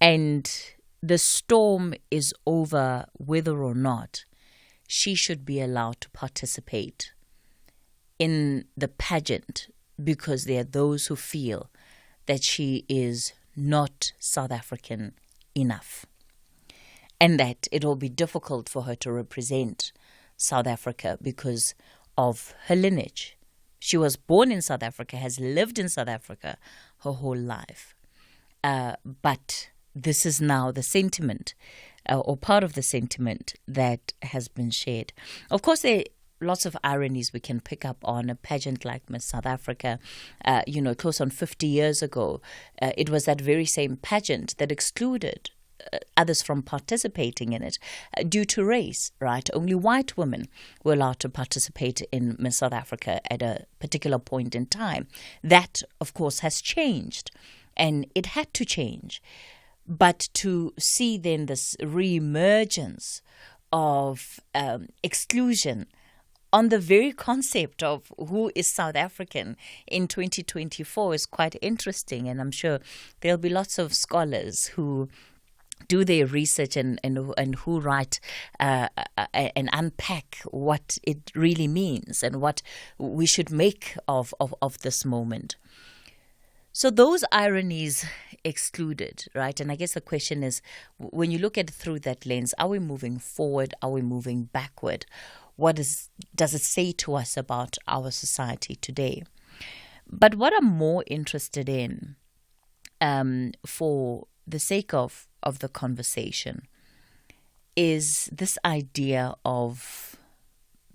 and the storm is over whether or not she should be allowed to participate in the pageant, because there are those who feel that she is not South African enough, and that it will be difficult for her to represent South Africa because of her lineage. She was born in South Africa, has lived in South Africa her whole life. But this is now the sentiment, or part of the sentiment that has been shared. Of course, there are lots of ironies we can pick up on a pageant like Miss South Africa. Close on 50 years ago, it was that very same pageant that excluded others from participating in it due to race, right? Only white women were allowed to participate in Miss South Africa at a particular point in time. That, of course, has changed, and it had to change. But to see then this re-emergence of exclusion on the very concept of who is South African in 2024 is quite interesting. And I'm sure there'll be lots of scholars who do their research and who write and unpack what it really means and what we should make of this moment. So those ironies excluded, right? And I guess the question is, when you look at it through that lens, are we moving forward? Are we moving backward? What does it say to us about our society today? But what I'm more interested in, for the sake of the conversation, is this idea of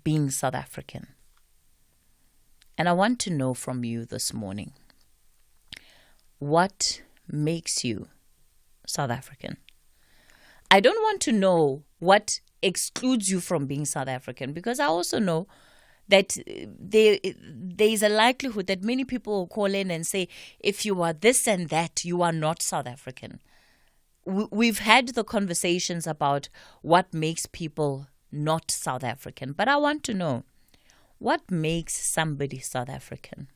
being South African. And I want to know from you this morning, what makes you South African? I don't want to know what excludes you from being South African, because I also know that there is a likelihood that many people will call in and say, if you are this and that, you are not South African. We've had the conversations about what makes people not South African, but I want to know, what makes somebody South African?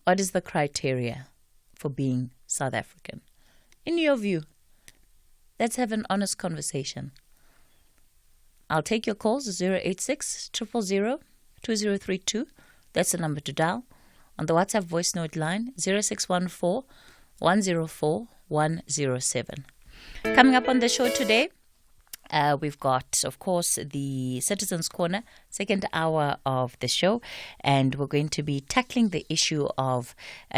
What is the criteria for being South African? In your view, let's have an honest conversation. I'll take your calls, 086 000 2032. That's the number to dial. On the WhatsApp voice note line, 0614 104 107. Coming up on the show today, we've got, of course, the Citizens Corner, second hour of the show, and we're going to be tackling the issue of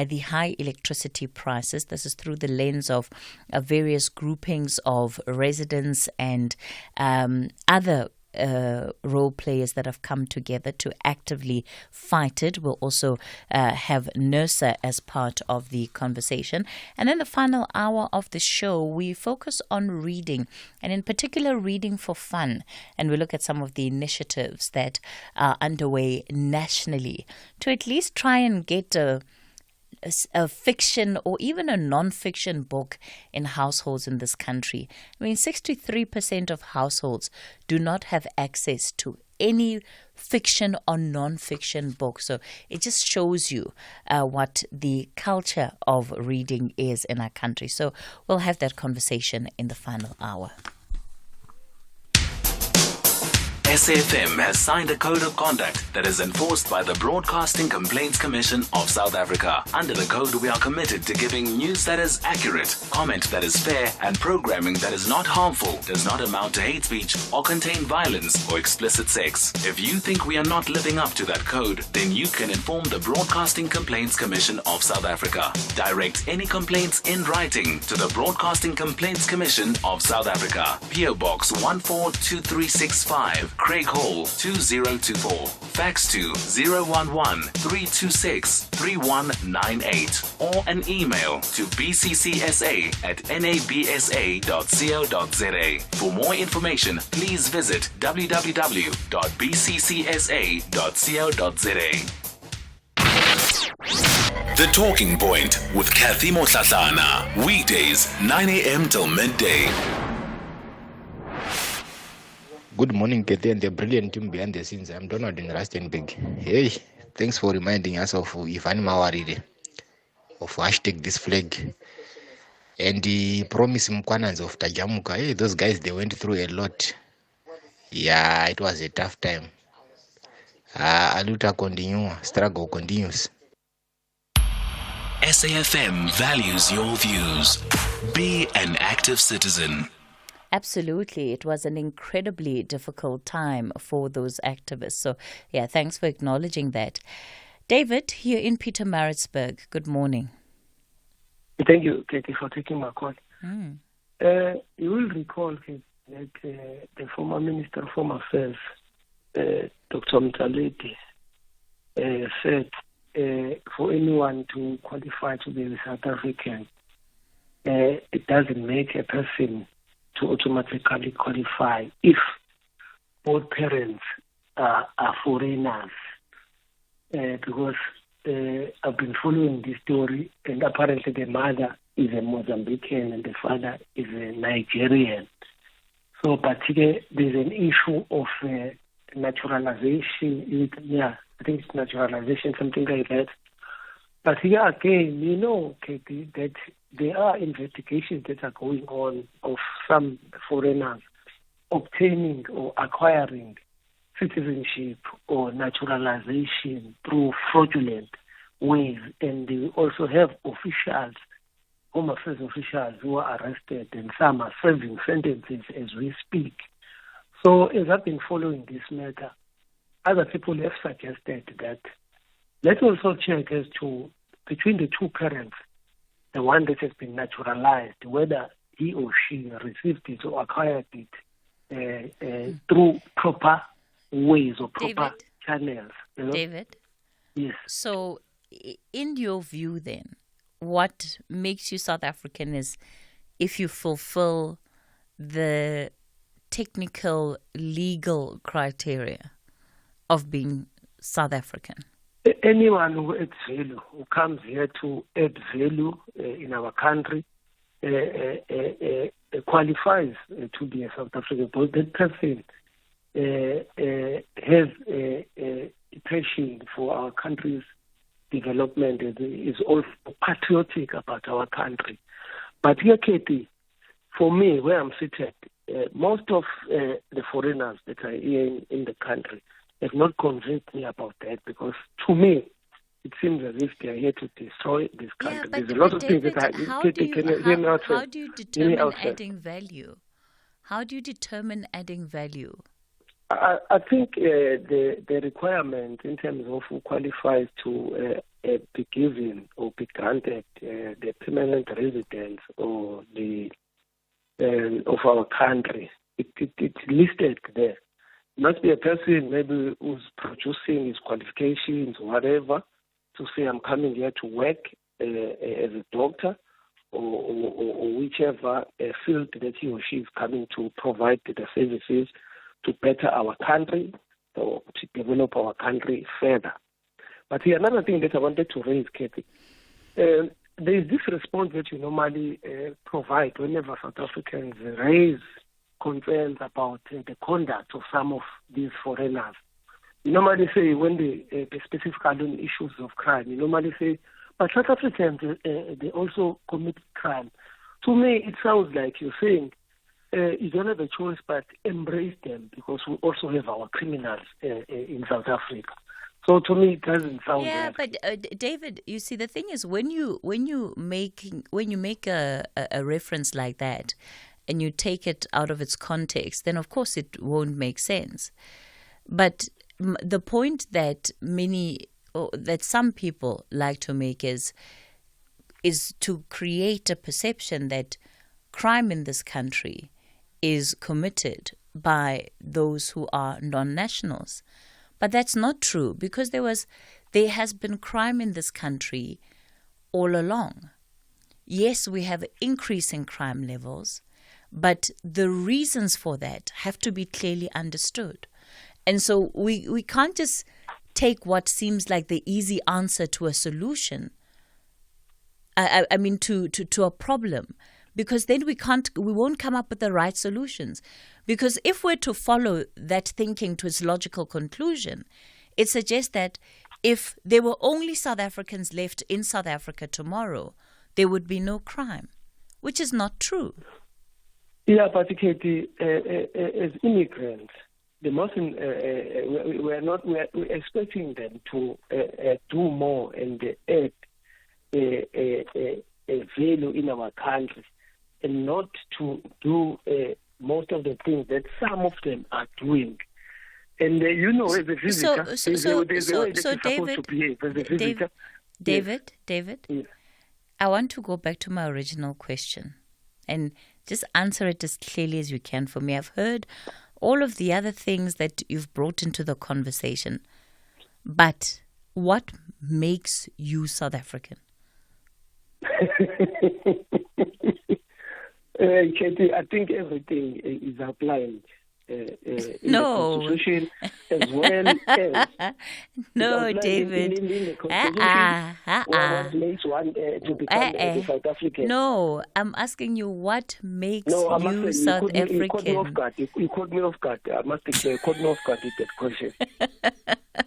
the high electricity prices. This is through the lens of various groupings of residents and other role players that have come together to actively fight it. We'll also have NERSA as part of the conversation. And then the final hour of the show, we focus on reading, and in particular reading for fun. And we look at some of the initiatives that are underway nationally to at least try and get a fiction or even a non-fiction book in households in this country. I mean, 63% of households do not have access to any fiction or non-fiction book. So it just shows you what the culture of reading is in our country. So we'll have that conversation in the final hour. SAFM has signed a code of conduct that is enforced by the Broadcasting Complaints Commission of South Africa. Under the code, we are committed to giving news that is accurate, comment that is fair, and programming that is not harmful, does not amount to hate speech, or contain violence or explicit sex. If you think we are not living up to that code, then you can inform the Broadcasting Complaints Commission of South Africa. Direct any complaints in writing to the Broadcasting Complaints Commission of South Africa. PO Box 142365. Craig Hall 2024. Fax to 011-326-3198 or an email to bccsa@nabsa.co.za. For more information, please visit www.bccsa.co.za. The Talking Point with Cathy Mohlahlana. Weekdays 9 a.m. till midday. Good morning, Cathy, and the brilliant team behind the scenes. I'm Donald in Rustenburg. Hey, thanks for reminding us of Ivan Mawarire, of hashtag this flag. And he promised Mkwanans of Tajamuka. Hey, those guys, they went through a lot. Yeah, it was a tough time. Aluta continue, struggle continues. SAFM values your views. Be an active citizen. Absolutely. It was an incredibly difficult time for those activists. So, yeah, thanks for acknowledging that. David, here in Pietermaritzburg, good morning. Thank you, Cathy, for taking my call. You will recall that the former Minister of Home Affairs, Dr. Mohlahlana, said for anyone to qualify to be a South African, it doesn't make a person to automatically qualify if both parents are foreigners. Because I've been following this story, and apparently the mother is a Mozambican and the father is a Nigerian. So, but there's an issue of naturalization. I think it's naturalization, something like that. But here again, you know, Cathy, that there are investigations that are going on of some foreigners obtaining or acquiring citizenship or naturalization through fraudulent ways. And they also have officials, Home Affairs officials, who are arrested, and some are serving sentences as we speak. So as I've been following this matter, other people have suggested that let's also check as to, between the two parents, the one that has been naturalized, whether he or she received it or acquired it through proper ways or proper channels. You know? David? Yes. So, in your view then, what makes you South African is if you fulfill the technical, legal criteria of being South African? Anyone who adds value, who comes here to add value in our country, qualifies to be a South African. But that person has a passion for our country's development, is also patriotic about our country. But here, Cathy, for me, where I'm seated, most of the foreigners that are here in the country have not convinced me about that, because to me, it seems as if they are here to destroy this country. Yeah, There's a lot of things that how do you determine adding value? How do you determine adding value? I think the requirement in terms of who qualifies to be given or be granted the permanent residence or the of our country, it's listed there. It must be a person maybe who's producing his qualifications or whatever to say, I'm coming here to work as a doctor or whichever field that he or she is coming to provide the services to better our country or to develop our country further. But here, another thing that I wanted to raise, Cathy, there is this response that you normally provide whenever South Africans raise concerns about the conduct of some of these foreigners. You normally say, when they specifically on issues of crime, you normally say, but South Africans, they also commit crime. To me, it sounds like you're saying, you don't have a choice but embrace them, because we also have our criminals in South Africa. So to me, it doesn't sound. Yeah, but David, you see, the thing is, when you make a reference like that, and you take it out of its context, then of course it won't make sense. But the point that some people like to make is to create a perception that crime in this country is committed by those who are non-nationals. But that's not true, because there has been crime in this country all along. Yes, we have increasing crime levels, but the reasons for that have to be clearly understood. And so we can't just take what seems like the easy answer to a solution, to a problem, because then we won't come up with the right solutions. Because if we're to follow that thinking to its logical conclusion, it suggests that if there were only South Africans left in South Africa tomorrow, there would be no crime. which is not true. Yeah, but Cathy, as immigrants, the Muslim, we're expecting them to do more and add a value in our country, and not to do most of the things that some of them are doing. And as a visitor, there's a way that you're supposed to behave as a visitor. David, Yes. I want to go back to my original question and just answer it as clearly as you can for me. I've heard all of the other things that you've brought into the conversation, but what makes you South African? Cathy, I think everything is applied in No. the Constitution as well as No, David. in the Constitution. What makes one to become a South African? No, I'm asking you what makes No, I you must say, South you caught me off African? guard. You caught me off guard. I must say, you caught me off guard with that question.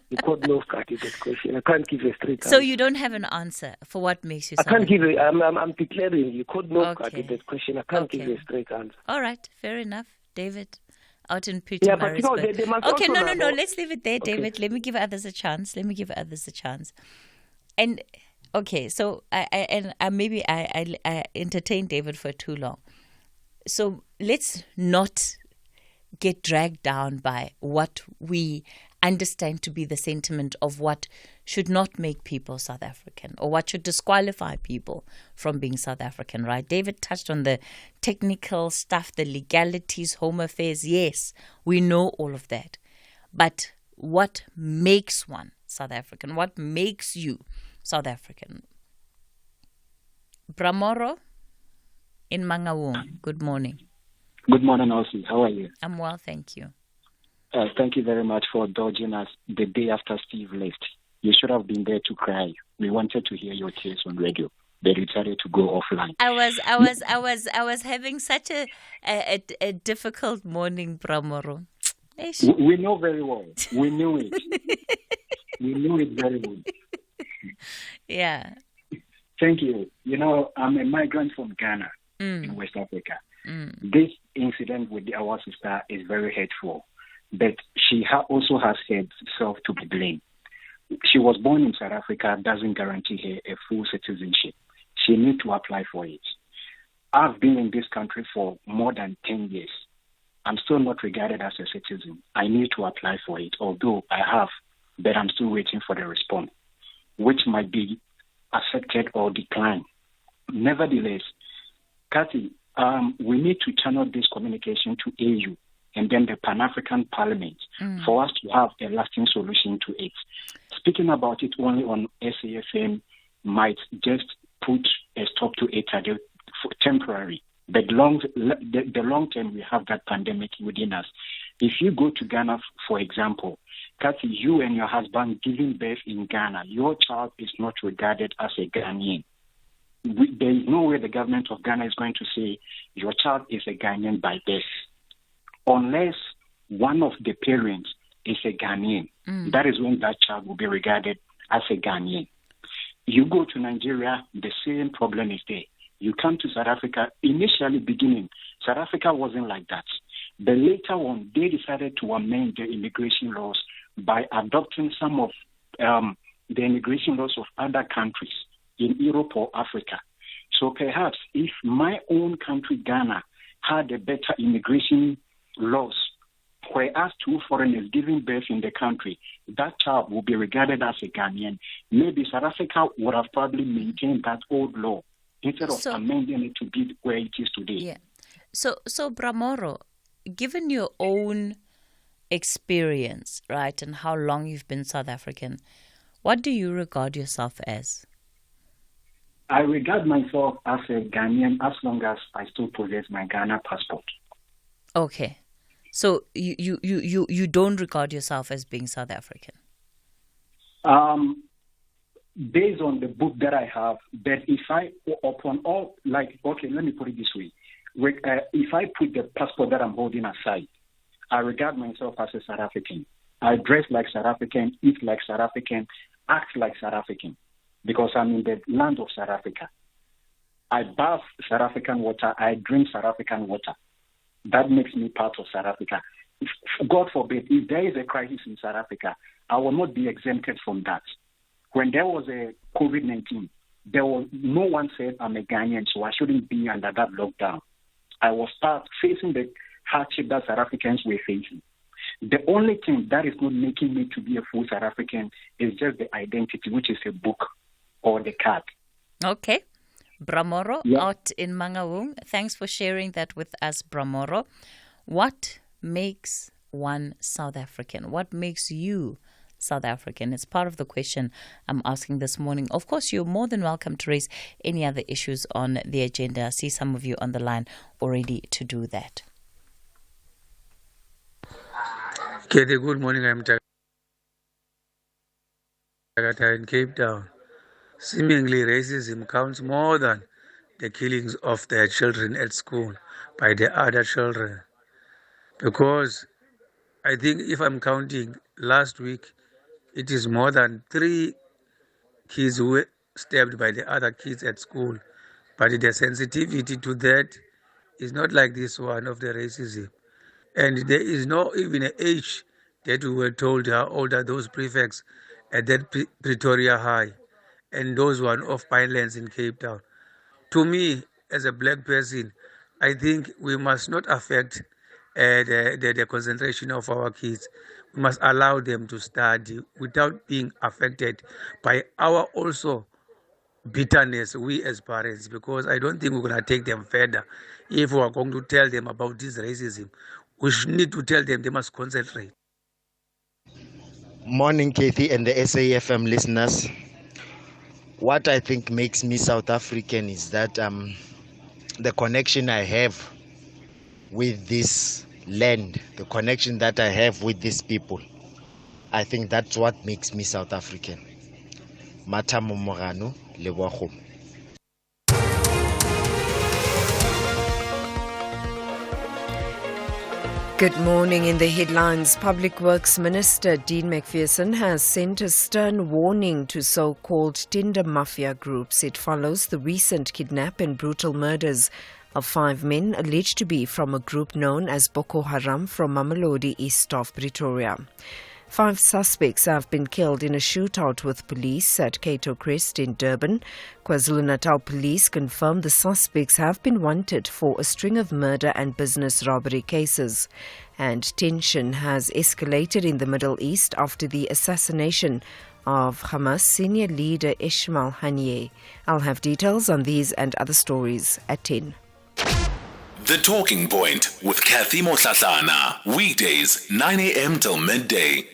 You caught me off guard with that question. I can't give a straight answer. So you don't have an answer for what makes you I South can't African? give it. I'm declaring. You caught me off guard Okay. with that question. I can't Okay. give you a straight answer. All right, fair enough, David. Out in Yeah, my but they must Okay, also no. know- Let's leave it there, David. Let me give others a chance. And okay, so I entertained David for too long. So let's not get dragged down by what we understand to be the sentiment of what should not make people South African or what should disqualify people from being South African, right? David touched on the technical stuff, the legalities, home affairs. Yes, we know all of that. But what makes one South African? What makes you South African? Bramoro in Mangaung, good morning. Good morning, Elsie. How are you? I'm well, thank you. Thank you very much for dodging us the day after Steve left. You should have been there to cry. We wanted to hear your tears on radio, but you decided to go offline. I was having such a difficult morning, Bramoro. We know very well. We knew it. We knew it very well. Yeah. Thank you. You know, I'm a migrant from Ghana in West Africa. This incident with our sister is very hateful, but she also has herself to be blamed. She was born in South Africa, doesn't guarantee her a full citizenship. She needs to apply for it. I've been in this country for more than 10 years. I'm still not regarded as a citizen. I need to apply for it, although I have, but I'm still waiting for the response, which might be accepted or declined. Nevertheless, Cathy, we need to channel this communication to AU and then the Pan-African Parliament for us to have a lasting solution to it. Speaking about it only on SAFM might just put a stop to it for temporary. But the long term, we have that pandemic within us. If you go to Ghana, for example, Cathy, you and your husband giving birth in Ghana, your child is not regarded as a Ghanaian. There is no way the government of Ghana is going to say your child is a Ghanaian by birth, unless one of the parents is a Ghanaian. That is when that child will be regarded as a Ghanaian. You go to Nigeria, the same problem is there. You come to South Africa, initially beginning, South Africa wasn't like that. But later on, they decided to amend the immigration laws by adopting some of the immigration laws of other countries in Europe or Africa. So perhaps if my own country, Ghana, had a better immigration laws, whereas two foreigners giving birth in the country, that child will be regarded as a Ghanaian. Maybe South Africa would have probably maintained that old law instead of amending it to be where it is today. Yeah. So Bramoro, given your own experience, right, and how long you've been South African, what do you regard yourself as? I regard myself as a Ghanaian as long as I still possess my Ghana passport. Okay. So you don't regard yourself as being South African? Based on the book that I have, but if I, upon all, like, okay, let me put it this way. If I put the passport that I'm holding aside, I regard myself as a South African. I dress like South African, eat like South African, act like South African, because I'm in the land of South Africa. I bath South African water. I drink South African water. That makes me part of South Africa. If, God forbid, if there is a crisis in South Africa, I will not be exempted from that. When there was a COVID-19, no one said I'm a Ghanaian, so I shouldn't be under that lockdown. I was facing the hardship that South Africans were facing. The only thing that is not making me to be a full South African is just the identity, which is a book or the card. Okay. Bramoro out in Mangaung. Thanks for sharing that with us, Bramoro. What makes one South African? What makes you South African? It's part of the question I'm asking this morning. Of course, you're more than welcome to raise any other issues on the agenda. I see some of you on the line already to do that. Cathy, good morning. I'm Tagata in Cape Town. Seemingly, racism counts more than the killings of their children at school by the other children. Because I think if I'm counting last week, it is more than 3 kids who were stabbed by the other kids at school. But the sensitivity to that is not like this one of the racism. And there is no even an age that we were told how old are those prefects at that Pretoria High and those one of Pinelands in Cape Town. To me, as a black person, I think we must not affect the concentration of our kids. We must allow them to study without being affected by our also bitterness, we as parents, because I don't think we're going to take them further if we are going to tell them about this racism. We need to tell them they must concentrate. Morning, Cathy and the SAFM listeners. What I think makes me South African is that the connection I have with this land, the connection that I have with these people. I think that's what makes me South African. Mata Momorano, Leboago. Good morning. In the headlines, Public Works Minister Dean McPherson has sent a stern warning to so-called Tinder mafia groups. It follows the recent kidnap and brutal murders of 5 men alleged to be from a group known as Boko Haram from Mamelodi, east of Pretoria. 5 suspects have been killed in a shootout with police at Cato Crest in Durban. KwaZulu-Natal police confirmed the suspects have been wanted for a string of murder and business robbery cases. And tension has escalated in the Middle East after the assassination of Hamas senior leader Ismail Haniyeh. I'll have details on these and other stories at 10. The Talking Point with Cathy Mohlahlana. Weekdays, 9 a.m. till midday.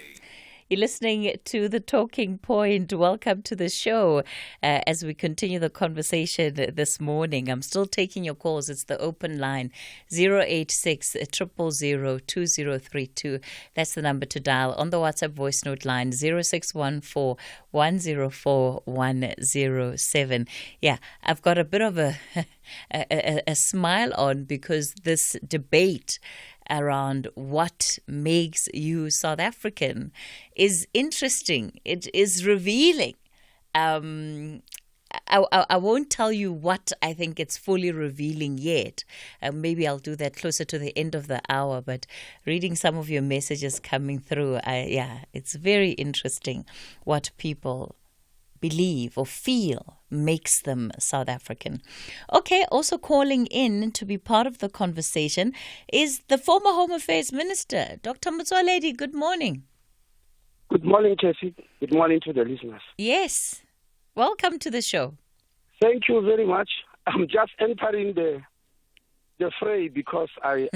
You're listening to The Talking Point. Welcome to the show. As we continue the conversation this morning, I'm still taking your calls. It's the open line, 086 000 2032. That's the number to dial. On the WhatsApp voice note line, 0614 104 107. Yeah, I've got a bit of a smile on because this debate around what makes you South African is interesting. It is revealing. I won't tell you what I think it's fully revealing yet. Maybe I'll do that closer to the end of the hour. But reading some of your messages coming through, it's very interesting what people believe or feel makes them South African. Okay, also calling in to be part of the conversation is the former Home Affairs Minister, Dr. Motsoaledi. Good morning. Good morning, Cathy. Good morning to the listeners. Yes. Welcome to the show. Thank you very much. I'm just entering the fray because I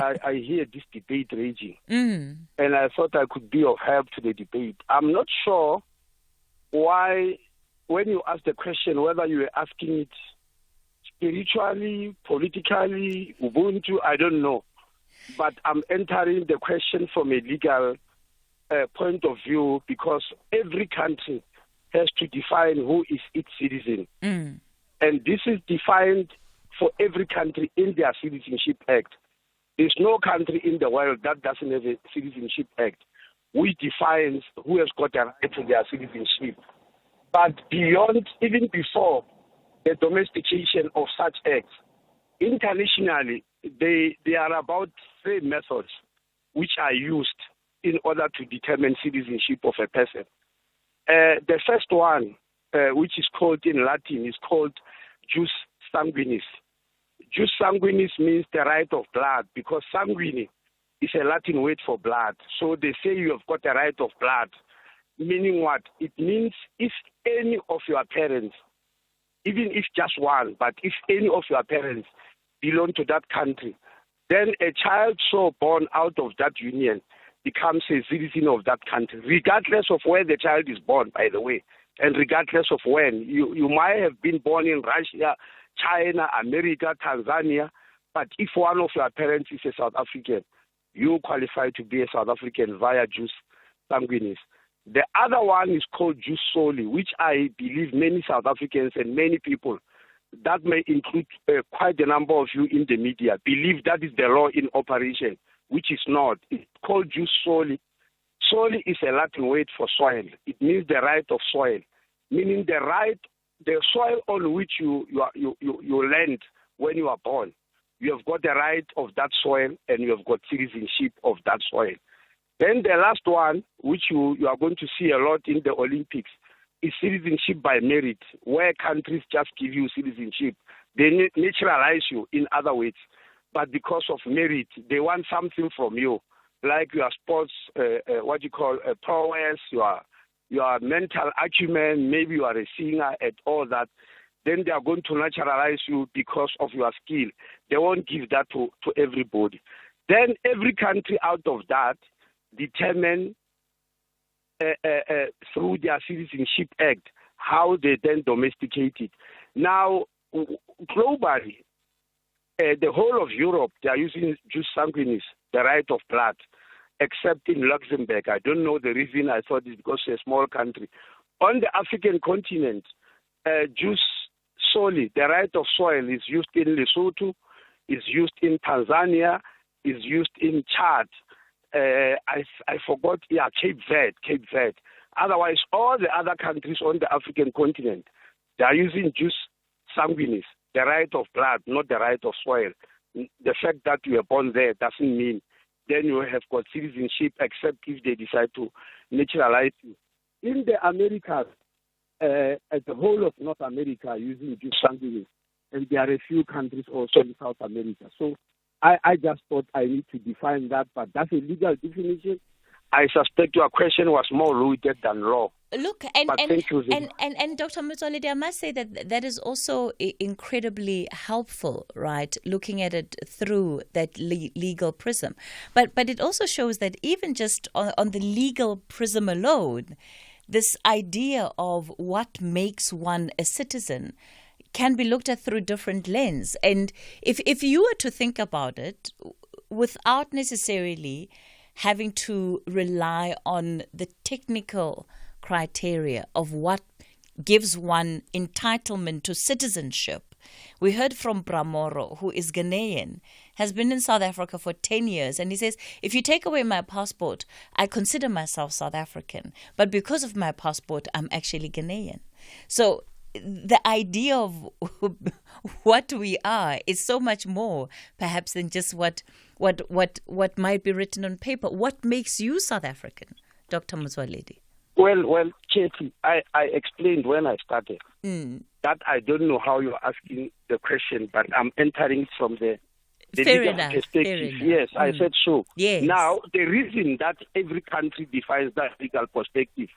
hear this debate raging. And I thought I could be of help to the debate. I'm not sure why, when you ask the question, whether you were asking it spiritually, politically, Ubuntu, I don't know. But I'm entering the question from a legal point of view because every country has to define who is its citizen. And this is defined for every country in their Citizenship Act. There's no country in the world that doesn't have a Citizenship Act, which defines who has got a right to their citizenship. But beyond, even before the domestication of such acts. Internationally, there are about 3 methods which are used in order to determine citizenship of a person. The first one, which is called in Latin, is called jus sanguinis. Jus sanguinis means the right of blood, because sanguine is a Latin word for blood. So they say you have got the right of blood. Meaning what? It means if any of your parents, even if just one, but if any of your parents belong to that country, then a child so born out of that union becomes a citizen of that country, regardless of where the child is born, by the way, and regardless of when. You might have been born in Russia, China, America, Tanzania, but if one of your parents is a South African, you qualify to be a South African via jus sanguinis. The other one is called jus soli, which I believe many South Africans and many people, that may include quite a number of you in the media, believe that is the law in operation, which is not. It's called jus soli. Soli is a Latin word for soil. It means the right of soil, meaning the soil on which you land when you are born. You have got the right of that soil and you have got citizenship of that soil. Then the last one, which you are going to see a lot in the Olympics, is citizenship by merit, where countries just give you citizenship. They naturalize you, in other words, but because of merit, they want something from you, like your sports, prowess, your mental acumen, maybe you are a singer and all that. Then they are going to naturalize you because of your skill. They won't give that to everybody. Then every country out of that determine through their Citizenship Act how they then domesticate it. Now, globally, the whole of Europe, they are using jus sanguinis, the right of blood, except in Luxembourg. I don't know the reason. I thought it's because it's a small country. On the African continent, jus soli, the right of soil, is used in Lesotho, is used in Tanzania, is used in Chad. I forgot, Cape Verde. Otherwise, all the other countries on the African continent, they are using jus sanguinis, the right of blood, not the right of soil. The fact that you are born there doesn't mean then you have got citizenship, except if they decide to naturalize you. In the Americas, as the whole of North America are using jus sanguinis, and there are a few countries also in South America. So I just thought I need to define that, but that's a legal definition. I suspect your question was more rooted than law. Look, and Dr. Mohlahlana, I must say that is also incredibly helpful, right? Looking at it through that legal prism, but it also shows that even just on the legal prism alone, this idea of what makes one a citizen can be looked at through different lens. And if you were to think about it, without necessarily having to rely on the technical criteria of what gives one entitlement to citizenship. We heard from Bramoro, who is Ghanaian, has been in South Africa for 10 years, and he says, if you take away my passport, I consider myself South African, but because of my passport, I'm actually Ghanaian. So the idea of what we are is so much more, perhaps, than just what might be written on paper. What makes you South African, Dr. Mohlahlana? Well, Cathy, I explained when I started that I don't know how you're asking the question, but I'm entering from the legal perspective. Yes, I said so. Yes. Now, the reason that every country defines that legal perspective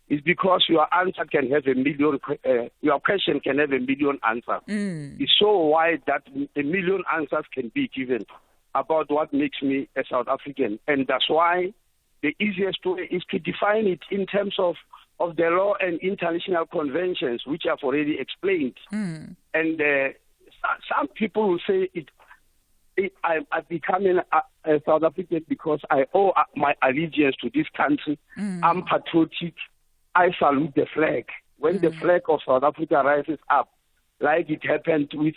is because your answer can have your question can have a million answers. It's so wide that a million answers can be given about what makes me a South African. And that's why the easiest way is to define it in terms of the law and international conventions, which I've already explained. And some people will say I'm becoming a South African because I owe my allegiance to this country. I'm patriotic. I salute the flag. When the flag of South Africa rises up, like it happened with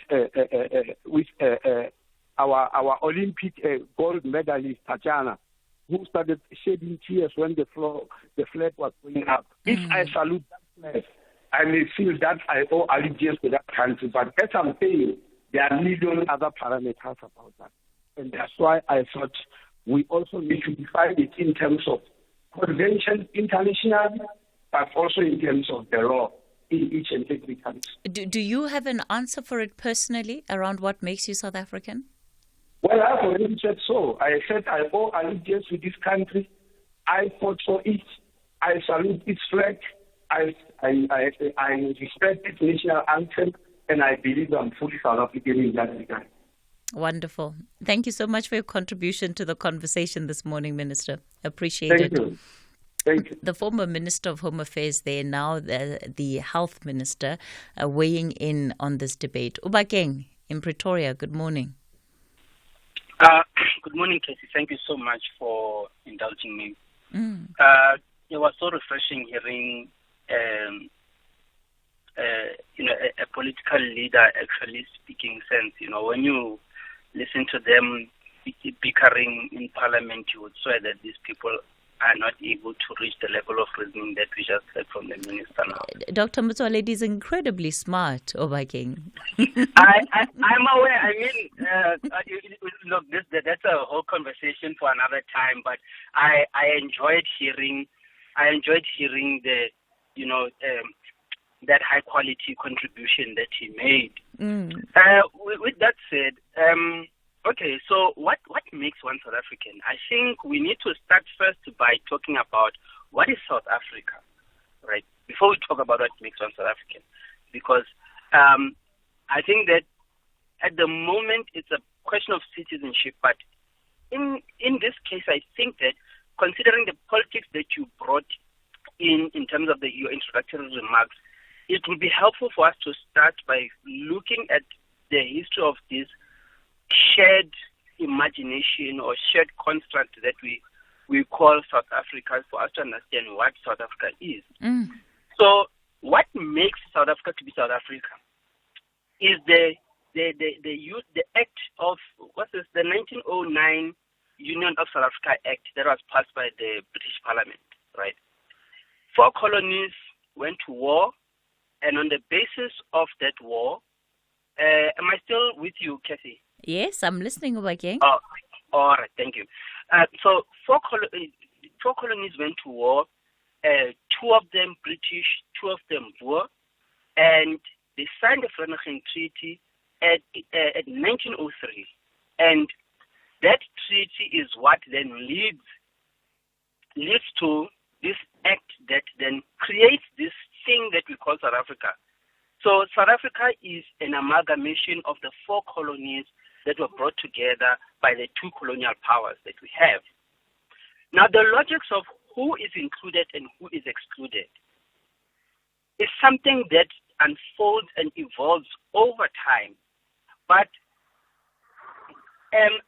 our Olympic gold medalist Tatjana, who started shedding tears when the flag was going up. If I salute that flag, I may feel that I owe allegiance to that country, but as I'm saying, there are million other parameters about that. And that's why I thought we also need to define it in terms of conventions internationally, but also in terms of the law in each and every country. Do you have an answer for it personally around what makes you South African? Well, I've already said so. I said I owe allegiance to this country. I fought for it. I salute its flag. I respect its national anthem, and I believe I'm fully South African in that regard. Wonderful. Thank you so much for your contribution to the conversation this morning, Minister. Appreciate it. Thank you. Thank you. The former Minister of Home Affairs there, now the Health Minister, weighing in on this debate. Ubakeng in Pretoria, good morning. Good morning, Cathy. Thank you so much for indulging me. It was so refreshing hearing a political leader actually speaking sense. When you listen to them bickering in Parliament, you would swear that these people are not able to reach the level of reasoning that we just heard from the minister now. Dr. Motsoaledi is incredibly smart, Obakeng. I'm aware. I mean, look, that's a whole conversation for another time. But I enjoyed hearing the, that high quality contribution that he made. With that said, okay, so what makes one South African? I think we need to start first by talking about what is South Africa, right? Before we talk about what makes one South African, because I think that at the moment it's a question of citizenship. But in this case, I think that considering the politics that you brought in terms of your introductory remarks, it will be helpful for us to start by looking at the history of this shared imagination or shared construct that we call South Africa, for us to understand what South Africa is. So what makes South Africa to be South Africa is the act of, the 1909 Union of South Africa Act that was passed by the British Parliament, right? 4 colonies went to war, and on the basis of that war, am I still with you, Cathy? Yes, I'm listening again. Oh, all right, thank you. So 4 colonies went to war, 2 of them British, 2 of them Boer, and they signed the Vereeniging Treaty at 1903. And that treaty is what then leads to this act that then creates this thing that we call South Africa. So South Africa is an amalgamation of the 4 colonies that were brought together by the 2 colonial powers that we have. Now, the logics of who is included and who is excluded is something that unfolds and evolves over time. But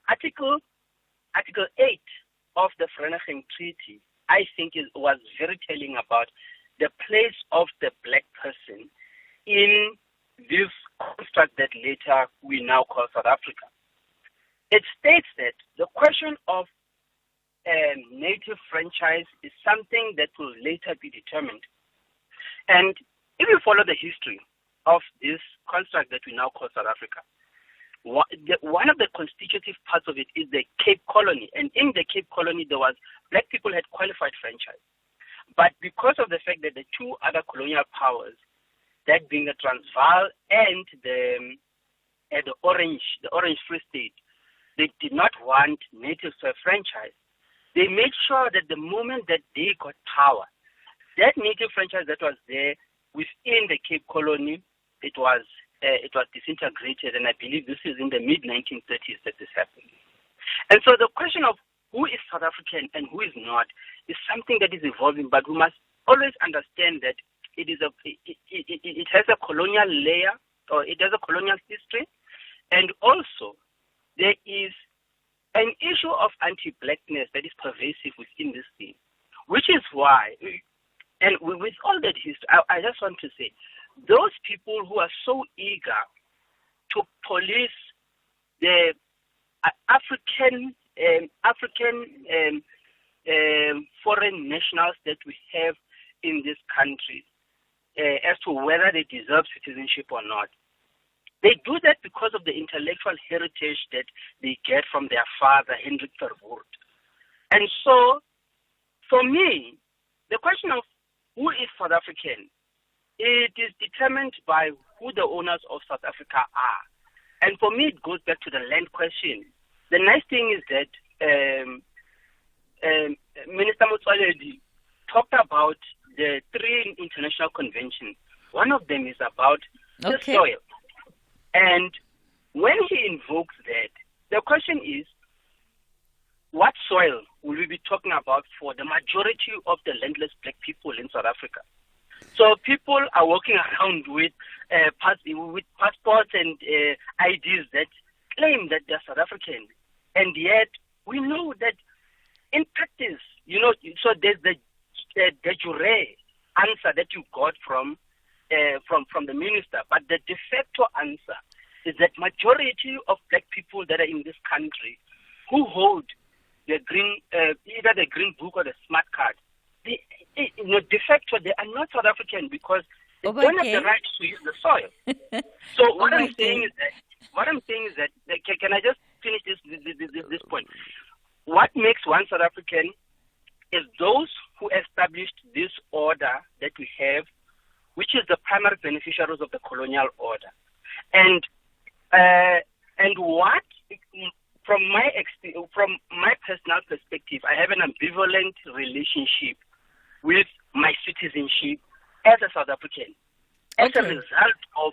Article 8 of the Vereeniging Treaty, I think, was very telling about the place of the black person in this construct that later we now call South Africa. It states that the question of native franchise is something that will later be determined. And if you follow the history of this construct that we now call South Africa, one of the constitutive parts of it is the Cape Colony. And in the Cape Colony, black people had qualified franchise. But because of the fact that the 2 other colonial powers, that being the Transvaal and the Orange Free State, they did not want natives to have franchise. They made sure that the moment that they got power, that native franchise that was there within the Cape Colony, it was disintegrated, and I believe this is in the mid-1930s that this happened. And so the question of who is South African and who is not is something that is evolving, but we must always understand that it has a colonial layer, or it has a colonial history, and also there is an issue of anti-blackness that is pervasive within this thing, which is why, and with all that history, I just want to say, those people who are so eager to police the African foreign nationals that we have in this country, as to whether they deserve citizenship or not. They do that because of the intellectual heritage that they get from their father, Hendrik Verwoerd. And so, for me, the question of who is South African, it is determined by who the owners of South Africa are. And for me, it goes back to the land question. The nice thing is that Minister Motsoaledi talked about the 3 international conventions. One of them is about the soil. And when he invokes that, the question is, what soil will we be talking about for the majority of the landless black people in South Africa? So people are walking around with passports and IDs that claim that they're South African. And yet, we know that in practice, so there's the de jure answer that you got from the minister, but the de facto answer is that majority of black people that are in this country who hold the green, either the green book or the smart card, de facto they are not South African because they don't have the right to use the soil. So what I'm saying is that can I just finish this point? What makes one South African is those who established this order that we have, which is the primary beneficiaries of the colonial order. And what, from my personal perspective, I have an ambivalent relationship with my citizenship as a South African, as a result of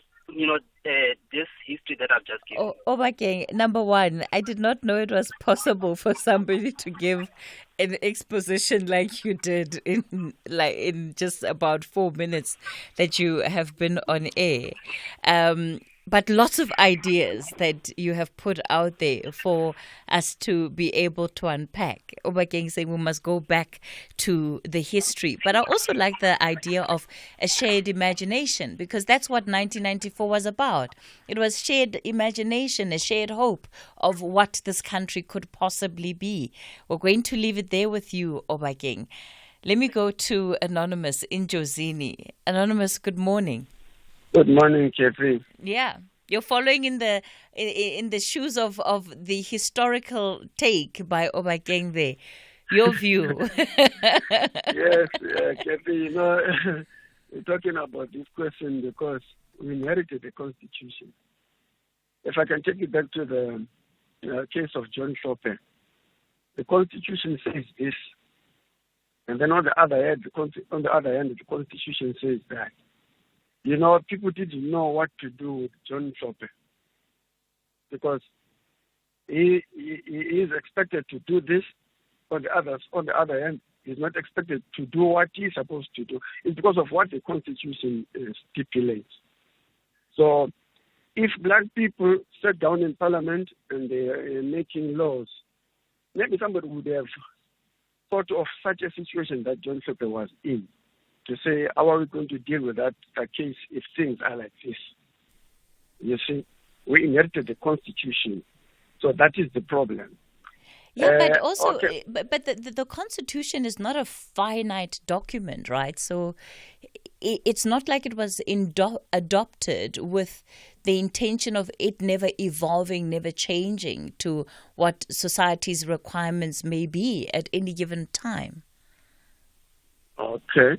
this history that I've just given. Obakeng, number one, I did not know it was possible for somebody to give an exposition like you did in just about 4 minutes that you have been on air. But lots of ideas that you have put out there for us to be able to unpack. Obakeng saying we must go back to the history. But I also like the idea of a shared imagination, because that's what 1994 was about. It was shared imagination, a shared hope of what this country could possibly be. We're going to leave it there with you, Obakeng. Let me go to Anonymous in Jozini. Anonymous, good morning. Good morning, Cathy. Yeah, you're following in the shoes of the historical take by Obakeng there. Your view. Yes, Cathy, we're talking about this question because we inherited the Constitution. If I can take you back to the case of John Slope, the Constitution says this, and then on the other hand, the Constitution says that. People didn't know what to do with John Slope because he is expected to do this. On the other hand, he's not expected to do what he's supposed to do. It's because of what the Constitution stipulates. So, if black people sat down in Parliament and they are making laws, maybe somebody would have thought of such a situation that John Slope was in, to say, how are we going to deal with that case if things are like this? You see, we inherited the Constitution, so that is the problem. Yeah, but also, but the Constitution is not a finite document, right? So it's not like it was adopted with the intention of it never evolving, never changing to what society's requirements may be at any given time. Okay.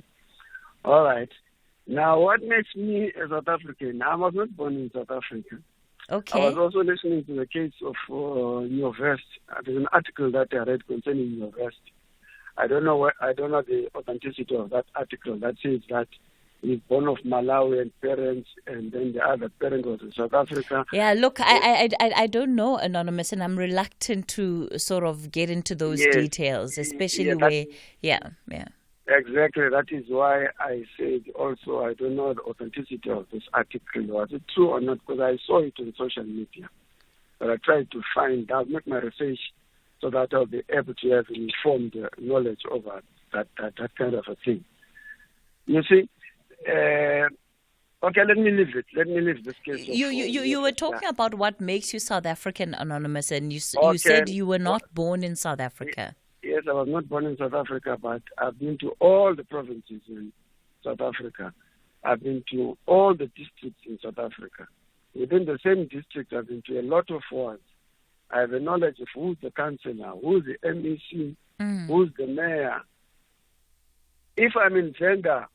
All right. Now, what makes me a South African? I was not born in South Africa. Okay. I was also listening to the case of New West. There's an article that I read concerning New West. I don't know the authenticity of that article that says that he's born of Malawian parents and then the other parent was in South Africa. Yeah, look, I don't know, Anonymous, and I'm reluctant to sort of get into those details, especially where, yeah. Exactly. That is why I said also I don't know the authenticity of this article. Was it true or not? Because I saw it on social media. But I tried to find out, make my research so that I'll be able to have informed knowledge over that kind of a thing. You see, okay, let me leave it. Let me leave this case. You were talking about what makes you South African, Anonymous, and you said you were not born in South Africa. Yes, I was not born in South Africa, but I've been to all the provinces in South Africa. I've been to all the districts in South Africa. Within the same district, I've been to a lot of wards. I have a knowledge of who's the councillor, who's the MEC, who's the mayor. If I'm in Venda,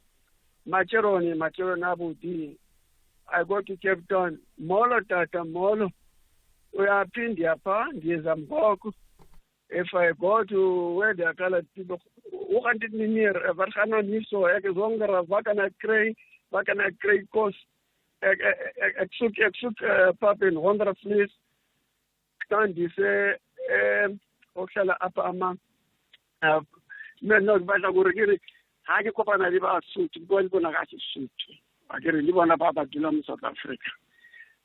Macheroni Abudi, I go to Cape Town, Molo Tata Molo, we are Pindia Pa, Ndiezamboko. If I go to where the colored people, who wanted me near, Varhana Niso, Ekzongara, Vakana Cray Coast, Exuk Papin, Wondra Fleece, Kandi say, Okshala Apama, no, Batagurigiri, Hagi Kopana River suit, going to Nagashi suit. I get a Libana Baba Dulam, South Africa.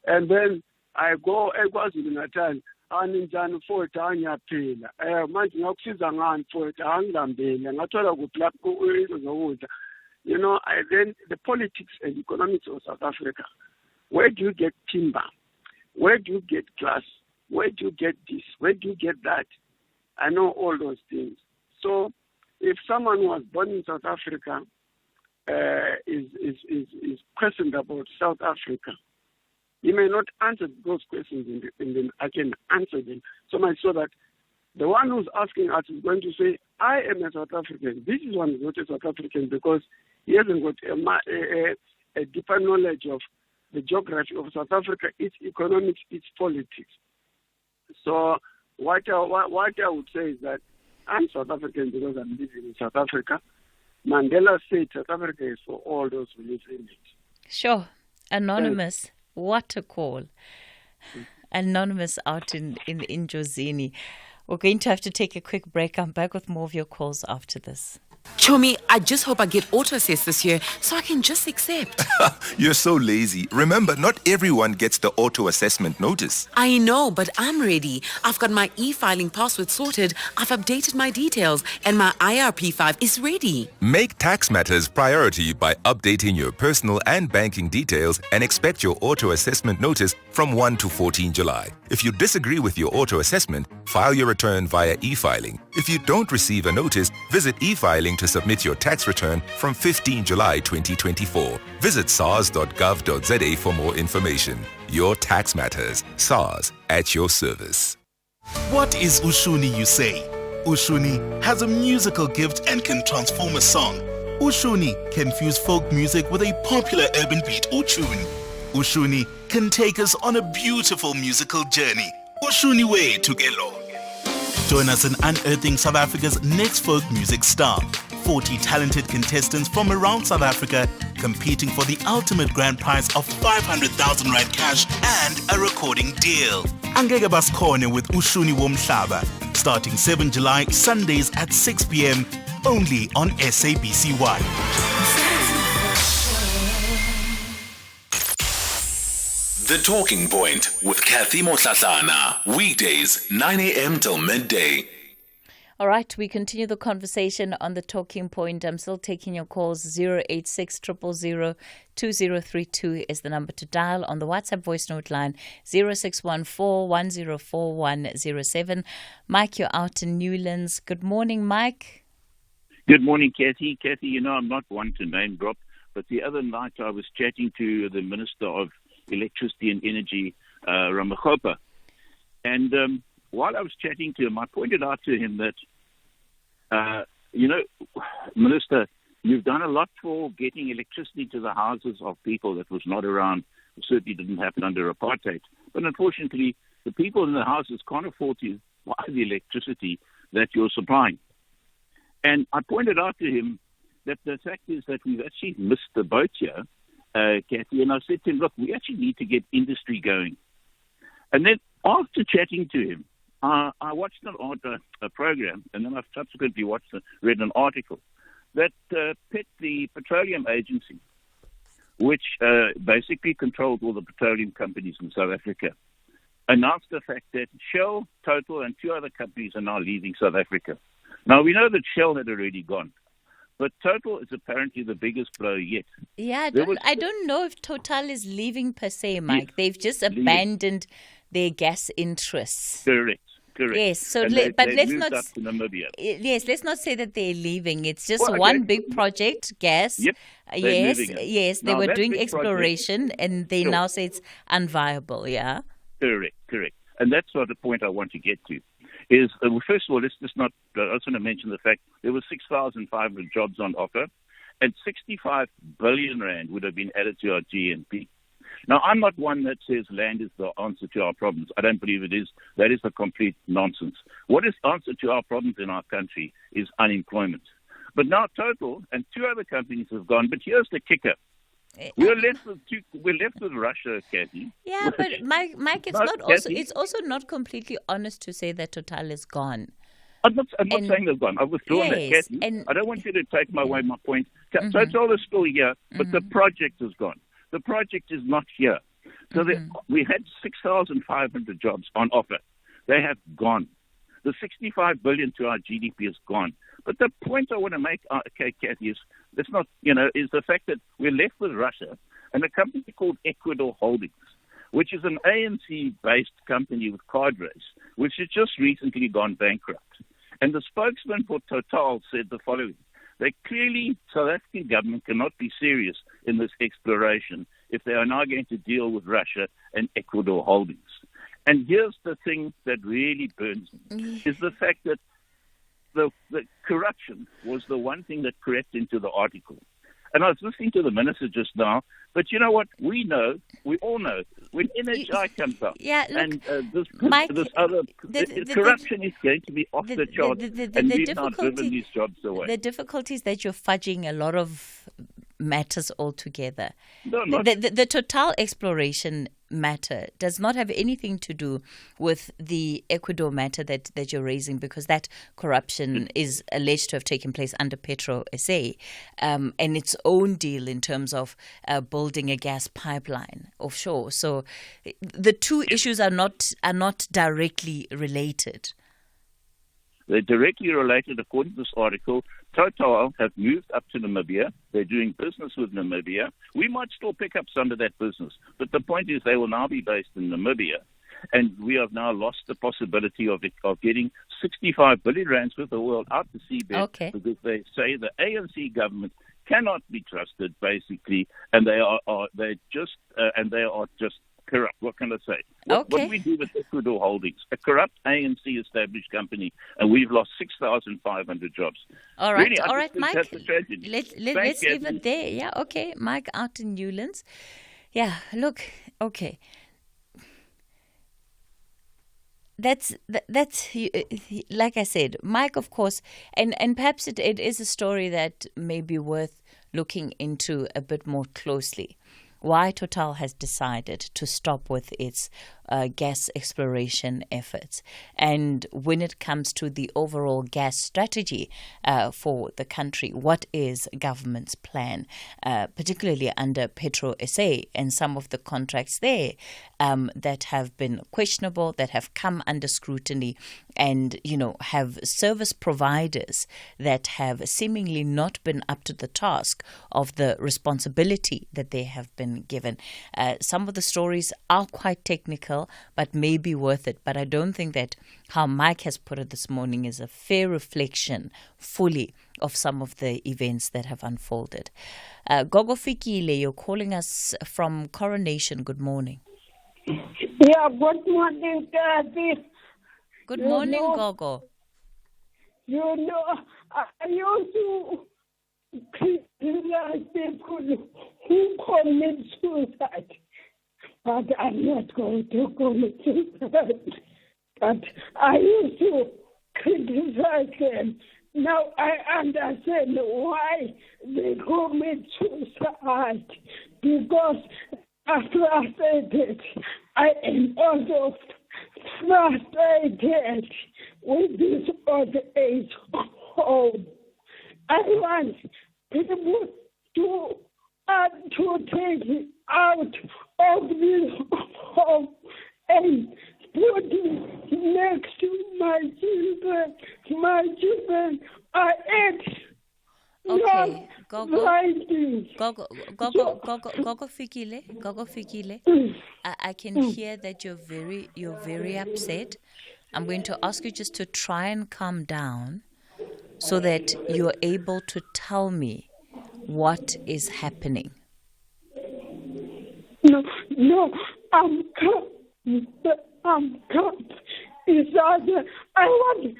And then I go, I was in a time. Aninjani for Tanya Pila. Imagine Oxizangan for Tangambin, and I told her with black wood. Then the politics and economics of South Africa. Where do you get timber? Where do you get glass? Where do you get this? Where do you get that? I know all those things. So if someone who was born in South Africa is questioned about South Africa, you may not answer those questions, and then I can answer them. So much so that the one who's asking us is going to say, I am a South African. This is one who's not a South African because he hasn't got a deeper knowledge of the geography of South Africa, its economics, its politics. So what I would say is that I'm South African because I'm living in South Africa. Mandela said South Africa is for all those who live in it. Sure. Anonymous. What a call. Anonymous out in Njozini. We're going to have to take a quick break. I'm back with more of your calls after this. Chomi, I just hope I get auto-assess this year so I can just accept. You're so lazy. Remember, not everyone gets the auto-assessment notice. I know, but I'm ready. I've got my e-filing password sorted, I've updated my details, and my IRP5 is ready. Make tax matters priority by updating your personal and banking details and expect your auto-assessment notice from 1 to 14 July. If you disagree with your auto-assessment, file your return via e-filing. If you don't receive a notice, visit e-filing to submit your tax return from 15 July 2024. Visit sars.gov.za for more information. Your tax matters. SARS, at your service. What is Ushuni, you say? Ushuni has a musical gift and can transform a song. Ushuni can fuse folk music with a popular urban beat or tune. Ushuni can take us on a beautiful musical journey. Ushuni way to Gelo. Join us in unearthing South Africa's next folk music star. 40 talented contestants from around South Africa competing for the ultimate grand prize of 500,000 Rand cash and a recording deal. Angeke basikhone with Ushuni Womhlaba, starting 7 July, Sundays at 6 p.m. only on SABC1. The Talking Point with Cathy Mohlahlana. Weekdays, 9 a.m. till midday. All right, we continue the conversation on The Talking Point. I'm still taking your calls. 086 000 2032 is the number to dial. On the WhatsApp voice note line, 0614 104107. Mike, you're out in Newlands. Good morning, Mike. Good morning, Cathy. Cathy, I'm not one to name drop, but the other night I was chatting to the Minister of Electricity and Energy, Ramakgopa. And while I was chatting to him, I pointed out to him that, Minister, you've done a lot for getting electricity to the houses of people that was not around. It certainly didn't happen under apartheid. But unfortunately, the people in the houses can't afford to buy the electricity that you're supplying. And I pointed out to him that the fact is that we've actually missed the boat here, Cathy, and I said to him, look, we actually need to get industry going. And then after chatting to him, I watched a program, and then I've subsequently read an article that the Petroleum Agency, which basically controlled all the petroleum companies in South Africa, announced the fact that Shell, Total, and 2 other companies are now leaving South Africa. Now, we know that Shell had already gone. But Total is apparently the biggest blow yet. Yeah, I don't know if Total is leaving per se, Mike. They've just abandoned their gas interests. Correct. correct. Yes, so And but they let's moved not up to Namibia. Yes, let's not say that they're leaving. It's just Well, okay. one big project, gas. Yep, they're Yes, moving it. yes, they Now, were that doing big exploration, and they Sure. now say it's unviable. Yeah. Correct. And that's what the point I want to get to is, first of all, let's just not, I also want to mention the fact there were 6,500 jobs on offer, and 65 billion rand would have been added to our GNP. Now, I'm not one that says land is the answer to our problems. I don't believe it is. That is a complete nonsense. What is the answer to our problems in our country is unemployment. But now Total and 2 other companies have gone, but here's the kicker. We're left with Russia, Cathy. Yeah, but Mike, it's also not completely honest to say that Total is gone. I'm not saying they've gone. I've withdrawn that, Cathy. I don't want you to take away my point. Total is still here, but the project is gone. The project is not here. So we had 6,500 jobs on offer. They have gone. The 65 billion to our GDP is gone. But the point I want to make, Cathy, is it's not, is the fact that we're left with Russia and a company called Ecuador Holdings, which is an ANC-based company with cadres, which has just recently gone bankrupt. And the spokesman for Total said the following. They clearly, South African government cannot be serious in this exploration if they are now going to deal with Russia and Ecuador Holdings. And here's the thing that really burns me, is the fact that the corruption was the one thing that crept into the article. And I was listening to the minister just now, but you know what? We all know, when NHI comes up, and corruption is going to be off the charts, and we've now driven these jobs away. The difficulty is that you're fudging a lot of matters altogether. No, the Total exploration matter does not have anything to do with the Ecuador matter that you're raising, because that corruption is alleged to have taken place under Petro SA, and its own deal in terms of building a gas pipeline offshore. So the two issues are not directly related. They're directly related, according to this article. Total have moved up to Namibia. They're doing business with Namibia. We might still pick up some of that business, but the point is they will now be based in Namibia. And we have now lost the possibility of getting 65 billion rands worth of oil out to seabed, because they say the ANC government cannot be trusted, basically, and they are just corrupt. What can I say? What do we do with Ecuador Holdings? A corrupt ANC established company, and we've lost 6,500 jobs. All right, really, Mike. That's a tragedy. Let's leave it there. Yeah, okay. Mike out in Newlands. Yeah, look, okay. That's like I said, Mike, of course, and perhaps it is a story that may be worth looking into a bit more closely. Why Total has decided to stop with its gas exploration efforts. And when it comes to the overall gas strategy for the country, what is government's plan, particularly under Petro SA and some of the contracts there that have been questionable, that have come under scrutiny, and, have service providers that have seemingly not been up to the task of the responsibility that they have been given. Some of the stories are quite technical, but may be worth it. But I don't think that how Mike has put it this morning is a fair reflection fully of some of the events that have unfolded. Gogo Fikile, you're calling us from Coronation. Good morning. Yeah, good morning, Cathy. Good morning, Gogo. I used to criticize people who commit suicide, but I'm not going to commit suicide. But I used to criticize them. Now I understand why they commit suicide, because after I said it, I am also frustrated with this old age home. I want people to take it out of this home and put it next to my children. My children are Okay, Gogo Fikile. I can hear that you're very upset. I'm going to ask you just to try and calm down so that you're able to tell me what is happening. No, I'm calm. It's other. I want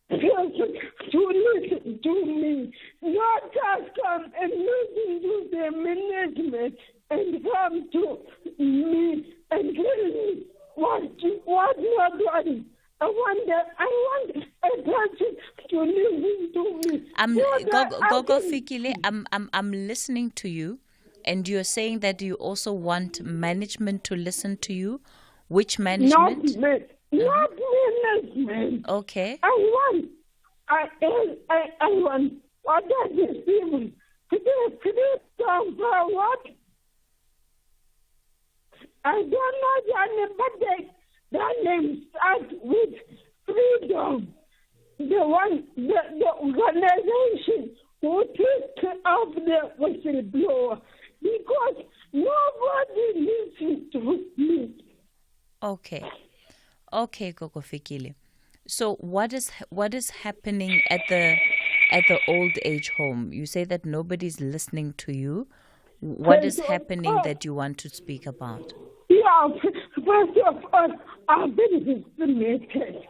person to listen to me, not just come and listen to the management and come to me and tell me what not done. I want a person to listen to me. Gogo Fikile, I'm listening to you, and you're saying that you also want management to listen to you. Which management? Not management. Okay. I want. What does it mean? Could you talk about what? I don't know their name, but their name starts with freedom. The organization who takes care of the whistleblower, because nobody listens to me. Okay, Gogo Fikile. So what is happening at the old age home? You say that nobody's listening to you. What is happening that you want to speak about? Yeah, first of all, I've been discriminated.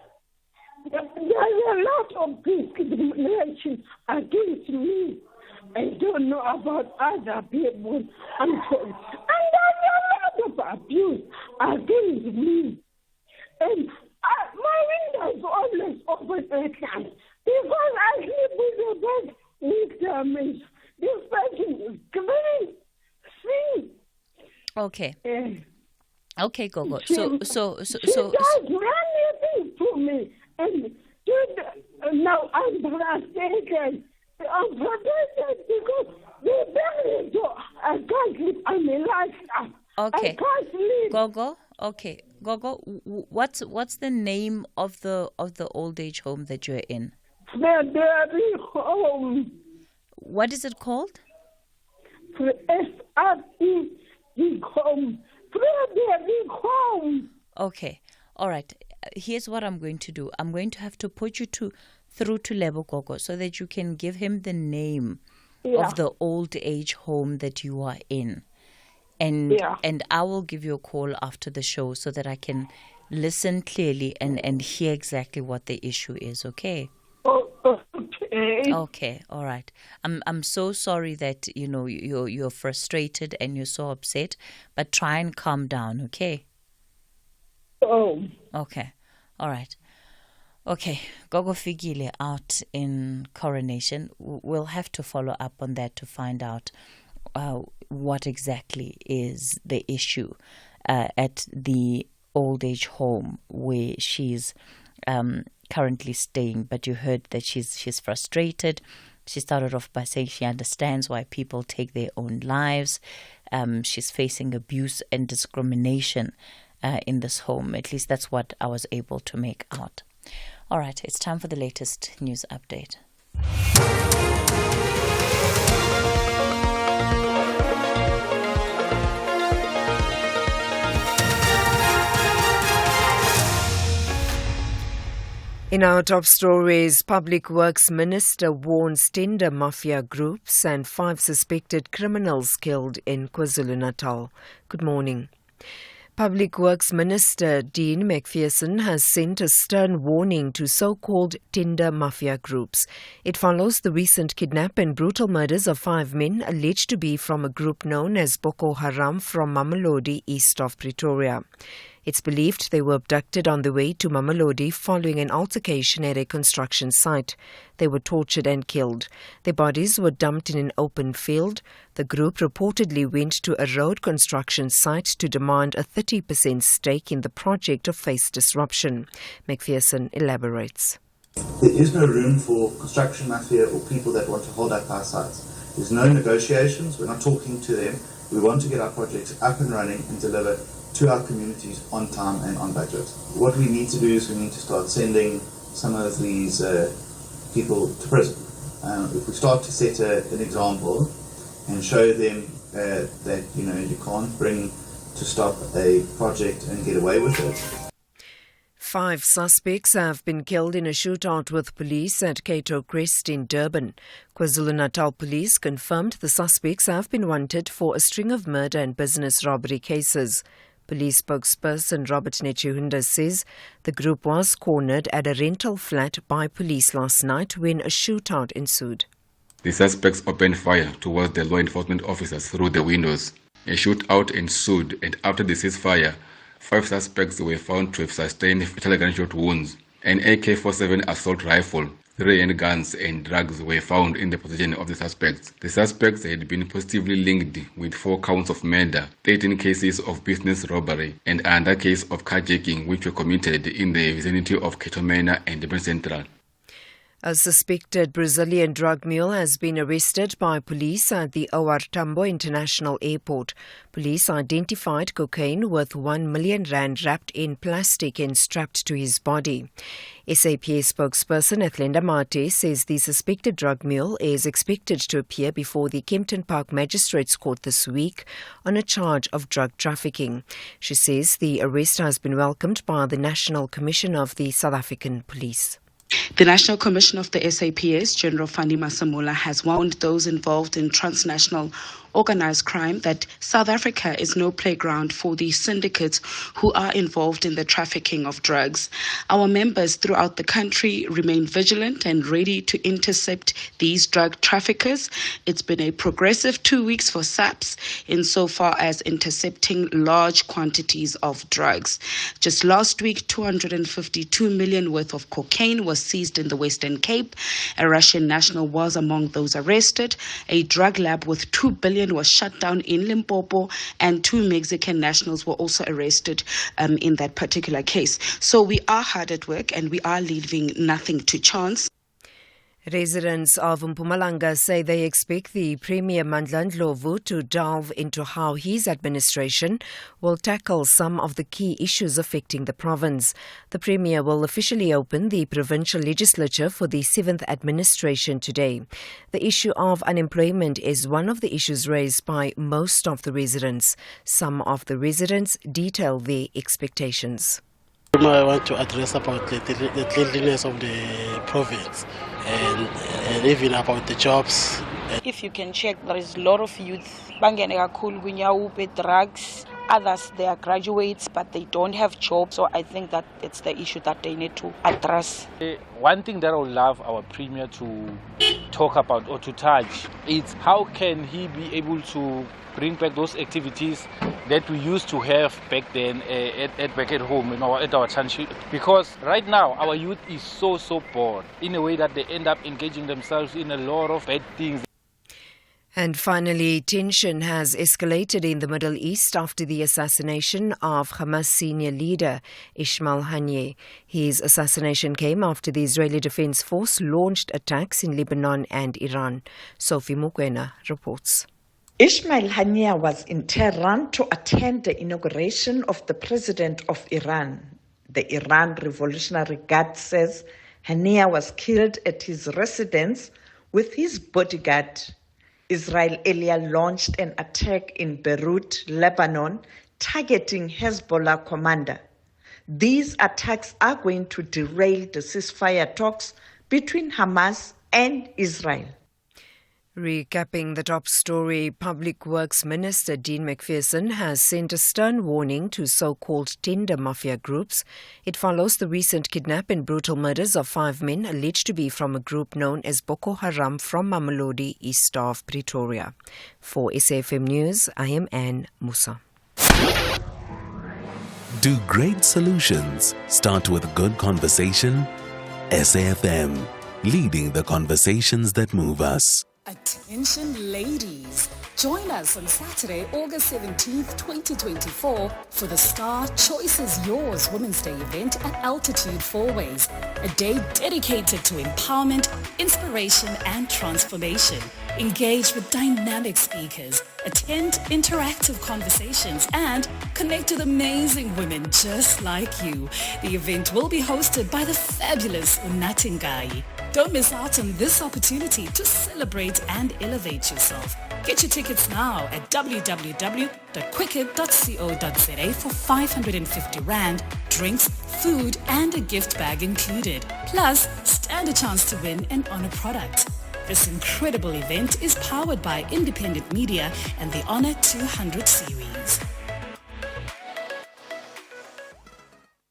There's a lot of discrimination against me. I don't know about other people. And there's a lot of abuse against me. And my window is always open at night because I sleep with the bed with damage. This person is clean, see. Okay. Okay, Gogo. So She does anything to me, and now I'm frustrated. I'm frustrated because they beg me to. I can't sleep. I'm a lifestyle. Okay. I can't sleep. Gogo. Okay, Gogo. What's the name of the old age home that you're in? Frederick Home. What is it called? SAfmTalkingPoint. Frederick Home. Okay. All right. Here's what I'm going to do. I'm going to have to put you through to Lebo Gogo so that you can give him the name of the old age home that you are in. And I will give you a call after the show so that I can listen clearly and hear exactly what the issue is, okay? Okay. Okay, all right. I'm so sorry that you're frustrated and you're so upset, but try and calm down, okay? Okay. All right. Okay, Gogo Fikile out in Coronation. We'll have to follow up on that to find out what exactly is the issue at the old age home where she's currently staying. But you heard that she's frustrated. She started off by saying she understands why people take their own lives. She's facing abuse and discrimination in this home. At least that's what I was able to make out. All right, it's time for the latest news update. In our top stories, Public Works Minister warns tender mafia groups and 5 suspected criminals killed in KwaZulu-Natal. Good morning. Public Works Minister Dean McPherson has sent a stern warning to so-called tender mafia groups. It follows the recent kidnap and brutal murders of 5 men alleged to be from a group known as Boko Haram from Mamelodi, east of Pretoria. It's believed they were abducted on the way to Mamelodi following an altercation at a construction site. They were tortured and killed. Their bodies were dumped in an open field. The group reportedly went to a road construction site to demand a 30% stake in the project to face disruption. McPherson elaborates. There is no room for construction mafia or people that want to hold up our sites. There's no negotiations. We're not talking to them. We want to get our projects up and running and deliver to our communities on time and on budget. What we need to do is we need to start sending some of these people to prison. If we start to set an example and show them that you can't bring to stop a project and get away with it. 5 suspects have been killed in a shootout with police at Cato Crest in Durban. KwaZulu-Natal police confirmed the suspects have been wanted for a string of murder and business robbery cases. Police spokesperson Robert Nechihunda says the group was cornered at a rental flat by police last night when a shootout ensued. The suspects opened fire towards the law enforcement officers through the windows. A shootout ensued, and after the ceasefire, 5 suspects were found to have sustained fatal gunshot wounds. An AK-47 assault rifle, 3 handguns and drugs were found in the possession of the suspects. The suspects had been positively linked with 4 counts of murder, 13 cases of business robbery, and another case of carjacking which were committed in the vicinity of Ketomena and Durban Central. A suspected Brazilian drug mule has been arrested by police at the OR Tambo International Airport. Police identified cocaine worth 1 million rand wrapped in plastic and strapped to his body. SAPA spokesperson Athlenda Mate says the suspected drug mule is expected to appear before the Kempton Park Magistrates Court this week on a charge of drug trafficking. She says the arrest has been welcomed by the National Commission of the South African Police. The National Commission of the SAPS, General Fani Masemola, has warned those involved in transnational organized crime that South Africa is no playground for the syndicates who are involved in the trafficking of drugs. Our members throughout the country remain vigilant and ready to intercept these drug traffickers. It's been a progressive 2 weeks for SAPS insofar as intercepting large quantities of drugs. Just last week, 252 million worth of cocaine was seized in the Western Cape. A Russian national was among those arrested. A drug lab with 2 billion was shut down in Limpopo, and 2 Mexican nationals were also arrested in that particular case. So we are hard at work and we are leaving nothing to chance. Residents of Mpumalanga say they expect the Premier Mandla Ndlovu to delve into how his administration will tackle some of the key issues affecting the province. The Premier will officially open the provincial legislature for the 7th administration today. The issue of unemployment is one of the issues raised by most of the residents. Some of the residents detail their expectations. I want to address about the cleanliness of the province and even about the jobs. If you can check, there is a lot of youth bangene kakhulu kunyawupe drugs. Others, they are graduates, but they don't have jobs. So I think that it's the issue that they need to address. One thing that I would love our Premier to talk about or to touch is how can he be able to bring back those activities that we used to have back then back at home, at our township. Because right now our youth is so bored in a way that they end up engaging themselves in a lot of bad things. And finally, tension has escalated in the Middle East after the assassination of Hamas senior leader Ismail Haniyeh. His assassination came after the Israeli Defense Force launched attacks in Lebanon and Iran. Sophie Mukwena reports. Ismail Haniyeh was in Tehran to attend the inauguration of the president of Iran. The Iran Revolutionary Guard says Haniyeh was killed at his residence with his bodyguard. Israel earlier launched an attack in Beirut, Lebanon, targeting Hezbollah commander. These attacks are going to derail the ceasefire talks between Hamas and Israel. Recapping the top story, Public Works Minister Dean McPherson has sent a stern warning to so-called tender mafia groups. It follows the recent kidnap and brutal murders of 5 men alleged to be from a group known as Boko Haram from Mamelodi, east of Pretoria. For SAFM News, I am Anne Musa. Do great solutions start with good conversation? SAFM, leading the conversations that move us. Attention ladies, join us on Saturday, August 17th, 2024 for the Star Choices Yours Women's Day event at Altitude Fourways, a day dedicated to empowerment, inspiration and transformation. Engage with dynamic speakers, attend interactive conversations and connect with amazing women just like you. The event will be hosted by the fabulous Unatingai. Don't miss out on this opportunity to celebrate and elevate yourself. Get your tickets now at www.quicket.co.za for 550 Rand, drinks, food and a gift bag included. Plus, stand a chance to win an honor product. This incredible event is powered by independent media and the Honor 200 series.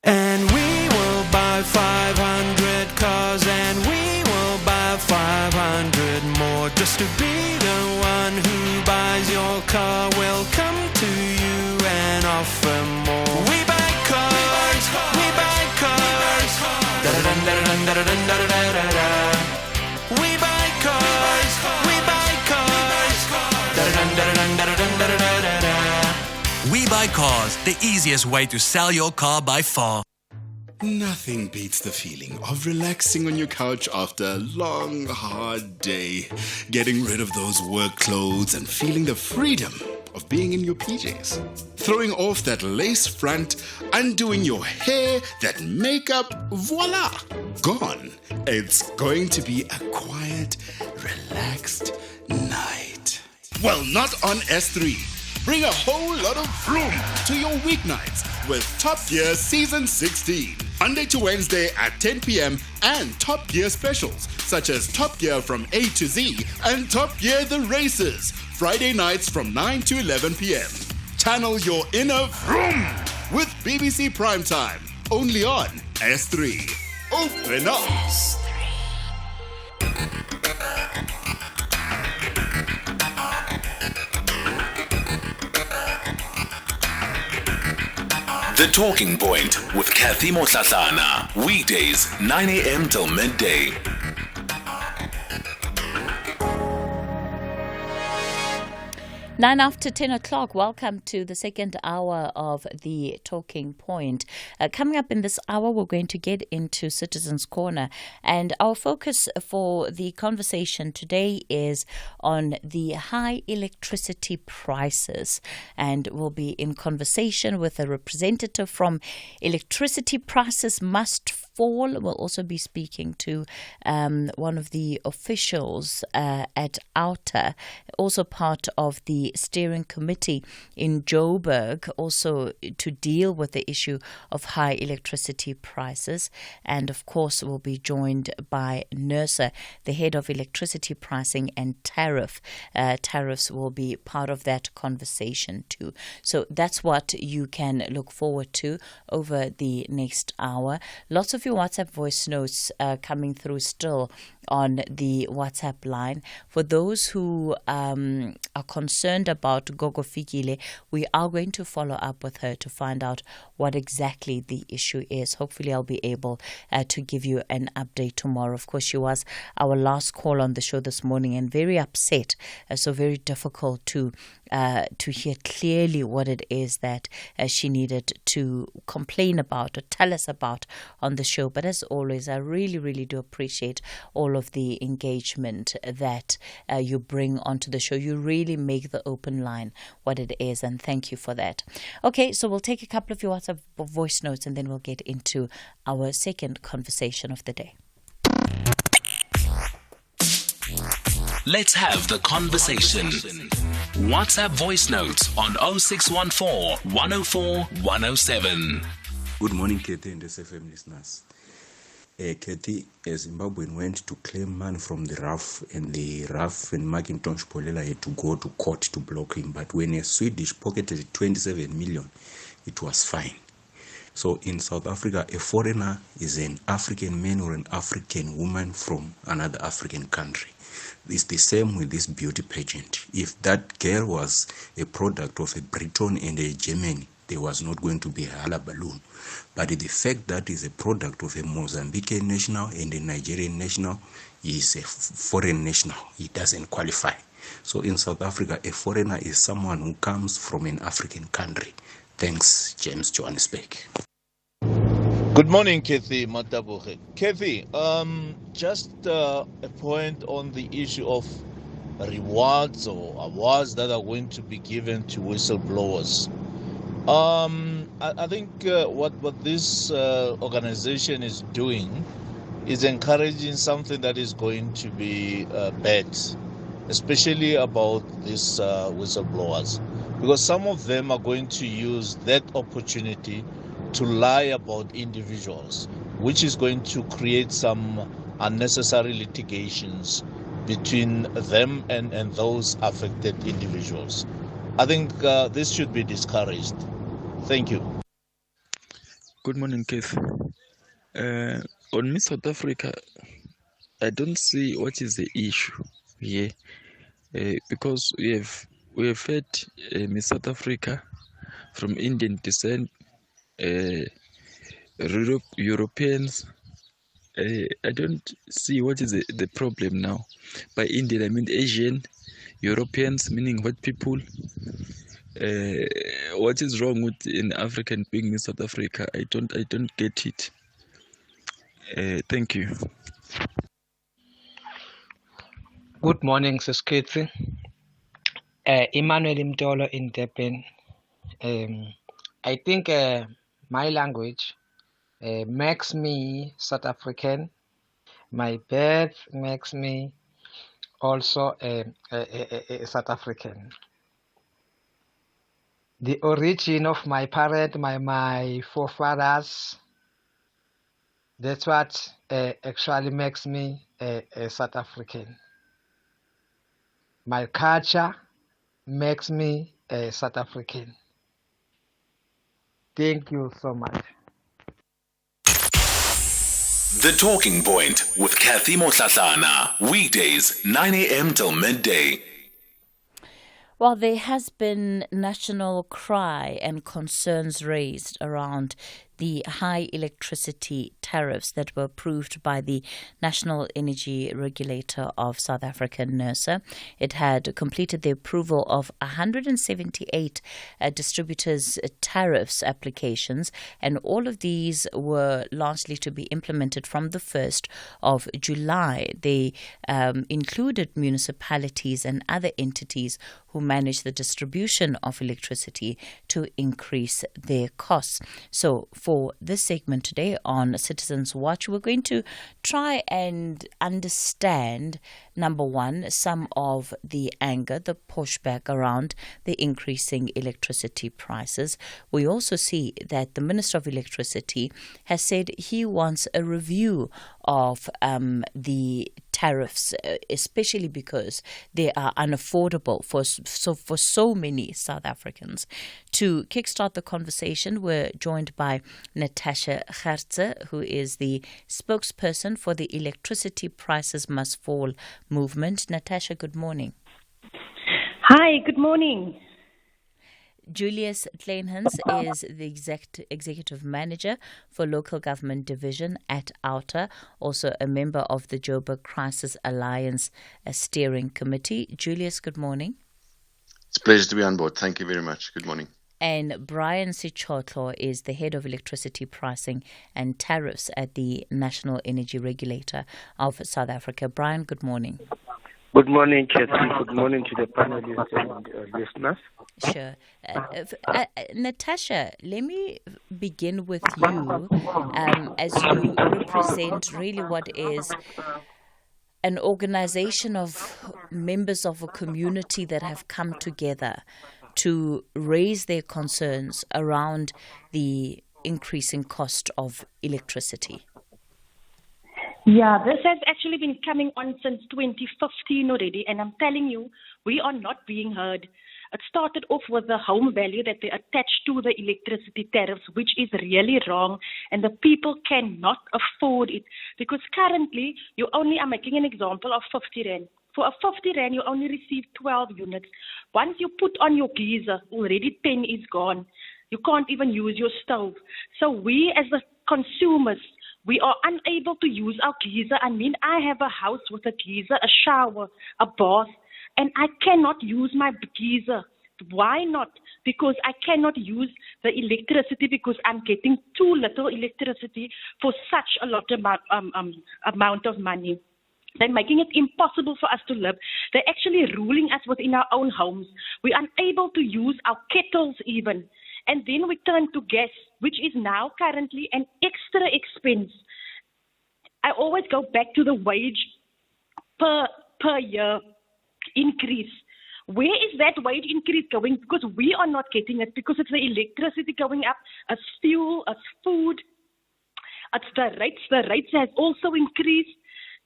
And we will buy 500 cars and we will buy 500 more just to be the one who buys your car. We'll come to you and offer more. We buy cars, we buy cars. Da-da-dun-da-da-dun-da-da-dun-da-da-da-da. We buy cars, we buy cars. Da-da-dun-da-da-dun-da-da-dun-da-da-da-da. We Buy Cars, the easiest way to sell your car by far. Nothing beats the feeling of relaxing on your couch after a long, hard day, getting rid of those work clothes and feeling the freedom of being in your PJs. Throwing off that lace front, undoing your hair, that makeup, voila, gone. It's going to be a quiet, relaxed night. Well, not on S3. Bring a whole lot of vroom to your weeknights with Top Gear Season 16. Monday to Wednesday at 10 p.m. and Top Gear specials such as Top Gear from A to Z and Top Gear The Races. Friday nights from 9 to 11 p.m. Channel your inner vroom with BBC Primetime. Only on S3. Open up. S3. The Talking Point with Cathy Mohlahlana. Weekdays, 9 a.m. till midday. 9 after 10 o'clock. Welcome to the second hour of the Talking Point. Coming up in this hour, we're going to get into Citizens Corner. And our focus for the conversation today is on the high electricity prices. And we'll be in conversation with a representative from Electricity Prices Must Fall. We'll also be speaking to one of the officials at OUTA, also part of the steering committee in Joburg, also to deal with the issue of high electricity prices. And of course, we'll be joined by NERSA, the head of electricity pricing and tariff. Tariffs will be part of that conversation too. So that's what you can look forward to over the next hour. Lots of your WhatsApp voice notes coming through still on the WhatsApp line. For those who are concerned about Gogo Fikile, we are going to follow up with her to find out what exactly the issue is. Hopefully I'll be able to give you an update tomorrow. Of course, she was our last call on the show this morning and very upset, so very difficult to hear clearly what it is that she needed to complain about or tell us about on the show. But as always, I really, really do appreciate all of the engagement that you bring onto the show. You really make the open line what it is, and thank you for that. Okay, so we'll take a couple of your WhatsApp voice notes and then we'll get into our second conversation of the day. Let's have the conversation. WhatsApp voice notes on 0614 104 107. Good morning, Cathy and SFM listeners. Cathy, Zimbabwean went to claim money from the RAF, and the RAF and Macintosh Polela had to go to court to block him. But when a Swedish pocketed 27 million, it was fine. So in South Africa, a foreigner is an African man or an African woman from another African country. It's the same with this beauty pageant. If that girl was a product of a Britain and a Germany, there was not going to be a hullabaloo. But the fact that is a product of a Mozambican national and a Nigerian national is a foreign national. It doesn't qualify. So in South Africa, a foreigner is someone who comes from an African country. Thanks, James Johannesburg. Good morning, Cathy Matabuche. Cathy, just a point on the issue of rewards or awards that are going to be given to whistleblowers. I think what this organization is doing is encouraging something that is going to be bad, especially about these whistleblowers, because some of them are going to use that opportunity to lie about individuals, which is going to create some unnecessary litigations between them and those affected individuals. I think this should be discouraged. Thank you. Good morning, Keith. On Miss South Africa, I don't see what is the issue here, because we have had Miss South Africa from Indian descent, Europeans. I don't see what is the problem now. By Indian, I mean Asian, Europeans, meaning white people. What is wrong with an African being in South Africa? I don't get it. Thank you. Good morning, Sis Cathy. Emmanuel Mtolo in Durban. I think my language makes me South African. My birth makes me also a South African. The origin of my parent, my forefathers, that's what actually makes me a South African. My culture makes me a South African. Thank you so much. The Talking Point with Cathy Mohlahlana. Weekdays, 9 a.m. till midday. Well, there has been national cry and concerns raised around the high electricity tariffs that were approved by the National Energy Regulator of South Africa, NERSA. It had completed the approval of 178 distributors' tariffs applications, and all of these were largely to be implemented from the 1st of July. They included municipalities and other entities who manage the distribution of electricity to increase their costs. So for this segment today on Citizens Watch, we're going to try and understand, number one, some of the anger, the pushback around the increasing electricity prices. We also see that the Minister of Electricity has said he wants a review of the tariffs, especially because they are unaffordable for so many South Africans. To kickstart the conversation, we're joined by Natasha Gertze, who is the spokesperson for the Electricity Prices Must Fall movement. Natasha, good morning. Hi, good morning. Julius Kleinhans is the executive manager for Local Government Division at OUTA, also a member of the Joburg Crisis Alliance Steering Committee. Julius, good morning. It's a pleasure to be on board. Thank you very much. Good morning. And Brian Sichotlo is the head of electricity pricing and tariffs at the National Energy Regulator of South Africa. Brian, good morning. Good morning, Cathy. Good morning to the panelists and listeners. Sure. Natasha, let me begin with you as you represent really what is an organization of members of a community that have come together to raise their concerns around the increasing cost of electricity. Yeah, this has actually been coming on since 2015 already, and I'm telling you, we are not being heard. It started off with the home value that they attached to the electricity tariffs, which is really wrong, and the people cannot afford it. Because currently, you only are making an example of 50 Rand. For a 50 Rand, you only receive 12 units. Once you put on your geyser, already 10 is gone. You can't even use your stove. So we as the consumers, we are unable to use our geyser. I mean, I have a house with a geyser, a shower, a bath, and I cannot use my geyser. Why not? Because I cannot use the electricity because I'm getting too little electricity for such a lot amount of money. They're making it impossible for us to live. They're actually ruling us within our own homes. We're unable to use our kettles even. And then we turn to gas, which is now currently an extra expense. I always go back to the wage per year increase. Where is that wage increase going? Because we are not getting it, because it's the electricity going up, as fuel, as food, it's the rates. The rates has also increased.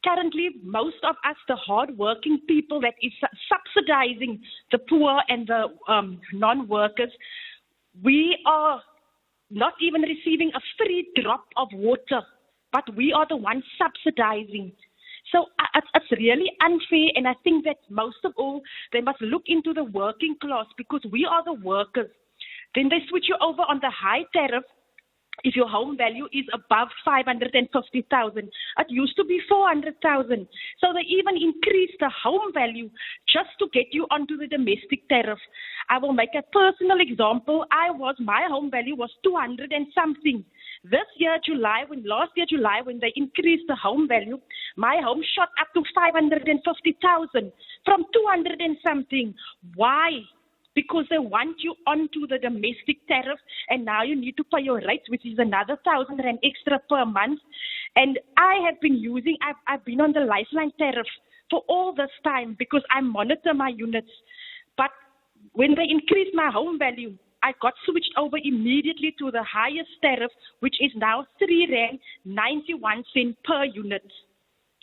Currently, most of us, the hard-working people that is subsidizing the poor and the non-workers, we are not even receiving a free drop of water, but we are the ones subsidizing. So it's really unfair, and I think that most of all, they must look into the working class, because we are the workers. Then they switch you over on the high tariff if your home value is above 550,000. It used to be 400,000. So they even increased the home value just to get you onto the domestic tariff. I will make a personal example. My home value was 200 and something. Last year, July, when they increased the home value, my home shot up to 550,000 from 200 and something. Why? Because they want you onto the domestic tariff, and now you need to pay your rates, which is another 1,000 rand extra per month. And I've been on the lifeline tariff for all this time because I monitor my units. But when they increased my home value, I got switched over immediately to the highest tariff, which is now 3.91 rand per unit.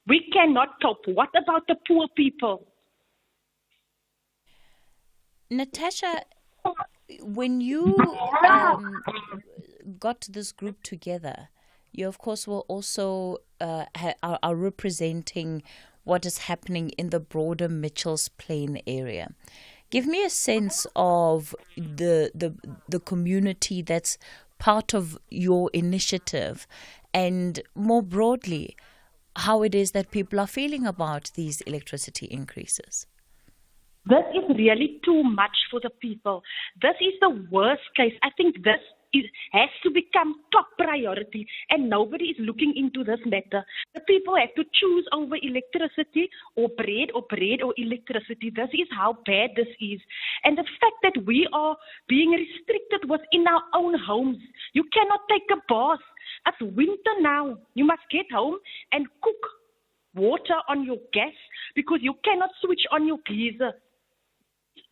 We cannot cope. What about the poor people? Natasha, when you got this group together, you of course will also are representing what is happening in the broader Mitchell's Plain area. Give me a sense of the community that's part of your initiative, and more broadly, how it is that people are feeling about these electricity increases. This is really too much for the people. This is the worst case. I think this has to become top priority, and nobody is looking into this matter. The people have to choose over electricity or bread or electricity. This is how bad this is. And the fact that we are being restricted within our own homes. You cannot take a bath. It's winter now. You must get home and cook water on your gas because you cannot switch on your geyser.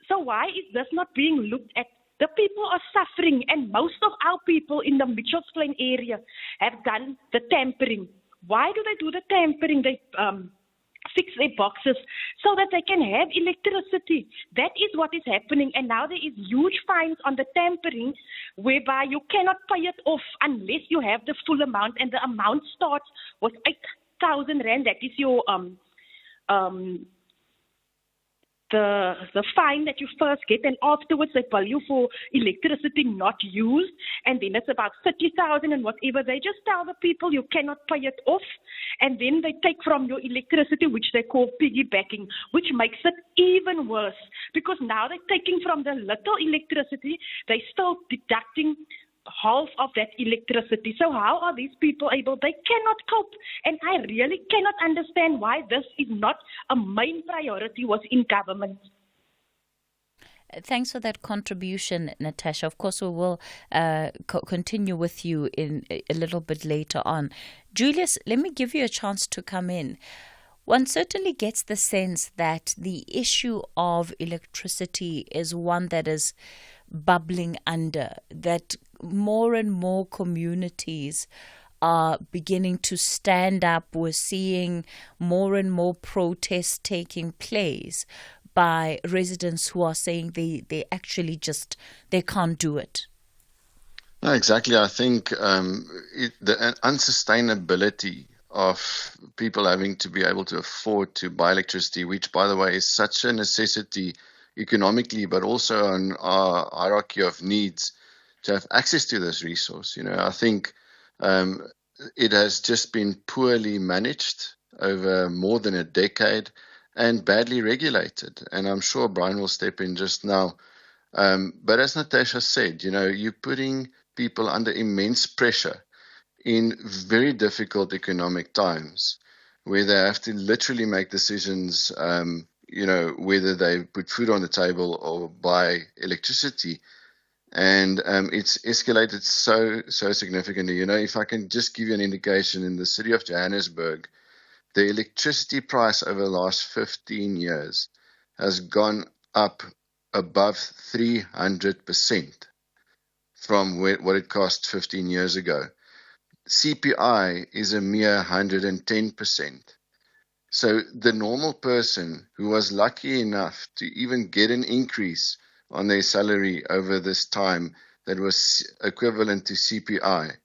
So why is this not being looked at? The people are suffering, and most of our people in the Mitchells Plain area have done the tampering. Why do they do the tampering? They fix their boxes so that they can have electricity. That is what is happening, and now there is huge fines on the tampering whereby you cannot pay it off unless you have the full amount, and the amount starts with 8,000 rand. That is your the fine that you first get, and afterwards they bill you for electricity not used, and then it's about 30,000 and whatever. They just tell the people you cannot pay it off, and then they take from your electricity, which they call piggybacking, which makes it even worse, because now they're taking from the little electricity, they still deducting half of that electricity. So how are these people able? They cannot cope. And I really cannot understand why this is not a main priority within government. Thanks for that contribution, Natasha. Of course, we will continue with you in a little bit later on. Julius, let me give you a chance to come in. One certainly gets the sense that the issue of electricity is one that is bubbling under, that more and more communities are beginning to stand up. We're seeing more and more protests taking place by residents who are saying they actually they can't do it. No, exactly. I think the unsustainability of people having to be able to afford to buy electricity, which, by the way, is such a necessity economically, but also on our hierarchy of needs to have access to this resource. I think it has just been poorly managed over more than a decade and badly regulated. And I'm sure Brian will step in just now. But as Natasha said, you're putting people under immense pressure in very difficult economic times where they have to literally make decisions, whether they put food on the table or buy electricity. And it's escalated so significantly. If I can just give you an indication, in the city of Johannesburg, the electricity price over the last 15 years has gone up above 300% from what it cost 15 years ago. CPI is a mere 110%. So the normal person who was lucky enough to even get an increase on their salary over this time that was equivalent to CPI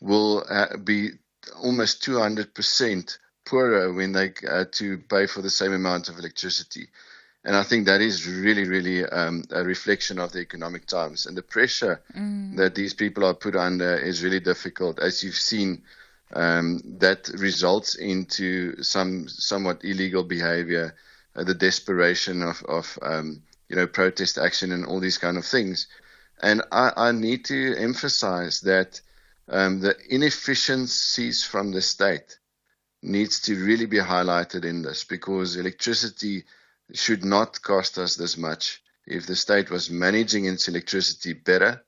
will be almost 200% poorer when they to pay for the same amount of electricity. And I think that is really a reflection of the economic times. And the pressure that these people are put under is really difficult. As you've seen, that results into somewhat illegal behavior, the desperation of protest action and all these kind of things. And I need to emphasize that the inefficiencies from the state needs to really be highlighted in this, because electricity should not cost us this much. If the state was managing its electricity better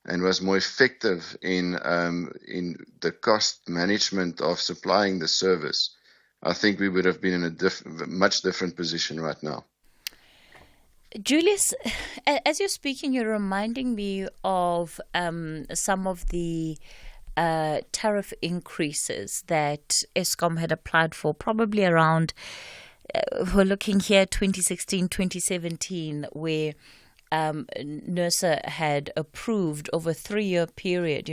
and was more effective in the cost management of supplying the service, I think we would have been in a much different position right now. Julius, as you're speaking, you're reminding me of some of the tariff increases that Eskom had applied for, probably around, we're looking here, 2016, 2017, where NERSA had approved over a 3-year period,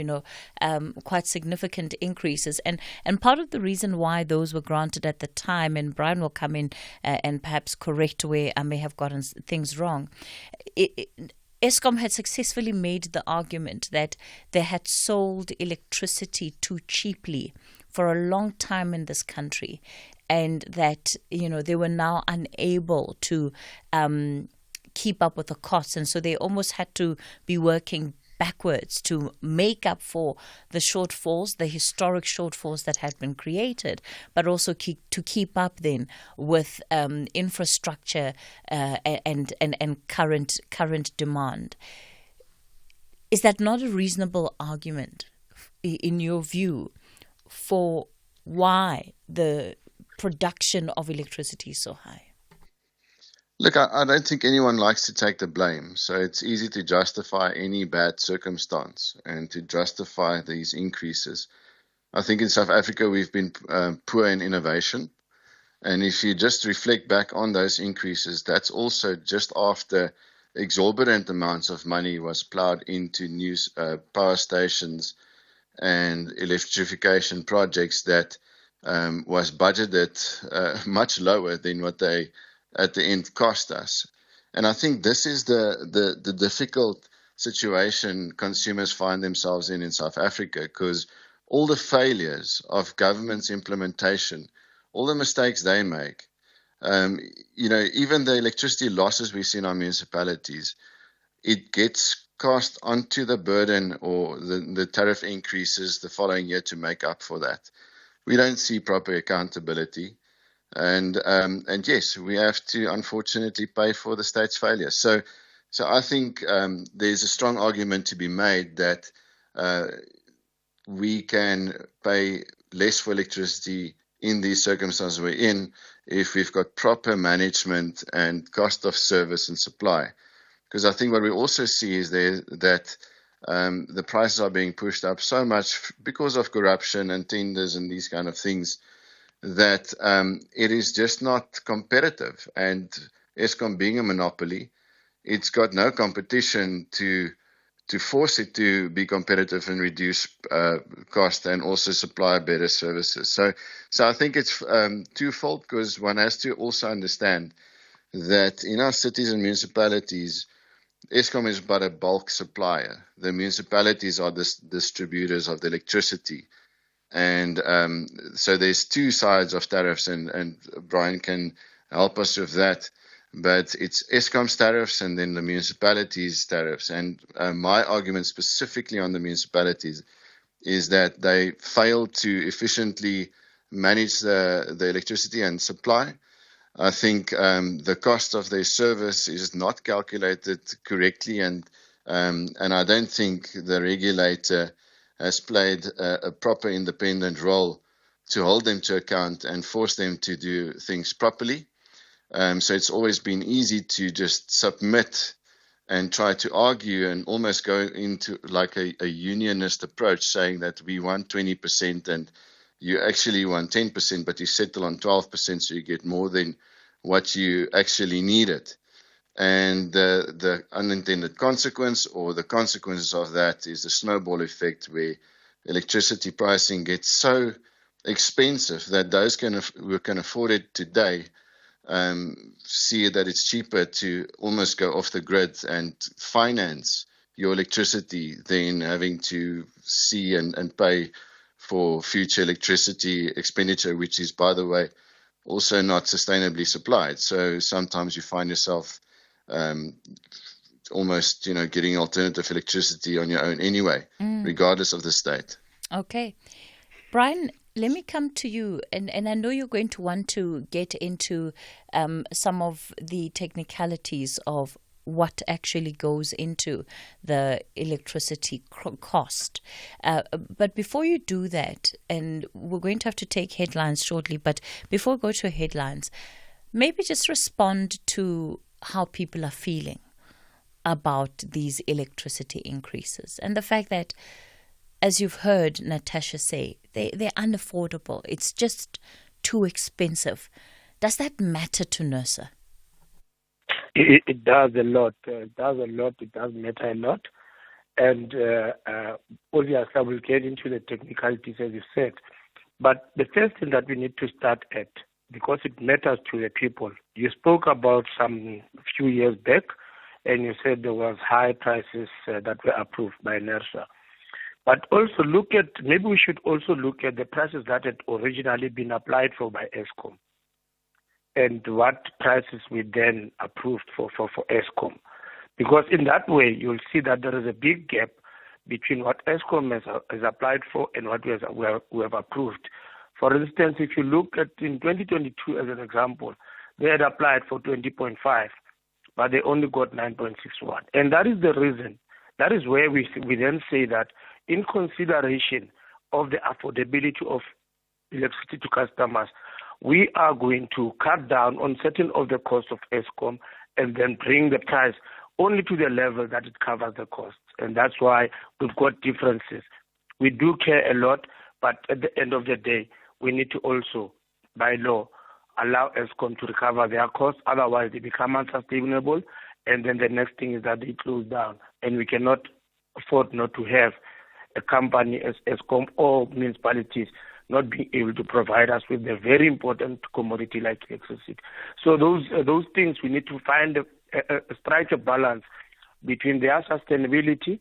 quite significant increases. And part of the reason why those were granted at the time, and Brian will come in and perhaps correct where I may have gotten things wrong, Eskom had successfully made the argument that they had sold electricity too cheaply for a long time in this country, and that, they were now unable to keep up with the costs, and so they almost had to be working backwards to make up for the shortfalls, the historic shortfalls that had been created, but also to keep up then with infrastructure and current demand. Is that not a reasonable argument, in your view, for why the production of electricity is so high? Look, I don't think anyone likes to take the blame. So it's easy to justify any bad circumstance and to justify these increases. I think in South Africa, we've been poor in innovation. And if you just reflect back on those increases, that's also just after exorbitant amounts of money was plowed into new power stations and electrification projects that was budgeted much lower than what they at the end cost us. And I think this is the difficult situation consumers find themselves in South Africa, because all the failures of government's implementation, all the mistakes they make, even the electricity losses we see in our municipalities, it gets cast onto the burden or the tariff increases the following year to make up for that. We don't see proper accountability. And yes, we have to unfortunately pay for the state's failure. So I think there's a strong argument to be made that we can pay less for electricity in these circumstances we're in if we've got proper management and cost of service and supply. Because I think what we also see is that the prices are being pushed up so much because of corruption and tenders and these kind of things, that it is just not competitive. And Eskom being a monopoly, it's got no competition to force it to be competitive and reduce cost and also supply better services. So I think it's twofold, because one has to also understand that in our cities and municipalities, Eskom is but a bulk supplier. The municipalities are the distributors of the electricity. And so there's two sides of tariffs, and Brian can help us with that. But it's Eskom's tariffs and then the municipalities' tariffs. And my argument specifically on the municipalities is that they fail to efficiently manage the electricity and supply. I think the cost of their service is not calculated correctly, and And I don't think the regulator has played a proper independent role to hold them to account and force them to do things properly. So it's always been easy to just submit and try to argue and almost go into like a unionist approach, saying that we want 20% and you actually want 10%, but you settle on 12%, so you get more than what you actually needed. And the unintended consequence, or the consequences of that, is the snowball effect, where electricity pricing gets so expensive that those who can afford it today see that it's cheaper to almost go off the grid and finance your electricity than having to see and pay for future electricity expenditure, which is, by the way, also not sustainably supplied. So sometimes you find yourself almost, getting alternative electricity on your own anyway, regardless of the state. Okay. Brian, let me come to you, and I know you're going to want to get into some of the technicalities of what actually goes into the electricity cost. But before you do that, and we're going to have to take headlines shortly, but before we go to headlines, maybe just respond to how people are feeling about these electricity increases and the fact that, as you've heard Natasha say, they're unaffordable. It's just too expensive. Does that matter to NERSA? It does a lot. It does a lot. It does matter a lot. And obviously, I will get into the technicalities, as you said. But the first thing that we need to start at, because it matters to the people, you spoke about some few years back, and you said there was high prices that were approved by NERSA. But also maybe we should also look at the prices that had originally been applied for by Eskom, and what prices we then approved for Eskom. Because in that way, you'll see that there is a big gap between what Eskom has applied for and what we have approved. For instance, if you look at in 2022 as an example, they had applied for 20.5, but they only got 9.61. And that is the reason. That is where we then say that in consideration of the affordability of electricity to customers, we are going to cut down on certain of the costs of Eskom and then bring the price only to the level that it covers the costs. And that's why we've got differences. We do care a lot, but at the end of the day, we need to also, by law, allow Eskom to recover their costs. Otherwise, they become unsustainable. And then the next thing is that they close down. And we cannot afford not to have a company as Eskom or municipalities not being able to provide us with a very important commodity like electricity. So those things, we need to find strike a balance between their sustainability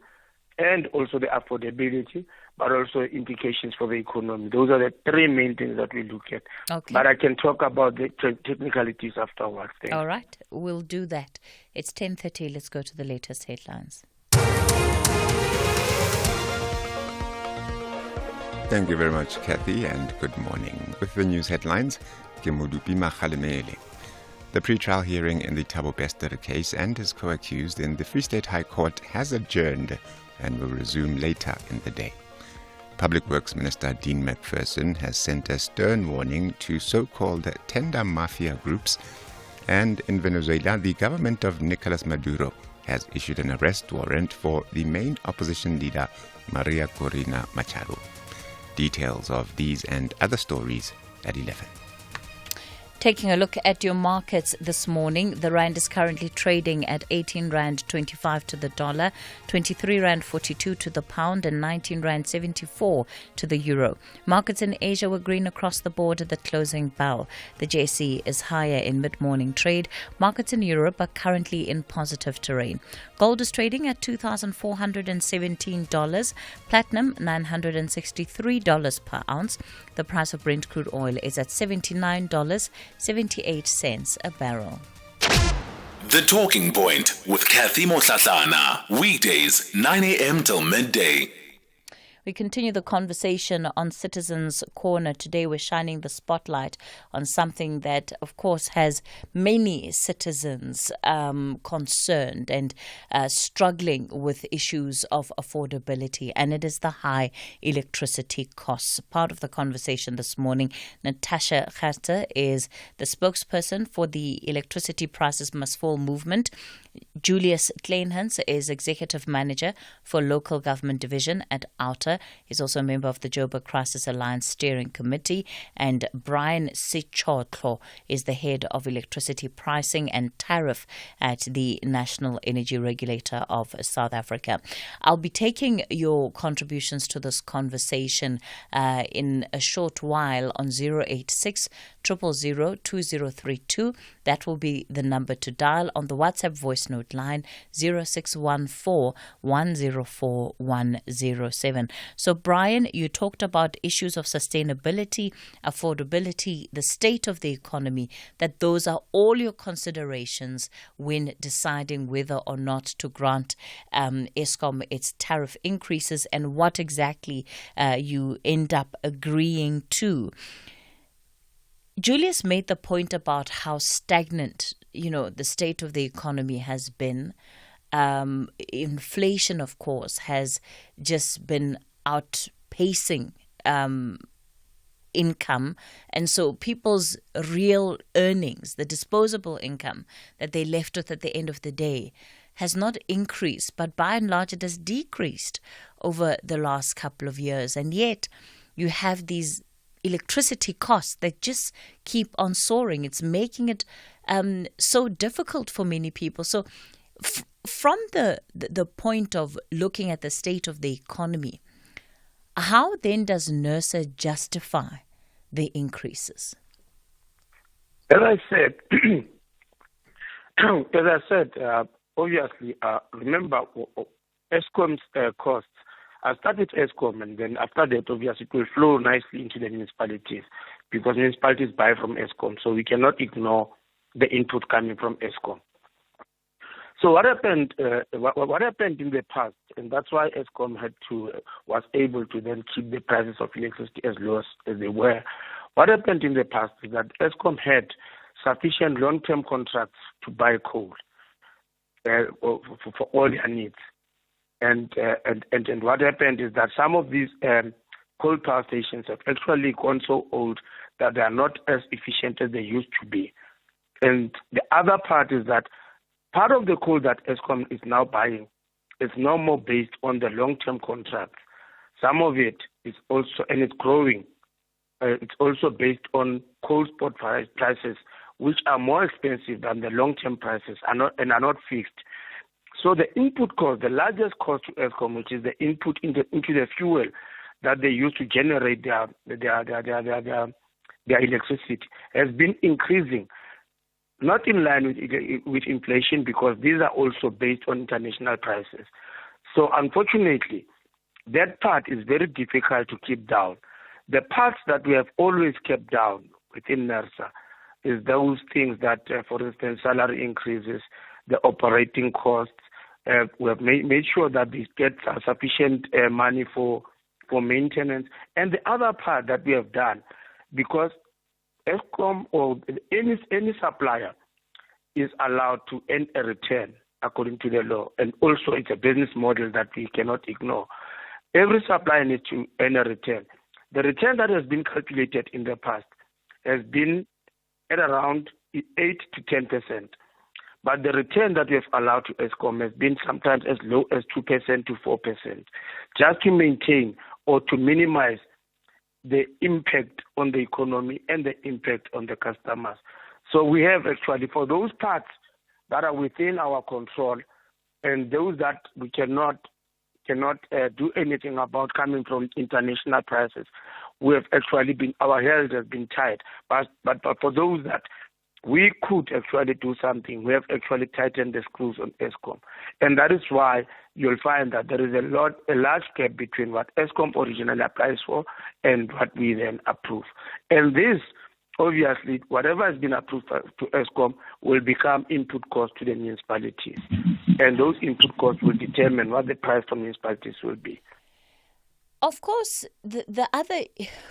and also the affordability, but also implications for the economy. Those are the three main things that we look at. Okay. But I can talk about the technicalities afterwards. Thanks. All right, we'll do that. It's 10:30. Let's go to the latest headlines. Thank you very much, Cathy, and good morning. With the news headlines, Kemudupi Makhalemele. The pre-trial hearing in the Thabo Bester case and his co-accused in the Free State High Court has adjourned and will resume later in the day. Public Works Minister Dean McPherson has sent a stern warning to so-called tender mafia groups, and in Venezuela, the government of Nicolas Maduro has issued an arrest warrant for the main opposition leader, Maria Corina Machado. Details of these and other stories at 11. Taking a look at your markets this morning, the rand is currently trading at 18 rand 25 to the dollar, 23 rand 42 to the pound, and 19 rand 74 to the euro. Markets in Asia were green across the board at the closing bell. The JSE is higher in mid-morning trade. Markets in Europe are currently in positive terrain. Gold is trading at $2,417, platinum $963 per ounce. The price of Brent crude oil is at $79.78 a barrel. The Talking Point with Cathy Mohlahlana. Weekdays, 9 a.m. till midday. We continue the conversation on Citizens Corner. Today we're shining the spotlight on something that, of course, has many citizens concerned and struggling with issues of affordability, and it is the high electricity costs. Part of the conversation this morning, Natasha Gerte is the spokesperson for the Electricity Prices Must Fall movement. Julius Kleinhans is Executive Manager for Local Government Division at OUTA. He's also a member of the Joburg Crisis Alliance Steering Committee. And Brian Sichotlo is the Head of Electricity Pricing and Tariff at the National Energy Regulator of South Africa. I'll be taking your contributions to this conversation in a short while on 086 000 2032. That will be the number to dial. On the WhatsApp voice note line 0614 104 107. So Brian, you talked about issues of sustainability, affordability, the state of the economy, that those are all your considerations when deciding whether or not to grant Eskom its tariff increases and what exactly you end up agreeing to. Julius made the point about how stagnant, the state of the economy has been. Inflation, of course, has just been outpacing income. And so people's real earnings, the disposable income that they left with at the end of the day, has not increased, but by and large it has decreased over the last couple of years. And yet you have these electricity costs that just keep on soaring. It's making it so difficult for many people. So from the point of looking at the state of the economy, how then does NERSA justify the increases? As I said, obviously, remember Eskom's costs. I started Eskom, and then after that, obviously, it will flow nicely into the municipalities because municipalities buy from Eskom, so we cannot ignore the input coming from Eskom. So what happened? What happened in the past, and that's why Eskom was able to then keep the prices of electricity as low as they were. What happened in the past is that Eskom had sufficient long-term contracts to buy coal for all their needs. And what happened is that some of these coal power stations have actually gone so old that they are not as efficient as they used to be. And the other part is that part of the coal that Eskom is now buying is no more based on the long-term contracts. Some of it is also, and it's growing, it's also based on coal spot prices, which are more expensive than the long-term prices and are not fixed. So the input cost, the largest cost to Eskom, which is the input into the fuel that they use to generate their electricity, has been increasing, not in line with inflation, because these are also based on international prices. So unfortunately, that part is very difficult to keep down. The parts that we have always kept down within NERSA is those things that, for instance, salary increases, the operating costs. We have made sure that they get sufficient money for maintenance. And the other part that we have done, because Eskom or any supplier is allowed to earn a return according to the law, and also it's a business model that we cannot ignore. Every supplier needs to earn a return. The return that has been calculated in the past has been at around 8 to 10%. But the return that we have allowed to Eskom has been sometimes as low as 2% to 4%, just to maintain or to minimize the impact on the economy and the impact on the customers. So we have actually, for those parts that are within our control and those that we cannot do anything about coming from international prices, we have actually been, our hands have been tied. But for those that we could actually do something, we have actually tightened the screws on Eskom. And that is why you'll find that there is a large gap between what Eskom originally applies for and what we then approve. And this, obviously, whatever has been approved to Eskom will become input costs to the municipalities. And those input costs will determine what the price for municipalities will be. Of course, the other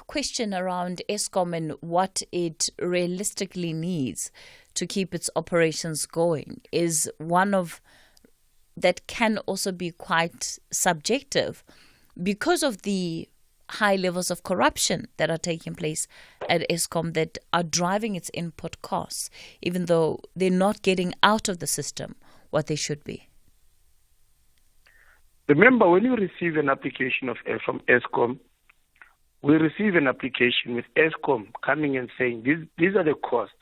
question around Eskom and what it realistically needs to keep its operations going is one of that can also be quite subjective because of the high levels of corruption that are taking place at Eskom that are driving its input costs, even though they're not getting out of the system what they should be. Remember, when you receive an application from Eskom, we receive an application with Eskom coming and saying these are the costs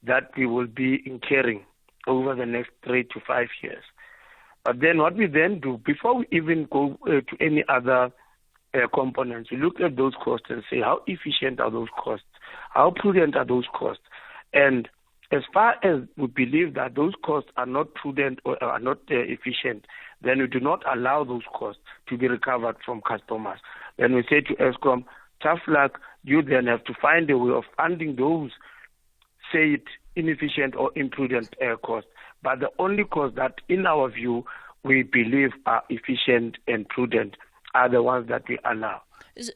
that we will be incurring over the next 3 to 5 years. But then what we then do, before we even go to any other components, we look at those costs and say, how efficient are those costs? How prudent are those costs? And as far as we believe that those costs are not prudent or are not efficient, then we do not allow those costs to be recovered from customers. Then we say to Eskom, tough luck, you then have to find a way of funding those, say it, inefficient or imprudent costs. But the only costs that, in our view, we believe are efficient and prudent are the ones that we allow.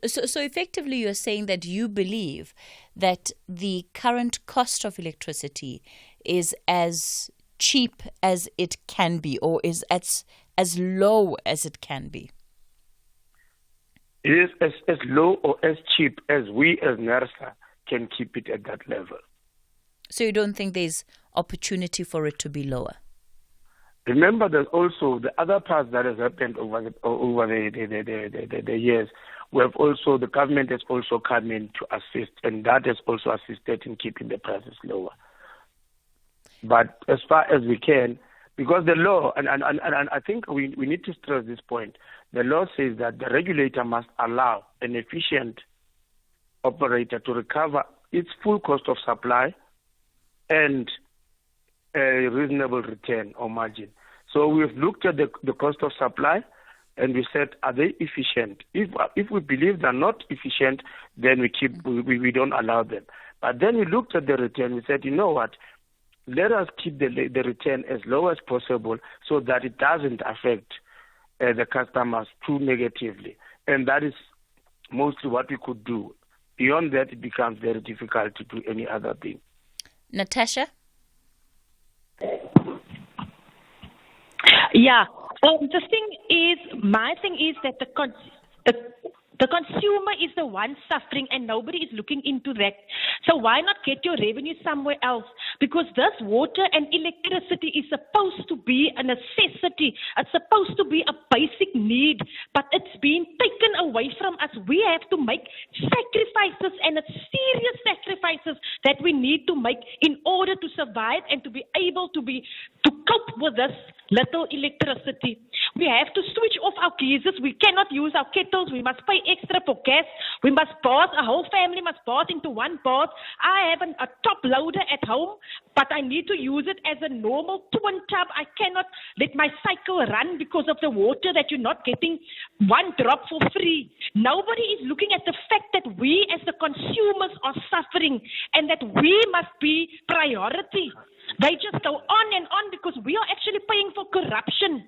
So effectively you're saying that you believe that the current cost of electricity is as cheap as it can be, or is as low as it can be? It is as low or as cheap as we as NERSA can keep it at that level. So you don't think there's opportunity for it to be lower? Remember, there's also the other part that has happened over the years. We have also, the government has also come in to assist, and that has also assisted in keeping the prices lower. But as far as we can, because the law, and I think we need to stress this point, the law says that the regulator must allow an efficient operator to recover its full cost of supply and a reasonable return or margin. So we've looked at the cost of supply and we said, are they efficient? If we believe they're not efficient, then we don't allow them. But then we looked at the return. We said, you know what? Let us keep the return as low as possible so that it doesn't affect the customers too negatively. And that is mostly what we could do. Beyond that, it becomes very difficult to do any other thing. Natasha? Yeah. My thing is that the consumer is the one suffering and nobody is looking into that. So why not get your revenue somewhere else? Because this water and electricity is supposed to be a necessity. It's supposed to be a basic need, but it's been taken away from us. We have to make sacrifices, and it's serious sacrifices that we need to make in order to survive and to be able to cope with this little electricity. We have to switch off our geysers. We cannot use our kettles. We must pay extra for gas. We must bath. A whole family must bath into one bath. I have a top loader at home, but I need to use it as a normal twin tub. I cannot let my cycle run because of the water that you're not getting one drop for free. Nobody is looking at the fact that we as the consumers are suffering and that we must be priority. They just go on and on because we are actually paying for corruption.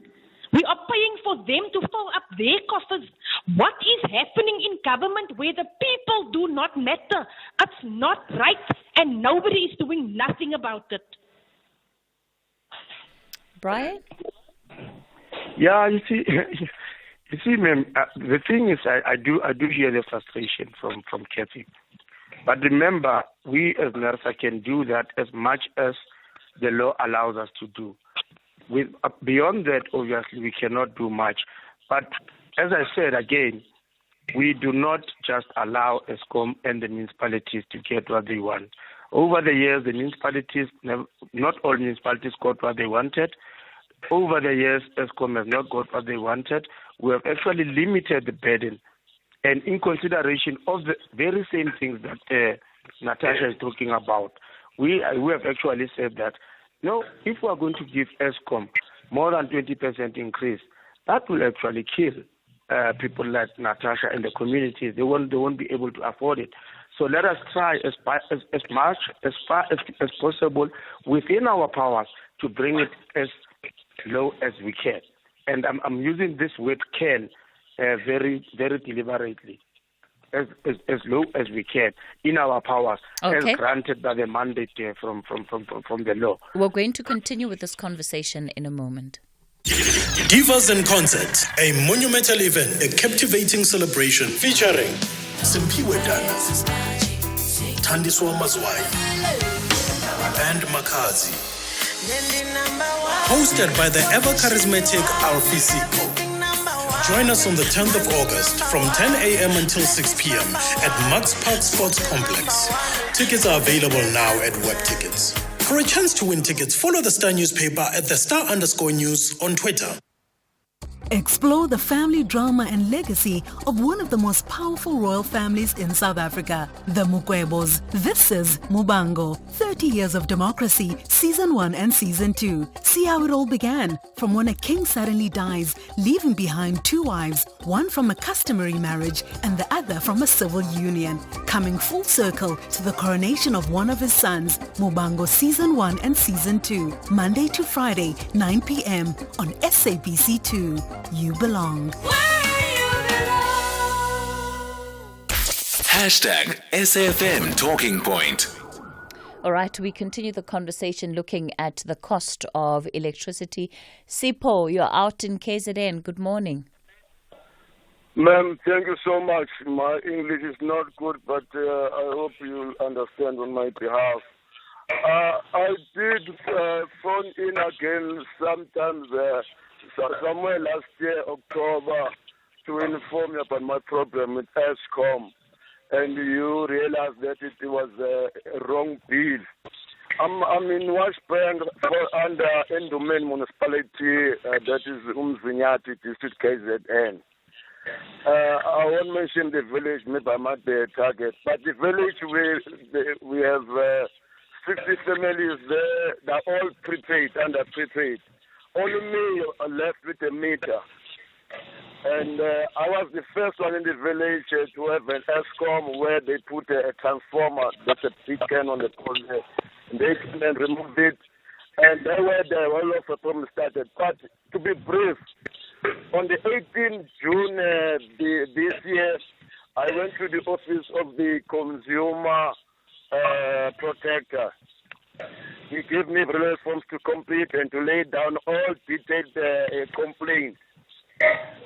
We are paying for them to fill up their coffers. What is happening in government where the people do not matter? It's not right, and nobody is doing nothing about it. Brian? Yeah, you see, ma'am. The thing is, I do hear the frustration from Cathy. But remember, we as NERSA can do that as much as the law allows us to do. Beyond that, obviously, we cannot do much. But as I said again, we do not just allow Eskom and the municipalities to get what they want. Over the years, the municipalities, not all municipalities got what they wanted. Over the years, Eskom has not got what they wanted. We have actually limited the burden. And in consideration of the very same things that Natasha is talking about, we have actually said that, no, if we are going to give Eskom more than 20% increase, that will actually kill people like Natasha and the communities. They won't be able to afford it. So let us try as far as possible within our powers to bring it as low as we can. And I'm using this word "can" very, very deliberately, as low as we can in our powers, Okay. as granted by the mandate from the law. We're going to continue with this conversation in a moment. Divas in Concert, a monumental event, a captivating celebration featuring Simpiwe Dana, Thandiswa Mazwai, and Makazi. Hosted by the ever-charismatic RFC. Join us on the 10th of August from 10 a.m. until 6 p.m. at Max Park Sports Complex. Tickets are available now at Web Tickets. For a chance to win tickets, follow the Star newspaper at the Star_news on Twitter. Explore the family drama and legacy of one of the most powerful royal families in South Africa, the Mukwebos. This is Mubango, 30 Years of Democracy, Season 1 and Season 2. See how it all began, from when a king suddenly dies, leaving behind 2 wives, one from a customary marriage and the other from a civil union, coming full circle to the coronation of one of his sons. Mubango Season 1 and Season 2, Monday to Friday, 9 p.m. on SABC 2. You belong. Hashtag SAFM Talking Point. All right, we continue the conversation looking at the cost of electricity. Sipho, you're out in KZN. Good morning. Ma'am, thank you so much. My English is not good, but I hope you'll understand on my behalf. I did phone in again sometimes somewhere last year, October, to inform you about my problem with Eskom, and you realized that it was a wrong bill. I'm in Washburn under Endomen municipality, that is Umzinyati district, KZN. I won't mention the village, maybe I might be a target, but the village we have 60 families there, they're all prepaid, under prepaid. Only me left with a meter. And I was the first one in the village to have an Eskom where they put a transformer, that's a big can on the pole there. And they came and removed it. And that's where the whole of the problem started. But to be brief, on the 18th June this year, I went to the office of the consumer protector. He gave me various forms to complete and to lay down all detailed complaints.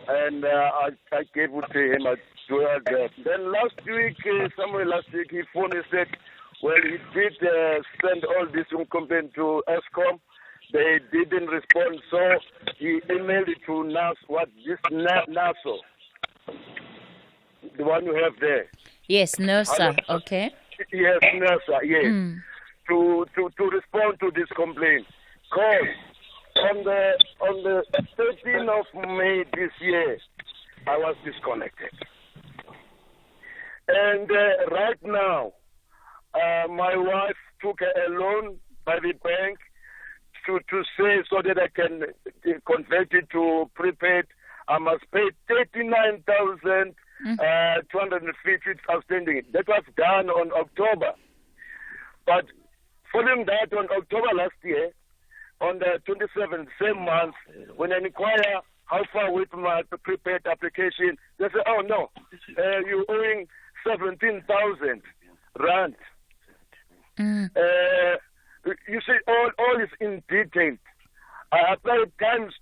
And I gave it to him. I do that. Then last week, somewhere last week, he phoned and said, well, he did send all this complaint to Eskom. They didn't respond, so he emailed it to NAS. What this NASO, the one you have there. Yes, NERSA. Okay. Yes, NERSA. Yes. To respond to this complaint. Because on the 13th of May this year, I was disconnected. And right now, my wife took a loan by the bank to say so that I can convert it to prepaid. I must pay 39,250 outstanding. That was done on October. But following that, on October last year, on the 27th, same month, when I inquire how far with my prepaid application, they say, oh no, you're owing 17,000 rand. You see, all is in detail. I applied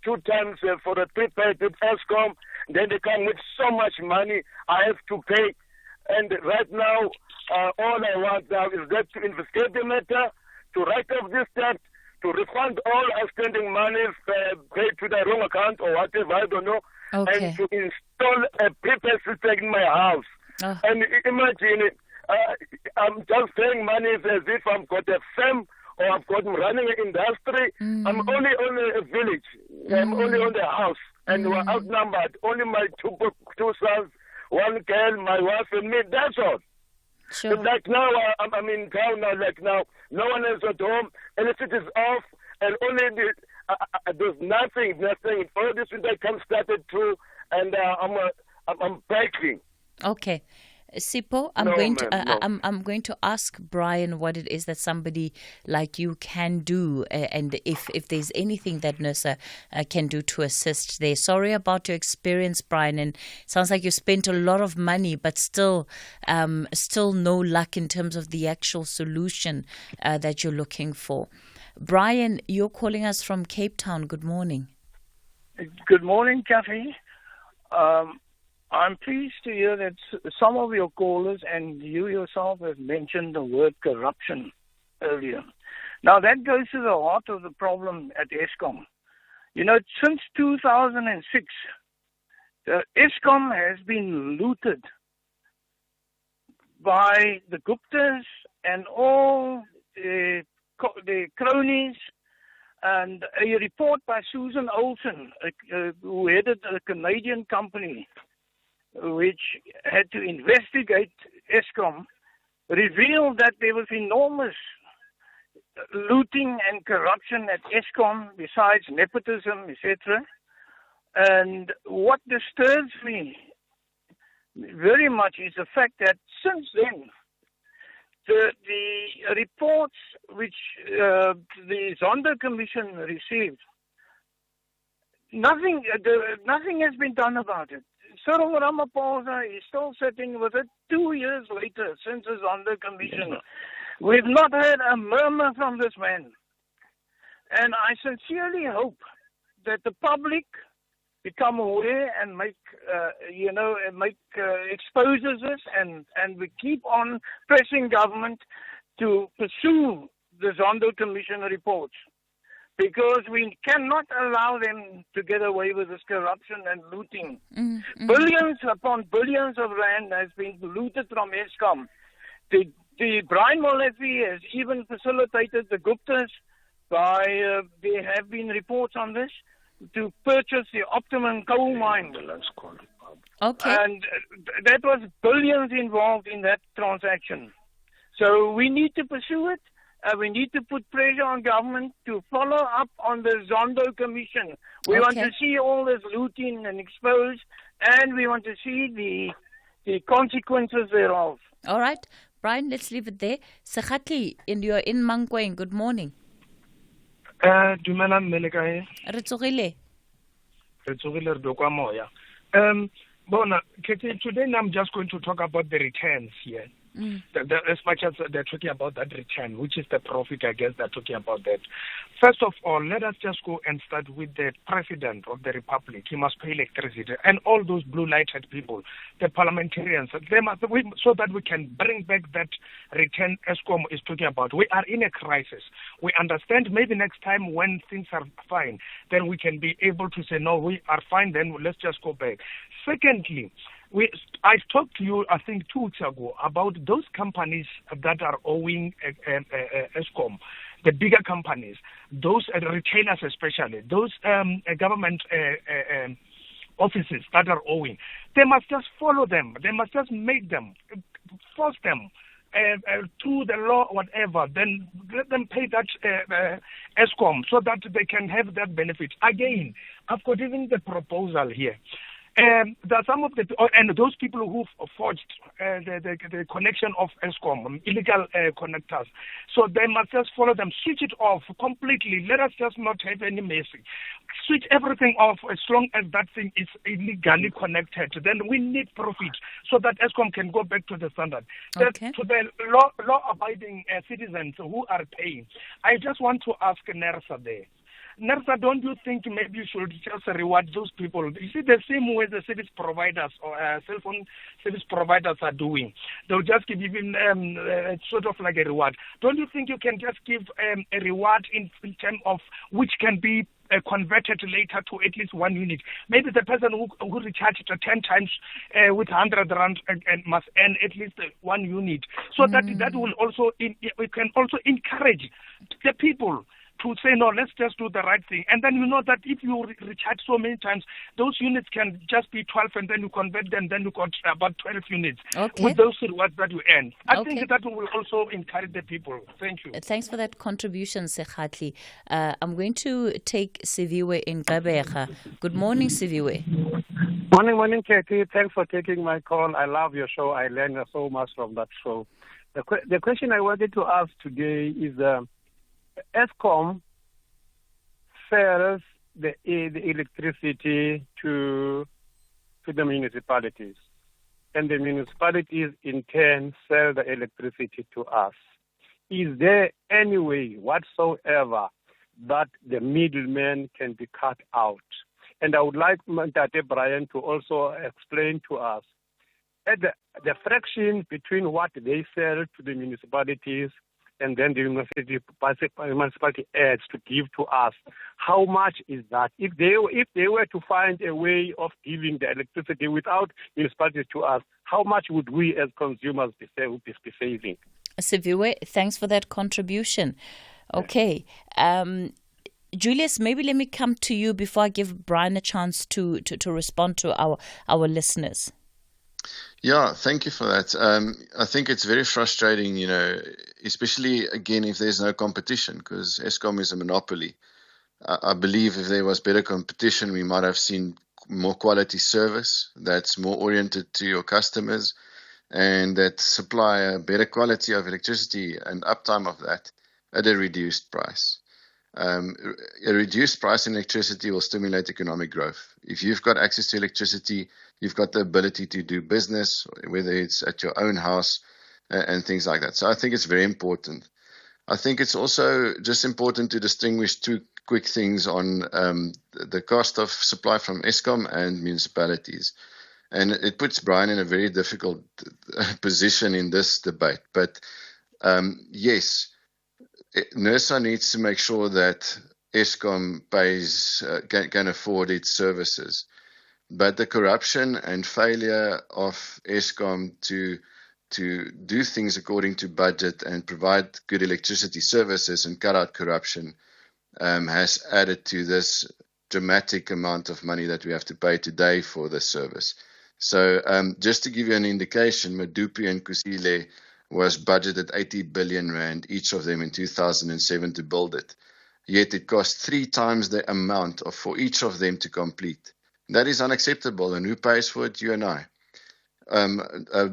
two times for the prepaid with Eskom, then they come with so much money I have to pay. And right now, all I want now is that to investigate the matter, to write off this debt, to refund all outstanding money paid to the wrong account or whatever, I don't know, and to install a prepaid system in my house. And imagine, I'm just paying money as if I've got a firm or I've got running an industry. I'm only on a village. I'm only on the house. And we're outnumbered. Only my two sons, one girl, my wife, and me. That's all. Sure. Like now, I'm in town now. Like now, no one is at home. Electricity is off, and only there's nothing. All this winter come started through, and I'm begging. Okay. Sipo, I'm going to ask Brian what it is that somebody like you can do, and if there's anything that NERSA can do to assist there. Sorry about your experience, Brian, and sounds like you spent a lot of money, but still no luck in terms of the actual solution that you're looking for. Brian, you're calling us from Cape Town. Good morning. Good morning, Cathy. I'm pleased to hear that some of your callers and you yourself have mentioned the word corruption earlier. Now, that goes to the heart of the problem at Eskom. You know, since 2006, Eskom has been looted by the Guptas and all the cronies. And a report by Susan Olsen, who headed a Canadian company, which had to investigate Eskom, revealed that there was enormous looting and corruption at Eskom, besides nepotism, etc. And what disturbs me very much is the fact that since then, the reports which the Zondo Commission received, nothing has been done about it. Cyril Ramaphosa is still sitting with it 2 years later since the Zondo Commission. We've not heard a murmur from this man. And I sincerely hope that the public become aware and exposes this, and we keep on pressing government to pursue the Zondo Commission reports, because we cannot allow them to get away with this corruption and looting. Billions upon billions of rand has been looted from Eskom. The Brian Molefe has even facilitated the Guptas by, there have been reports on this, to purchase the Optimum coal mine. Okay. And that was billions involved in that transaction. So we need to pursue it. We need to put pressure on government to follow up on the Zondo Commission. We want to see all this looting and exposed, and we want to see the consequences thereof. All right. Brian, let's leave it there. Sekhatli, you're in Mankweng. Good morning. Dumelang Melekae. Re tsogile. Re tsogile re dokwa moya. Bona, today I'm just going to talk about the returns here. As much as they're talking about that return, which is the profit, I guess they're talking about that. First of all, let us just go and start with the President of the Republic. He must pay electricity. And all those blue-lighted people, the parliamentarians, so that we can bring back that return Eskom is talking about. We are in a crisis. We understand maybe next time when things are fine, then we can be able to say, no, we are fine, then let's just go back. Secondly, I talked to you, I think, 2 weeks ago about those companies that are owing Eskom, the bigger companies, those retailers especially, those government offices that are owing. They must just follow them. They must just make them, force them through the law, whatever, then let them pay that Eskom so that they can have that benefit. Again, I've got even the proposal here. There are some of and those people who forged the connection of Eskom, illegal connectors. So they must just follow them, switch it off completely. Let us just not have any messing. Switch everything off as long as that thing is illegally connected. Then we need profit so that Eskom can go back to the standard. Okay. To the law-abiding citizens who are paying, I just want to ask NERSA there. NERSA, don't you think maybe you should just reward those people? You see, the same way the service providers or cell phone service providers are doing. They'll just give even sort of like a reward. Don't you think you can just give a reward in terms of which can be converted later to at least 1 unit? Maybe the person who recharged 10 times with 100 rand and must earn at least 1 unit. So that will also, we can also encourage the people to say, no, let's just do the right thing. And then you know that if you recharge so many times, those units can just be 12 and then you convert them, then you got about 12 units with those rewards that you earn. I think that will also encourage the people. Thank you. Thanks for that contribution, Sekhatli. I'm going to take Siviwe in Gqeberha. Good morning, Siviwe. Morning, Cathy. Thanks for taking my call. I love your show. I learned so much from that show. The question I wanted to ask today is Eskom sells the electricity to the municipalities, and the municipalities in turn sell the electricity to us. Is there any way whatsoever that the middleman can be cut out? And I would like Mntate Brian to also explain to us at the fraction between what they sell to the municipalities and then the municipality adds to give to us. How much is that? If they were to find a way of giving the electricity without municipalities to us, how much would we as consumers be saving? Siviwe, thanks for that contribution. Okay. Julius, maybe let me come to you before I give Brian a chance to respond to our listeners. Yeah, thank you for that. I think it's very frustrating, especially, again, if there's no competition, because Eskom is a monopoly. I believe if there was better competition, we might have seen more quality service that's more oriented to your customers and that supply a better quality of electricity and uptime of that at a reduced price. A reduced price in electricity will stimulate economic growth. If you've got access to electricity, you've got the ability to do business, whether it's at your own house and things like that. So I think it's very important. I think it's also just important to distinguish two quick things on the cost of supply from Eskom and municipalities. And it puts Brian in a very difficult position in this debate. But yes, NERSA needs to make sure that Eskom can afford its services. But the corruption and failure of Eskom to do things according to budget and provide good electricity services and cut out corruption has added to this dramatic amount of money that we have to pay today for this service. So just to give you an indication, Medupi and Kusile was budgeted 80 billion rand, each of them in 2007 to build it. Yet it cost 3 times the amount for each of them to complete. That is unacceptable. And who pays for it? You and I.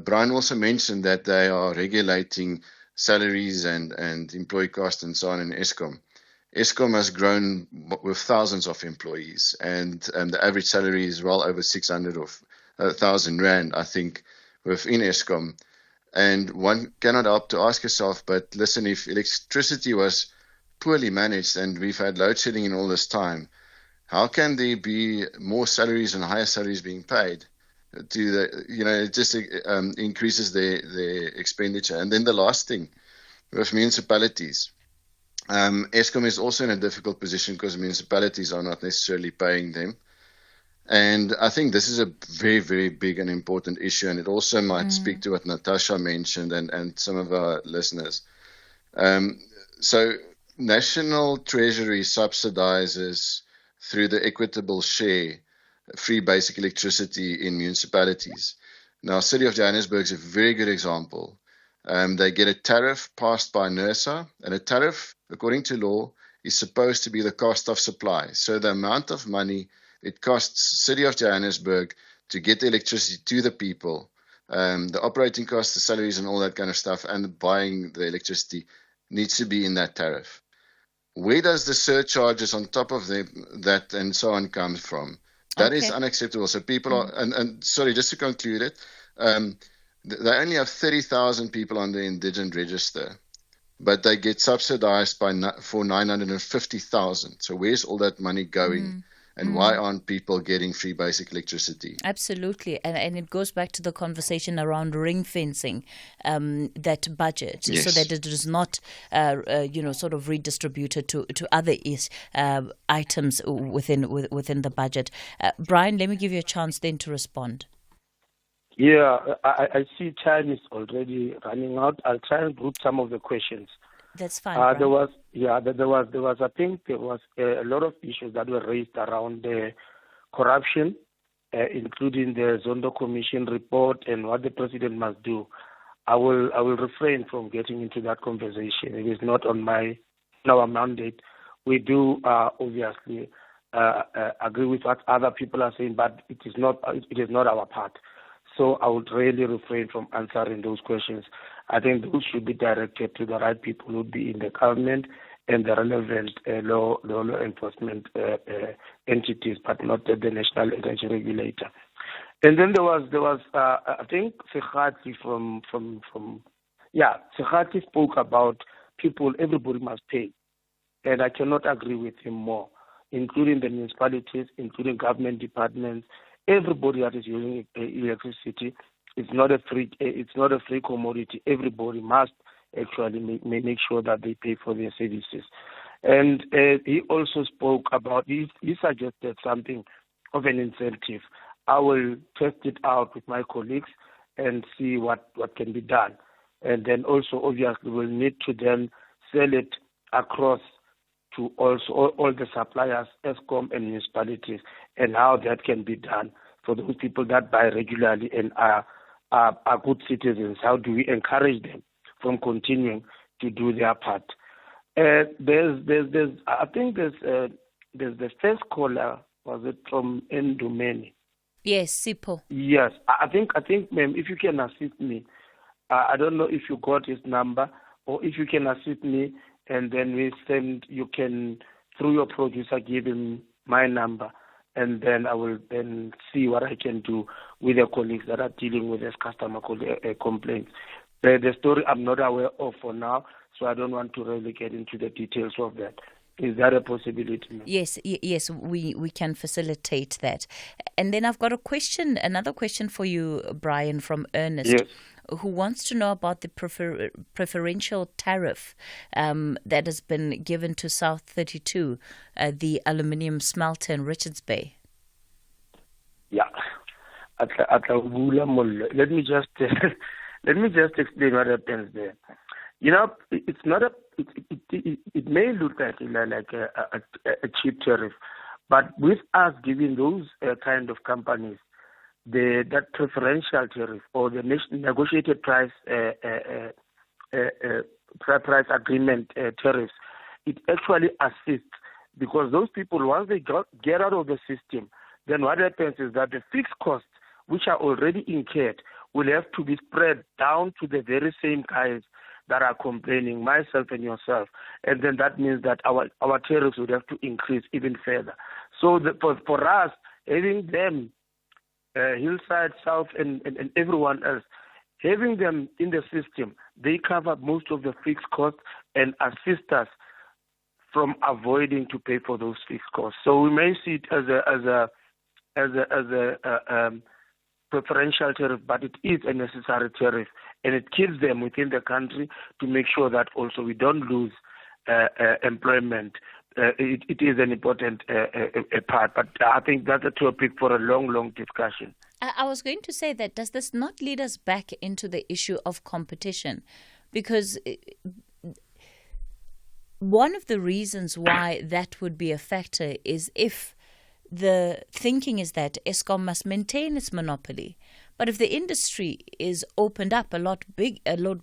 Brian also mentioned that they are regulating salaries and employee costs and so on in Eskom. Eskom has grown with thousands of employees, and the average salary is well over 600,000 rand, I think, within Eskom. And one cannot help to ask yourself, but listen, if electricity was poorly managed and we've had load shedding in all this time, how can there be more salaries and higher salaries being paid? It just increases their expenditure. And then the last thing, with municipalities. Eskom is also in a difficult position because municipalities are not necessarily paying them. And I think this is a very, very big and important issue, and it also might speak to what Natasha mentioned and some of our listeners. So National Treasury subsidizes through the equitable share free basic electricity in municipalities. Now, City of Johannesburg is a very good example. They get a tariff passed by NERSA, and a tariff, according to law, is supposed to be the cost of supply. So the amount of money it costs City of Johannesburg to get the electricity to the people, the operating costs, the salaries and all that kind of stuff, and buying the electricity needs to be in that tariff. Where does the surcharges on top of that and so on come from? That is unacceptable. So people are, and sorry, just to conclude it, they only have 30,000 people on the indigent register, but they get subsidized for 950,000. So where's all that money going? And why aren't people getting free basic electricity? Absolutely. And it goes back to the conversation around ring fencing that budget, so that it is not, sort of redistributed to other items within the budget. Brian, let me give you a chance then to respond. Yeah, I see time is already running out. I'll try and group some of the questions. That's fine. There was I think there was a lot of issues that were raised around the corruption, including the Zondo Commission report and what the president must do. I will refrain from getting into that conversation. It is not on our mandate. We do obviously agree with what other people are saying, but it is not our part. So I would really refrain from answering those questions. I think those should be directed to the right people who would be in the government and the relevant law enforcement entities, but not the National Energy Regulator. And then there was I think Sekhathi Sekhathi spoke about everybody must pay, and I cannot agree with him more, including the municipalities, including government departments. Everybody that is using electricity, it's not a free commodity. Everybody must actually make sure that they pay for their services. And he also spoke about, he suggested something of an incentive. I will test it out with my colleagues and see what can be done. And then also, obviously, we'll need to then sell it across to also all the suppliers, Eskom and municipalities, and how that can be done for those people that buy regularly and are good citizens. How do we encourage them from continuing to do their part? I think there's the first caller, was it from Ndumeni? Yes, Sipho. Yes, I think, ma'am, if you can assist me, I don't know if you got his number, or if you can assist me, and then you can, through your producer, give him my number, and then I will then see what I can do with the colleagues that are dealing with this customer complaints. The story I'm not aware of for now, so I don't want to really get into the details of that. Is that a possibility, ma'am? Yes, we can facilitate that. And then I've got another question for you, Brian, from Ernest. Yes. Who wants to know about the preferential tariff that has been given to South 32, the aluminium smelter in Richards Bay. Yeah, let me just explain what happens there. You know, it's not it may look like a cheap tariff, but with us giving those kind of companies that preferential tariff or the negotiated price agreement tariffs, it actually assists, because those people, once they get out of the system, then what happens is that the fixed costs, which are already incurred, will have to be spread down to the very same guys that are complaining, myself and yourself, and then that means that our tariffs would have to increase even further. So for us, having them, Hillside, South, and everyone else, having them in the system, they cover most of the fixed costs and assist us from avoiding to pay for those fixed costs. So we may see it as a preferential tariff, but it is a necessary tariff, and it keeps them within the country to make sure that also we don't lose employment. It is an important part, but I think that's a topic for a long discussion. I was going to say that, does this not lead us back into the issue of competition? Because one of the reasons why that would be a factor is if the thinking is that Eskom must maintain its monopoly. But if the industry is opened up a lot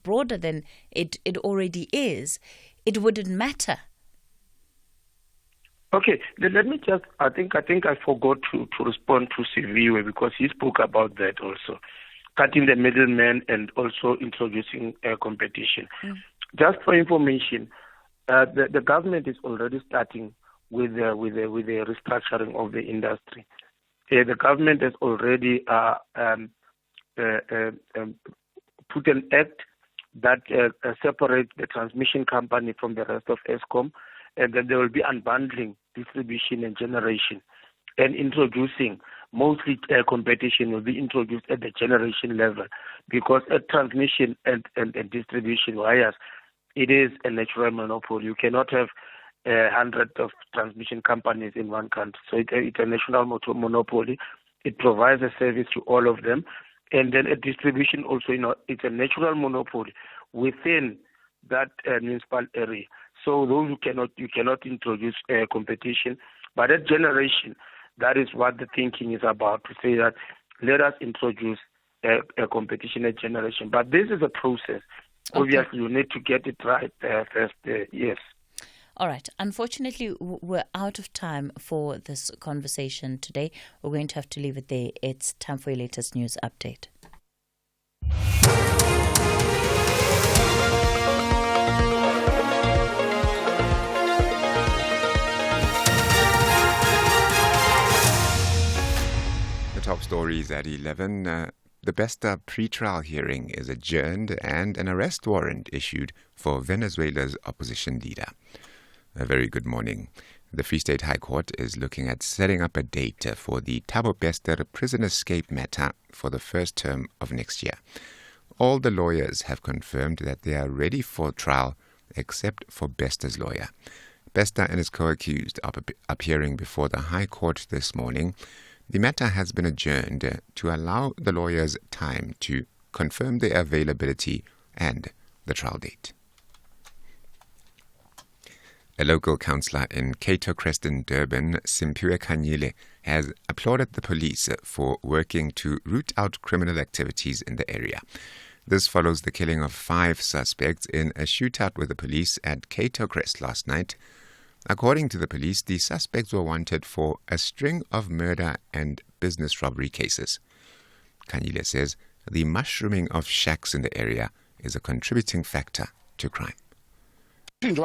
broader than it already is, it wouldn't matter. Okay, let me just, I think I forgot to respond to Siviwe, because he spoke about that also, cutting the middleman and also introducing competition. Just for information, the government is already starting with the restructuring of the industry. The government has already put an act that separates the transmission company from the rest of Eskom, and then there will be unbundling distribution and generation, and introducing mostly competition will be introduced at the generation level, because at transmission and distribution wires, it is a natural monopoly. You cannot have hundreds of transmission companies in one country. So it's a national monopoly. It provides a service to all of them. And then at distribution also, it's a natural monopoly within that municipal area. So those you cannot introduce competition. But at generation, that is what the thinking is about, to say that let us introduce a competition at generation. But this is a process. Okay. Obviously, you need to get it right first. Yes. All right. Unfortunately, we're out of time for this conversation today. We're going to have to leave it there. It's time for your latest news update. The top stories at 11. The Besta pre-trial hearing is adjourned and an arrest warrant issued for Venezuela's opposition leader. A very good morning. The Free State High Court is looking at setting up a date for the Thabo Bester prison escape matter for the first term of next year. All the lawyers have confirmed that they are ready for trial except for Bester's lawyer. Bester and his co-accused are appearing before the High Court this morning. The matter has been adjourned to allow the lawyers time to confirm their availability and the trial date. A local councillor in Cato Crest in Durban, Simphiwe Khanyile, has applauded the police for working to root out criminal activities in the area. This follows the killing of 5 suspects in a shootout with the police at Cato Crest last night. According to the police, the suspects were wanted for a string of murder and business robbery cases. Khanyile says the mushrooming of shacks in the area is a contributing factor to crime. As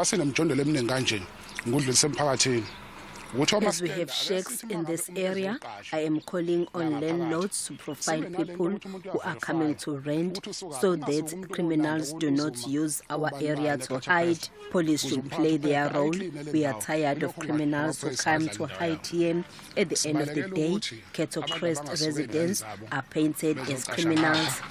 we have shacks in this area, I am calling on landlords to provide people who are coming to rent so that criminals do not use our area to hide. Police should play their role. We are tired of criminals who come to hide here. At the end of the day, Cato Crest residents are painted as criminals.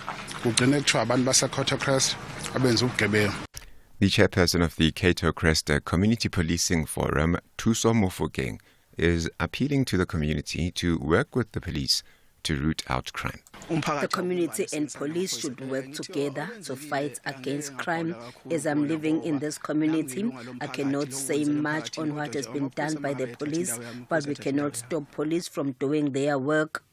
The chairperson of the Cato Crest Community Policing Forum, Thuso Mofokeng, is appealing to the community to work with the police to root out crime. The community and police should work together to fight against crime. As I'm living in this community, I cannot say much on what has been done by the police, but we cannot stop police from doing their work.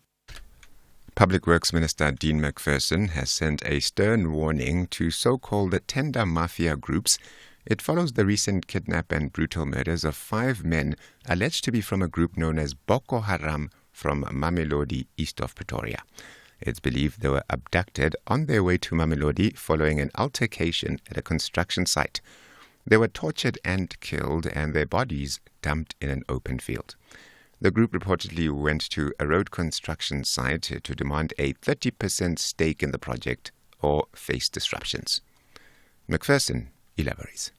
Public Works Minister Dean McPherson has sent a stern warning to so-called tender mafia groups. It follows the recent kidnap and brutal murders of 5 men alleged to be from a group known as Boko Haram from Mamelodi, east of Pretoria. It's believed they were abducted on their way to Mamelodi following an altercation at a construction site. They were tortured and killed and their bodies dumped in an open field. The group reportedly went to a road construction site to demand a 30% stake in the project or face disruptions. McPherson elaborates.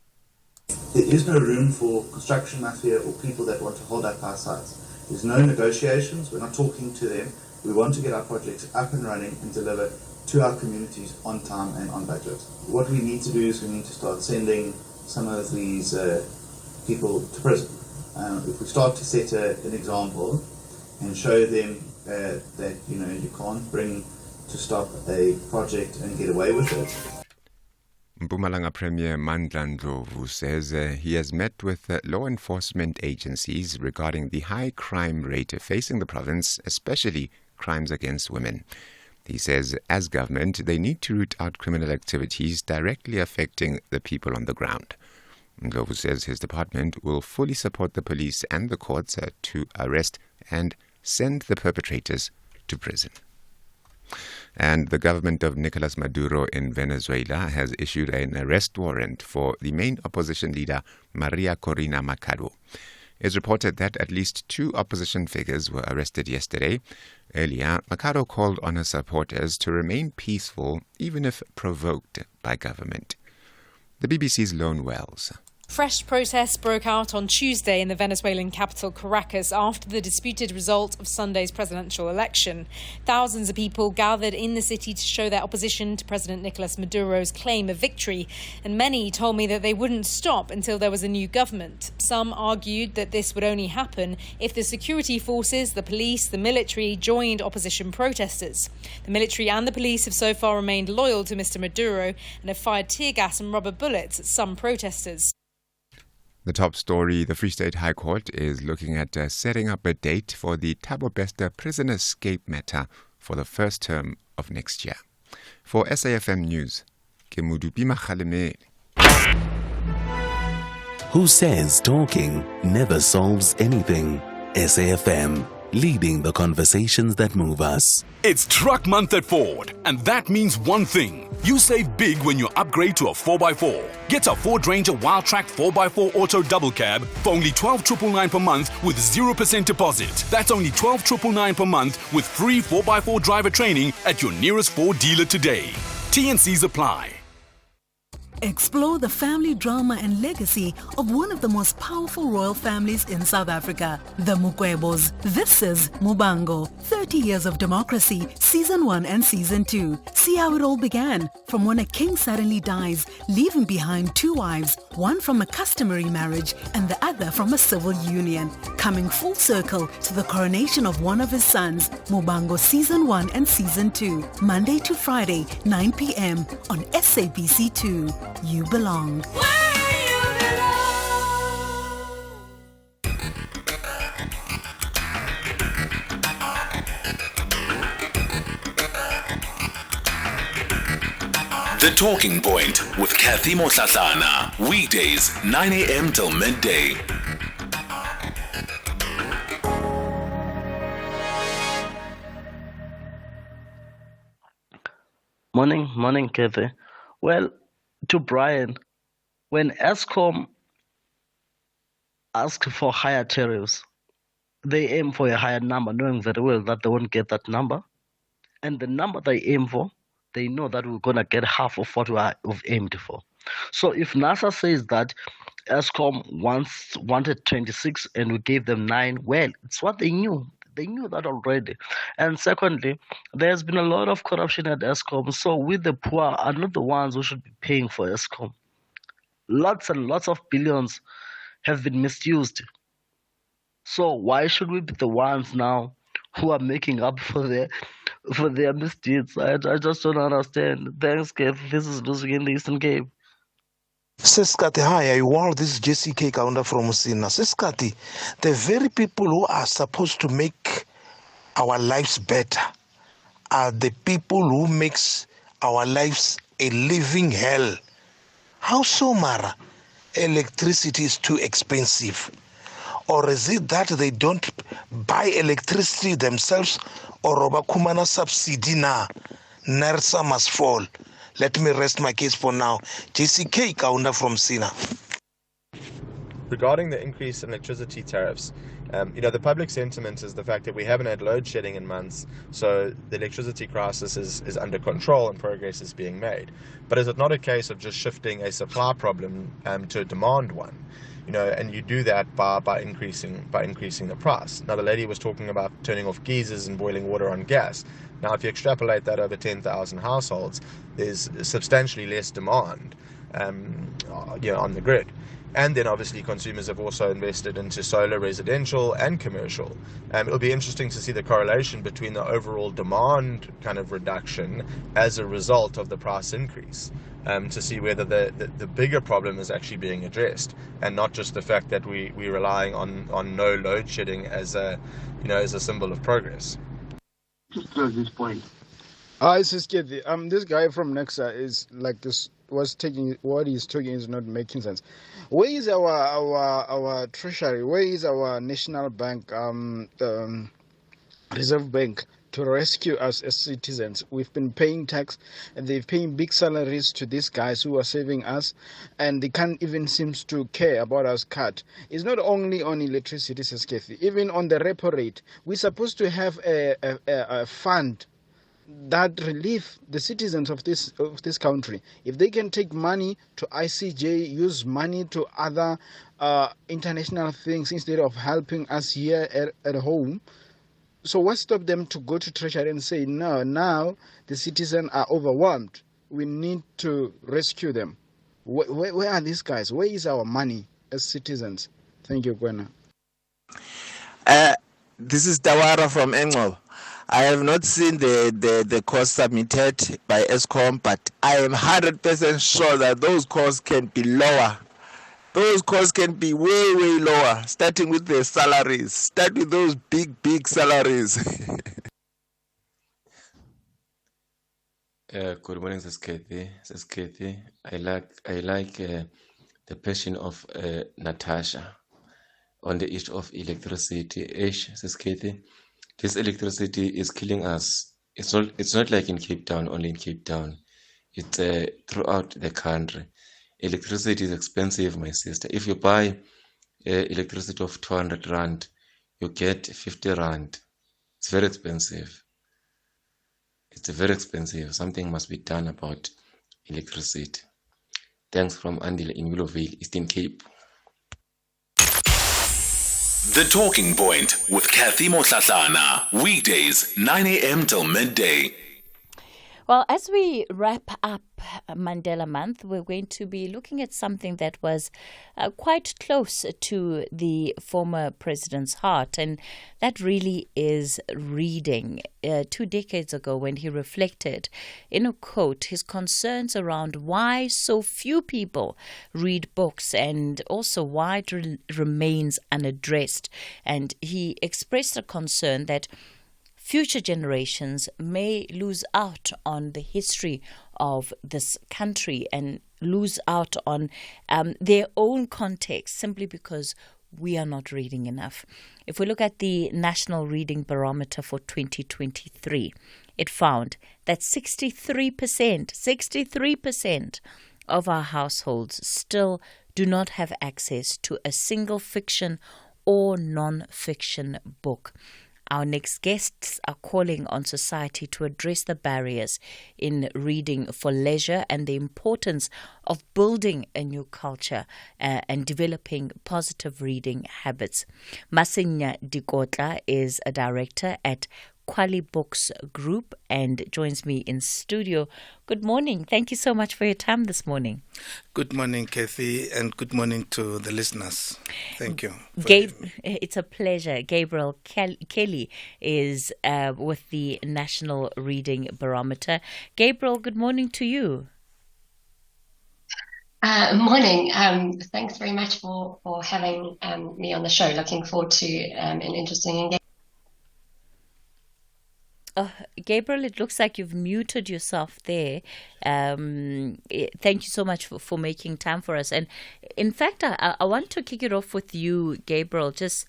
There is no room for construction mafia or people that want to hold up our sites. There's no negotiations. We're not talking to them. We want to get our projects up and running and deliver to our communities on time and on budget. What we need to do is we need to start sending some of these people to prison. If we start to set an example and show them that you can't bring to stop a project and get away with it. Mpumalanga Premier Mandla Ndlovu says he has met with law enforcement agencies regarding the high crime rate facing the province, especially crimes against women. He says, as government, they need to root out criminal activities directly affecting the people on the ground. Ndlovu says his department will fully support the police and the courts to arrest and send the perpetrators to prison. And the government of Nicolas Maduro in Venezuela has issued an arrest warrant for the main opposition leader, Maria Corina Machado. It's reported that at least 2 opposition figures were arrested yesterday. Earlier, Machado called on her supporters to remain peaceful, even if provoked by government. The BBC's Lone Wells. Fresh protests broke out on Tuesday in the Venezuelan capital Caracas after the disputed result of Sunday's presidential election. Thousands of people gathered in the city to show their opposition to President Nicolas Maduro's claim of victory, and many told me that they wouldn't stop until there was a new government. Some argued that this would only happen if the security forces, the police, the military joined opposition protesters. The military and the police have so far remained loyal to Mr. Maduro and have fired tear gas and rubber bullets at some protesters. The top story, the Free State High Court is looking at setting up a date for the Thabo Bester prison escape matter for the first term of next year. For SAfm News, ke Modupi Makgalemele. who says talking never solves anything. SAfm, leading the conversations that move us. It's Truck Month at Ford, and that means one thing. You save big when you upgrade to a 4x4. Get a Ford Ranger Wildtrak 4x4 Auto Double Cab for only $12,999 per month with 0% deposit. That's only $12,999 per month with free 4x4 driver training at your nearest Ford dealer today. T&Cs apply. Explore the family drama and legacy of one of the most powerful royal families in South Africa, the Mokwebos. This is Mubango, 30 Years of Democracy, Season 1 and Season 2. See how it all began, from when a king suddenly dies, leaving behind two wives, one from a customary marriage and the other from a civil union, coming full circle to the coronation of one of his sons. Mubango Season 1 and Season 2, Monday to Friday, 9 p.m. on SABC 2. You belong. The Talking Point with Cathy Mohlahlana. Weekdays, 9 a.m. till midday. Morning, Cathy. Well, to Brian, when Eskom asked for higher tariffs, they aim for a higher number, knowing very well that they won't get that number. And the number they aim for, they know that we're going to get half of what we've aimed for. So if NASA says that Eskom wanted 26 and we gave them 9, well, it's what they knew. They knew that already. And secondly, there's been a lot of corruption at Eskom. So we, the poor, are not the ones who should be paying for Eskom. Lots and lots of billions have been misused. So why should we be the ones now who are making up for their misdeeds? I just don't understand. Thanks, Kev. This is losing in the Eastern Cape. Siskati, hi, this is JCK Kaunda from Sina. Siskati, the very people who are supposed to make our lives better are the people who makes our lives a living hell. How so, Mara? Electricity is too expensive. Or is it that they don't buy electricity themselves, or Robakumana subsidy na? Nersa must fall. Let me rest my case for now. JCK Kaunda from Sina. Regarding the increase in electricity tariffs, the public sentiment is the fact that we haven't had load shedding in months, so the electricity crisis is under control and progress is being made. But is it not a case of just shifting a supply problem to a demand one? And you do that by increasing the price. Now, the lady was talking about turning off geysers and boiling water on gas. Now, if you extrapolate that over 10,000 households, there's substantially less demand on the grid. And then obviously consumers have also invested into solar, residential and commercial. It'll be interesting to see the correlation between the overall demand kind of reduction as a result of the price increase, to see whether the bigger problem is actually being addressed and not just the fact that we're relying on no load shedding as a symbol of progress. Just close this point. Hi, this is Cathy. This guy from Nexa is like this. What he's talking is not making sense. Where is our treasury? Where is our national bank, Reserve Bank, to rescue us as citizens? We've been paying tax, and they're paying big salaries to these guys who are saving us, and they can't even seem to care about us cut. It's not only on electricity, says Cathy. Even on the repo rate, we're supposed to have a fund that relieve the citizens of this country. If they can take money to ICJ, use money to other international things instead of helping us here at home. So what stopped them to go to Treasury and say, no, now the citizens are overwhelmed. We need to rescue them. Where are these guys? Where is our money as citizens? Thank you, Gwena. This is Tawara from Engel. I have not seen the cost submitted by Eskom, but I am 100% sure that those costs can be lower. Those costs can be way, way lower, starting with the salaries. Start with those big salaries. Good morning, this is Cathy. I like the the passion of Natasha on the issue of electricity. Says Cathy, this electricity is killing us. It's not like in Cape Town, only in Cape Town. It's throughout the country. Electricity is expensive, my sister. If you buy electricity of 200 rand, you get 50 rand. It's very expensive. It's very expensive. Something must be done about electricity. Thanks from Andile in Willowville, Eastern Cape. The Talking Point with Cathy Mohlahlana. Weekdays, 9 a.m. till midday. Well, as we wrap up Mandela Month, we're going to be looking at something that was quite close to the former president's heart, and that really is reading. 2 decades ago, when he reflected in a quote his concerns around why so few people read books and also why it remains unaddressed. And he expressed a concern that future generations may lose out on the history of this country and lose out on their own context simply because we are not reading enough. If we look at the National Reading Barometer for 2023, it found that 63% of our households still do not have access to a single fiction or non-fiction book. Our next guests are calling on society to address the barriers in reading for leisure and the importance of building a new culture and developing positive reading habits. Masinya Dikotla is a director at Quali Books Group and joins me in studio. Good morning. Thank you so much for your time this morning. Good morning, Cathy, and good morning to the listeners. Thank you. It's a pleasure. Gabriel Kelly is with the National Reading Barometer. Gabriel, good morning to you. Morning. Thanks very much for having me on the show. Looking forward to an interesting engagement. Gabriel, it looks like you've muted yourself there. Thank you so much for making time for us. And in fact, I want to kick it off with you, Gabriel, just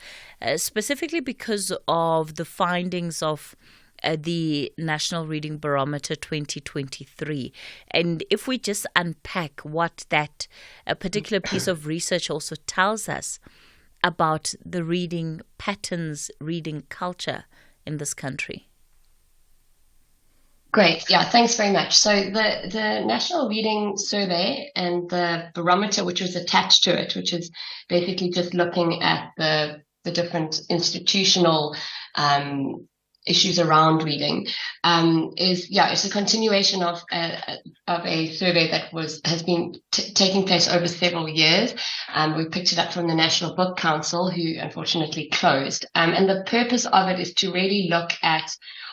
specifically because of the findings of the National Reading Barometer 2023. And if we just unpack what that particular piece of research also tells us about the reading patterns, reading culture in this country. Great. Yeah, thanks very much. So the National Reading Survey and the barometer, which was attached to it, which is basically just looking at the different institutional issues around reading, it's a continuation of a survey that has been taking place over several years. We picked it up from the National Book Council, who unfortunately closed. And the purpose of it is to really look at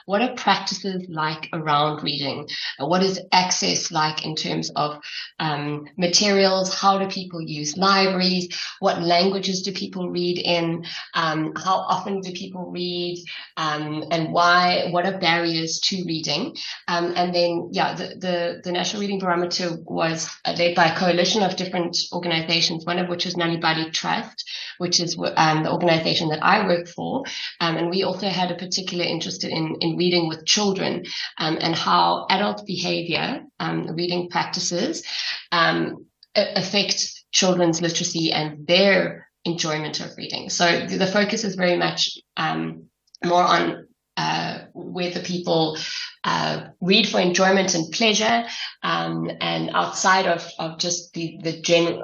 what are practices like around reading? What is access like in terms of materials? How do people use libraries? What languages do people read in? How often do people read? And why? What are barriers to reading? And then, the National Reading Barometer was led by a coalition of different organizations, one of which is Nalibali Trust, which is the organization that I work for. And we also had a particular interest in reading with children and how adult behavior, reading practices, affect children's literacy and their enjoyment of reading. So the focus is very much more on whether people read for enjoyment and pleasure, and outside of just the general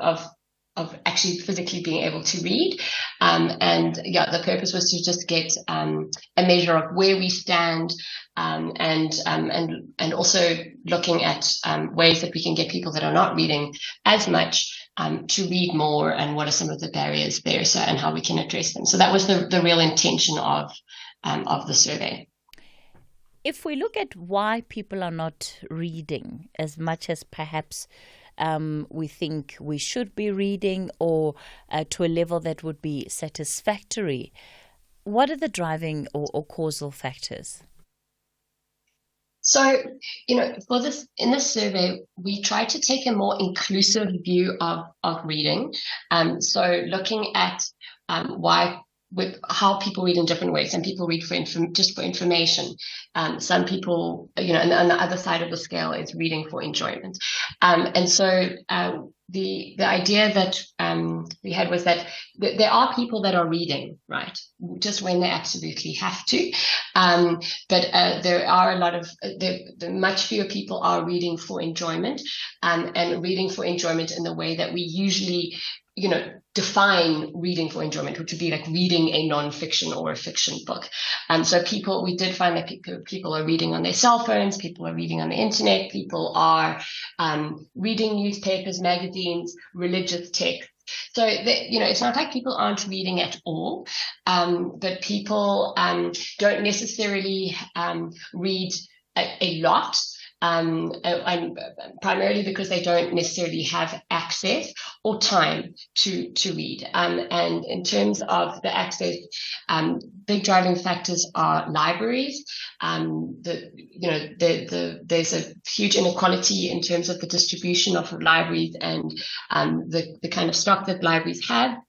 of actually physically being able to read. The purpose was to just get a measure of where we stand, and also looking at ways that we can get people that are not reading as much to read more, and what are some of the barriers there, and how we can address them. So that was the real intention of the survey. If we look at why people are not reading as much as perhaps we think we should be reading, or to a level that would be satisfactory, what are the driving or causal factors? So, for in this survey, we try to take a more inclusive view of reading. So looking at how people read in different ways. Some people read just for information. Some people, and on the other side of the scale is reading for enjoyment. And so the idea that we had was that there are people that are reading, right, just when they absolutely have to. But there are a lot of, much fewer people are reading for enjoyment, and reading for enjoyment in the way that we usually define reading for enjoyment, which would be like reading a non-fiction or a fiction book. So we did find that people are reading on their cell phones, people are reading on the internet, people are reading newspapers, magazines, religious texts. So, it's not like people aren't reading at all, but people don't necessarily read a lot. And primarily because they don't necessarily have access or time to read. And in terms of the access, big driving factors are libraries. There's a huge inequality in terms of the distribution of libraries and the kind of stock that libraries have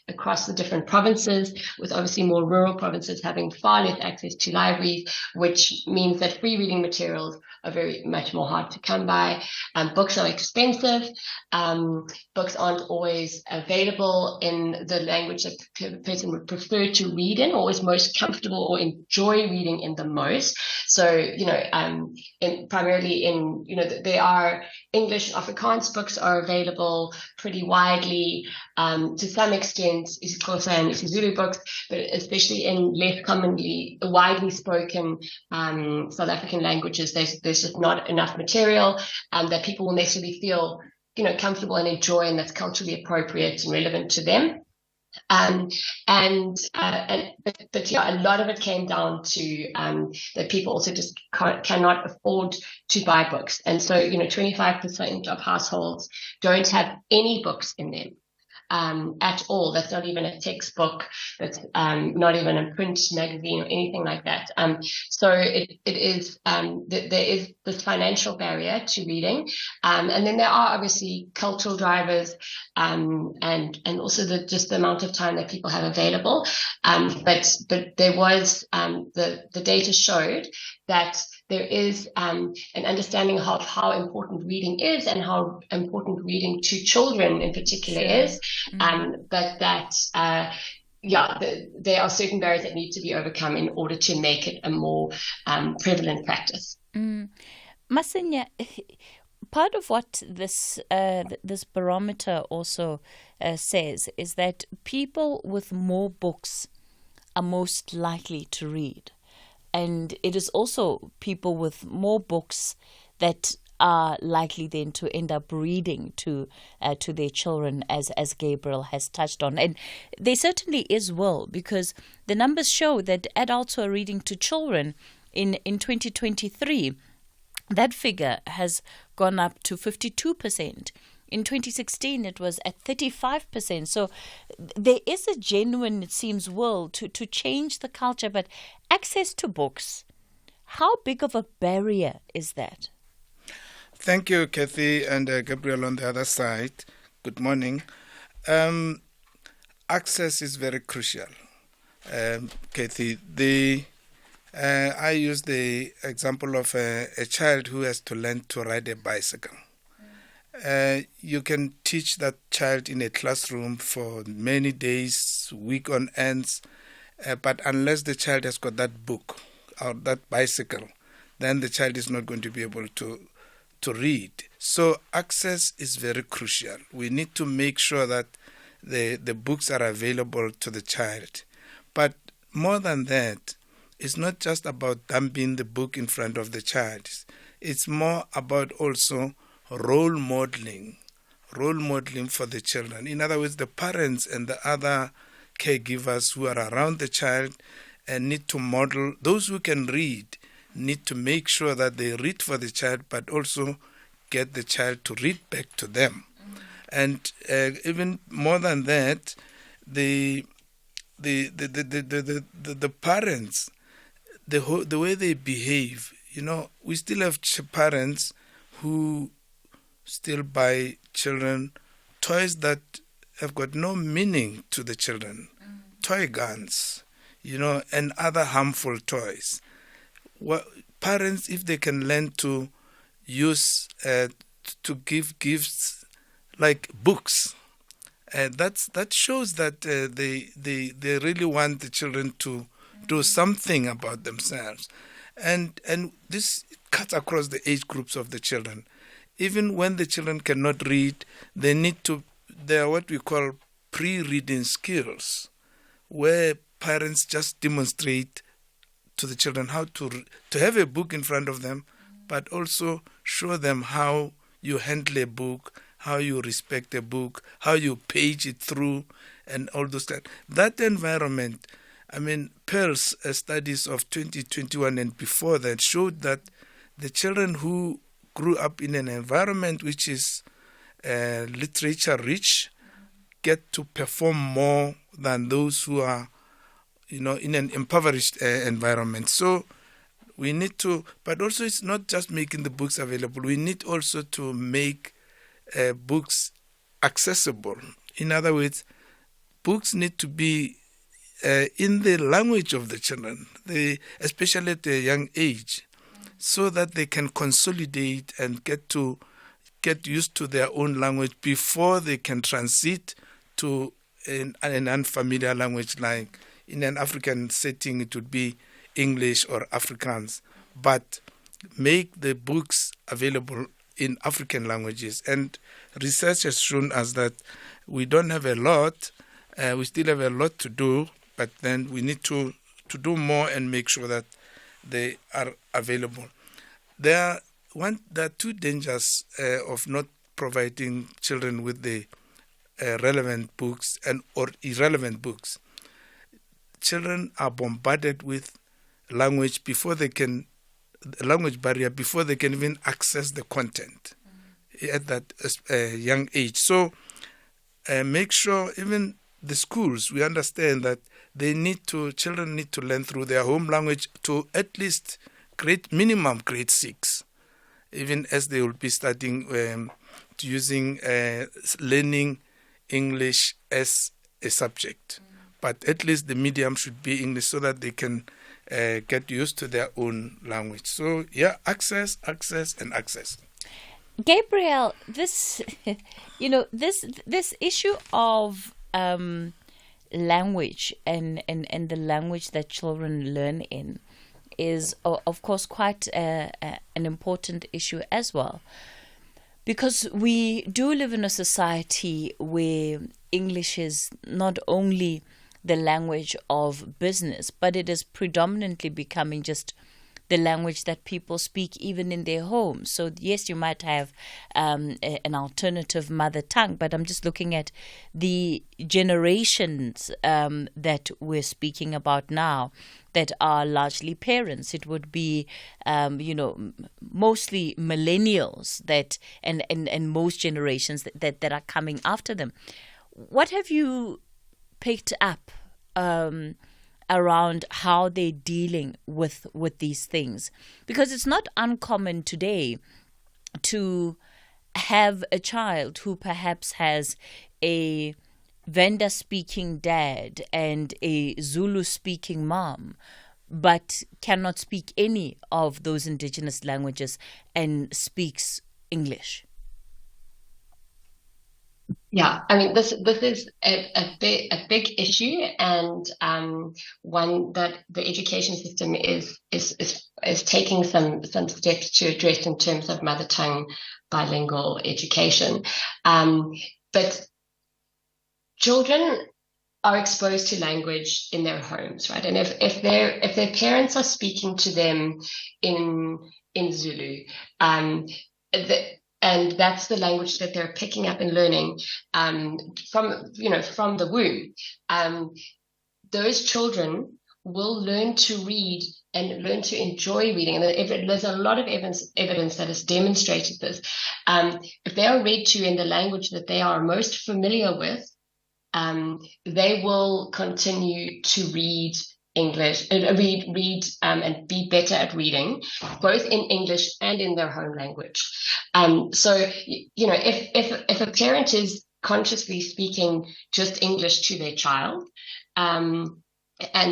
across the different provinces, with obviously more rural provinces having far less access to libraries, which means that free reading materials are very much more hard to come by. Books are expensive. Books aren't always available in the language that the person would prefer to read in, or is most comfortable or enjoy reading in the most. So, primarily there are English and Afrikaans books are available pretty widely. To some extent, isiXhosa and isiZulu books, but especially in less commonly, widely spoken South African languages, there's just not enough material that people will necessarily feel, comfortable and enjoy, and that's culturally appropriate and relevant to them. But a lot of it came down to that people also just cannot afford to buy books, and so 25% of households don't have any books in them at all. That's not even a textbook. That's not even a print magazine or anything like that. So it is there is this financial barrier to reading, and then there are obviously cultural drivers, and also just the amount of time that people have available. But there was the data showed that there is an understanding of how important reading is and how important reading to children in particular is, but that there are certain barriers that need to be overcome in order to make it a more prevalent practice. Masenya, part of what this barometer also says is that people with more books are most likely to read. And it is also people with more books that are likely then to end up reading to their children, as Gabriel has touched on. And there certainly is will, because the numbers show that adults who are reading to children in 2023, that figure has gone up to 52%. In 2016, it was at 35%. So there is a genuine, it seems, will to change the culture. But access to books, how big of a barrier is that? Thank you, Cathy, and Gabriel on the other side. Good morning. Access is very crucial, Cathy. I use the example of a child who has to learn to ride a bicycle. You can teach that child in a classroom for many days, week on ends, but unless the child has got that book or that bicycle, then the child is not going to be able to read. So access is very crucial. We need to make sure that the books are available to the child. But more than that, it's not just about dumping the book in front of the child. It's more about also role modeling for the children. In other words, the parents and the other caregivers who are around the child and need to model. Those who can read need to make sure that they read for the child, but also get the child to read back to them. And even more than that, the parents, the way they behave, we still have parents who still buy children toys that have got no meaning to the children, toy guns, and other harmful toys. Parents, if they can learn to use, to give gifts like books, that shows that they really want the children to do something about themselves. And this cuts across the age groups of the children. Even when the children cannot read, there are what we call pre-reading skills, where parents just demonstrate to the children how to have a book in front of them, but also show them how you handle a book, how you respect a book, how you page it through, and all those things. That environment, Pearl's studies of 2021 and before that showed that the children who grew up in an environment which is literature rich get to perform more than those who are, in an impoverished environment. So we need to, but also it's not just making the books available. We need also to make books accessible. In other words, books need to be in the language of the children, especially at a young age, so that they can consolidate and get used to their own language before they can transit to an unfamiliar language. Like in an African setting, it would be English or Afrikaans, but make the books available in African languages. And research has shown us that we don't have a lot, we still have a lot to do, but then we need to do more and make sure that they are available. There are two dangers of not providing children with the relevant books or irrelevant books. Children are bombarded with language barrier before they can even access the content at that young age. So make sure even the schools, we understand that children need to learn through their home language to at least minimum grade 6, even as they will be starting learning English as a subject. But at least the medium should be English so that they can get used to their own language. So access, and access. Gabriel, this this issue of language and the language that children learn in is, of course, quite an important issue as well. Because we do live in a society where English is not only the language of business, but it is predominantly becoming just the language that people speak even in their homes. So yes, you might have an alternative mother tongue, but I'm just looking at the generations that we're speaking about now that are largely parents. It would be, mostly millennials and most generations that are coming after them. What have you picked up around how they're dealing with these things? Because it's not uncommon today to have a child who perhaps has a Venda-speaking dad and a Zulu-speaking mom, but cannot speak any of those indigenous languages and speaks English. Yeah, this is a big issue, and one that the education system is taking some steps to address in terms of mother tongue bilingual education. But children are exposed to language in their homes, right? And if their parents are speaking to them in Zulu, and that's the language that they're picking up and learning from the womb. Those children will learn to read and learn to enjoy reading. And there's a lot of evidence that has demonstrated this. If they are read to in the language that they are most familiar with, they will continue to read English, and be better at reading, both in English and in their home language. So, if a parent is consciously speaking just English to their child, and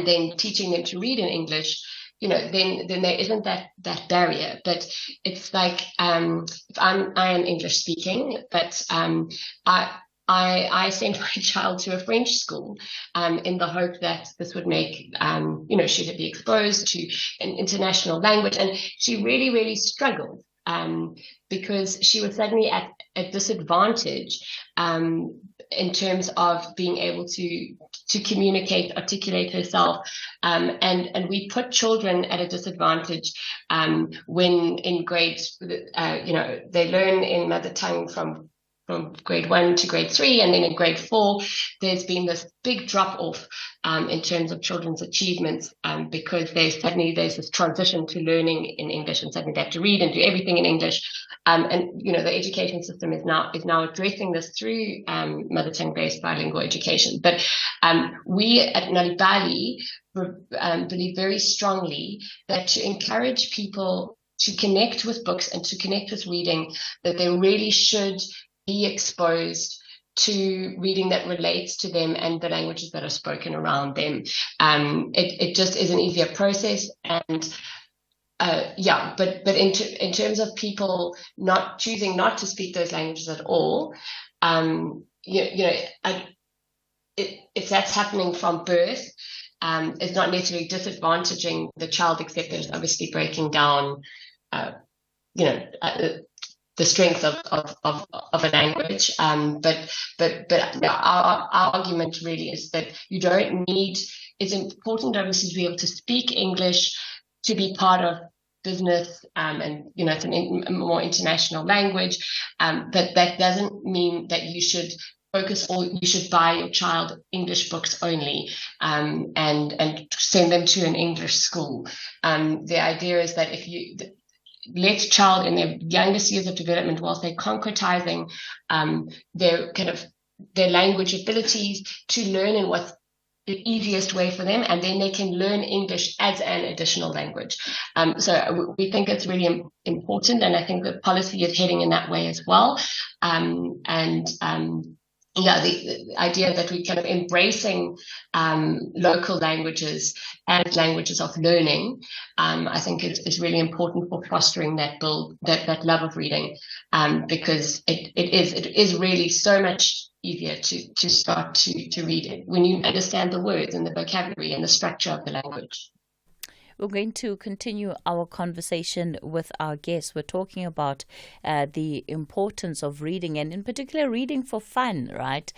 then teaching them to read in English, then there isn't that barrier. But it's like, if I am English speaking, but I sent my child to a French school in the hope that this would make, she could be exposed to an international language. And she really, really struggled because she was suddenly at a disadvantage in terms of being able to communicate, articulate herself. And we put children at a disadvantage when in grades, they learn in mother tongue from grade 1 to grade 3, and then in grade 4, there's been this big drop off in terms of children's achievements because there's this transition to learning in English, and suddenly they have to read and do everything in English. And the education system is now addressing this through mother tongue based bilingual education. But we at Nalibali believe very strongly that to encourage people to connect with books and to connect with reading, that they really should be exposed to reading that relates to them and the languages that are spoken around them. It just is an easier process, and but in terms of people not choosing not to speak those languages at all, if that's happening from birth, it's not necessarily disadvantaging the child, except that it's obviously breaking down, the strength of a language. But our argument really is that you don't need, it's important obviously to be able to speak English to be part of business, and it's a more international language, but that doesn't mean that you should focus or you should buy your child English books only, and send them to an English school. The idea is that if you let child in their youngest years of development, whilst they're concretizing their language abilities, to learn in what's the easiest way for them, and then they can learn English as an additional language. So we think it's really important, and I think the policy is heading in that way as well. The idea that we're kind of embracing local languages as languages of learning, I think is really important for fostering that love of reading, because it is really so much easier to start to read it when you understand the words and the vocabulary and the structure of the language. We're going to continue our conversation with our guests. We're talking about the importance of reading, and in particular reading for fun, right?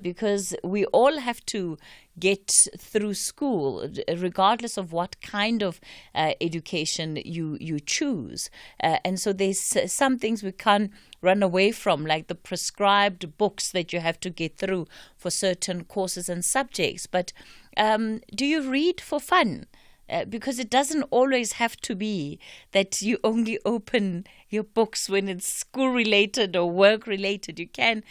Because we all have to get through school, regardless of what kind of education you choose. And so there's some things we can't run away from, like the prescribed books that you have to get through for certain courses and subjects. But do you read for fun? Because it doesn't always have to be that you only open your books when it's school-related or work-related. You can,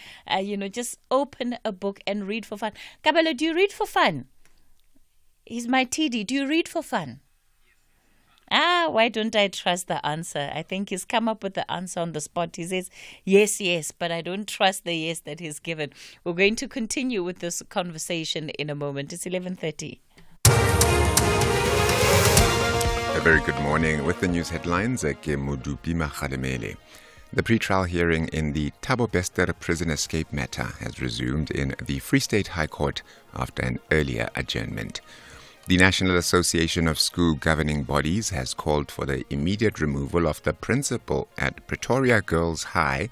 just open a book and read for fun. Kabelo, do you read for fun? He's my TD. Do you read for fun? Why don't I trust the answer? I think he's come up with the answer on the spot. He says, yes, but I don't trust the yes that he's given. We're going to continue with this conversation in a moment. It's 11:30. A very good morning. With the news headlines, Ke Modupi Makhalemele. The pre-trial hearing in the Thabo Bester prison escape matter has resumed in the Free State High Court after an earlier adjournment. The National Association of School Governing Bodies has called for the immediate removal of the principal at Pretoria Girls High,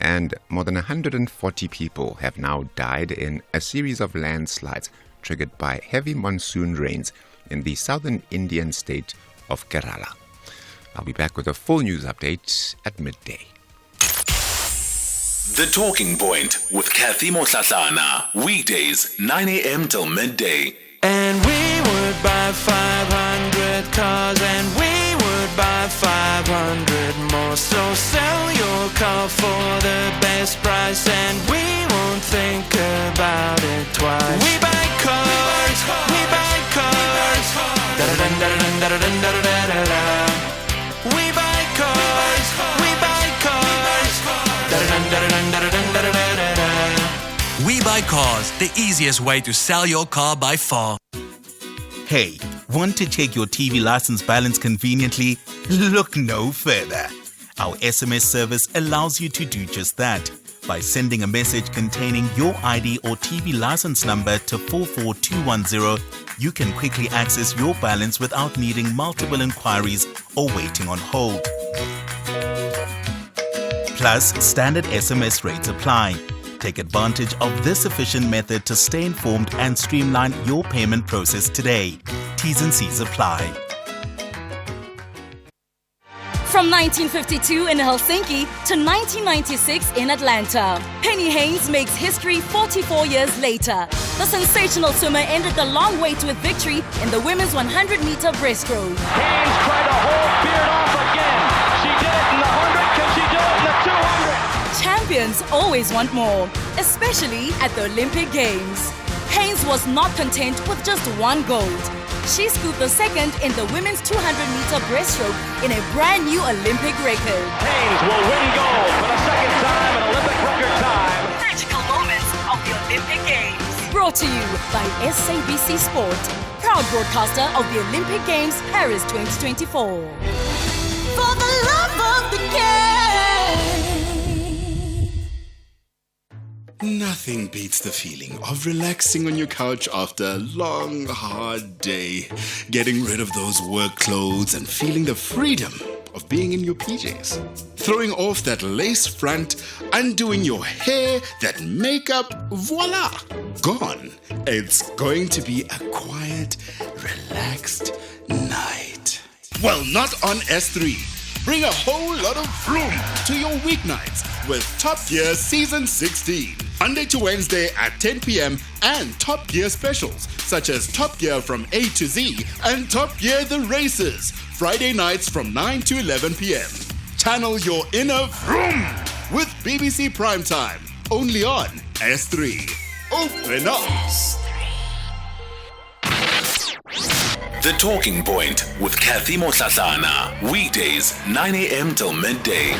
and more than 140 people have now died in a series of landslides triggered by heavy monsoon rains in the southern Indian state of Kerala. I'll be back with a full news update at midday. The Talking Point with Cathy Mohlahlana. Weekdays, 9 a.m. till midday. And we would buy 500 cars, and we would buy 500 more. So sell your car for the best price, and we won't think about it twice. We buy cars, we buy cars. easiest way to sell your car by far. Hey, want to check your TV license balance conveniently? Look no further. Our SMS service allows you to do just that. By sending a message containing your ID or TV license number to 44210, you can quickly access your balance without needing multiple inquiries or waiting on hold. Plus, standard SMS rates apply. Take advantage of this efficient method to stay informed and streamline your payment process today. T's and C's apply. From 1952 in Helsinki to 1996 in Atlanta, Penny Haynes makes history 44 years later. The sensational swimmer ended the long wait with victory in the women's 100-meter breaststroke. Haynes tried to hold Beard off again. She did it in the 100. Can she do it in the 200? Champions always want more, especially at the Olympic Games. Haynes was not content with just one gold. She scooped the second in the women's 200-meter breaststroke in a brand new Olympic record. Haynes will win gold for the second time, an Olympic record time. Magical moments of the Olympic Games. Brought to you by SABC Sport, proud broadcaster of the Olympic Games Paris 2024. For the love of the game. Nothing beats the feeling of relaxing on your couch after a long, hard day, getting rid of those work clothes and feeling the freedom of being in your PJs. Throwing off that lace front, undoing your hair, that makeup, voila, gone. It's going to be a quiet, relaxed night. Well, not on S3. Bring a whole lot of vroom to your weeknights with Top Gear Season 16. Monday to Wednesday at 10 p.m. and Top Gear specials such as Top Gear from A to Z and Top Gear The Races. Friday nights from 9 to 11 p.m. Channel your inner vroom with BBC Primetime. Only on S3. Open up. The Talking Point with Cathy Mohlahlana. Weekdays, 9 a.m. till midday.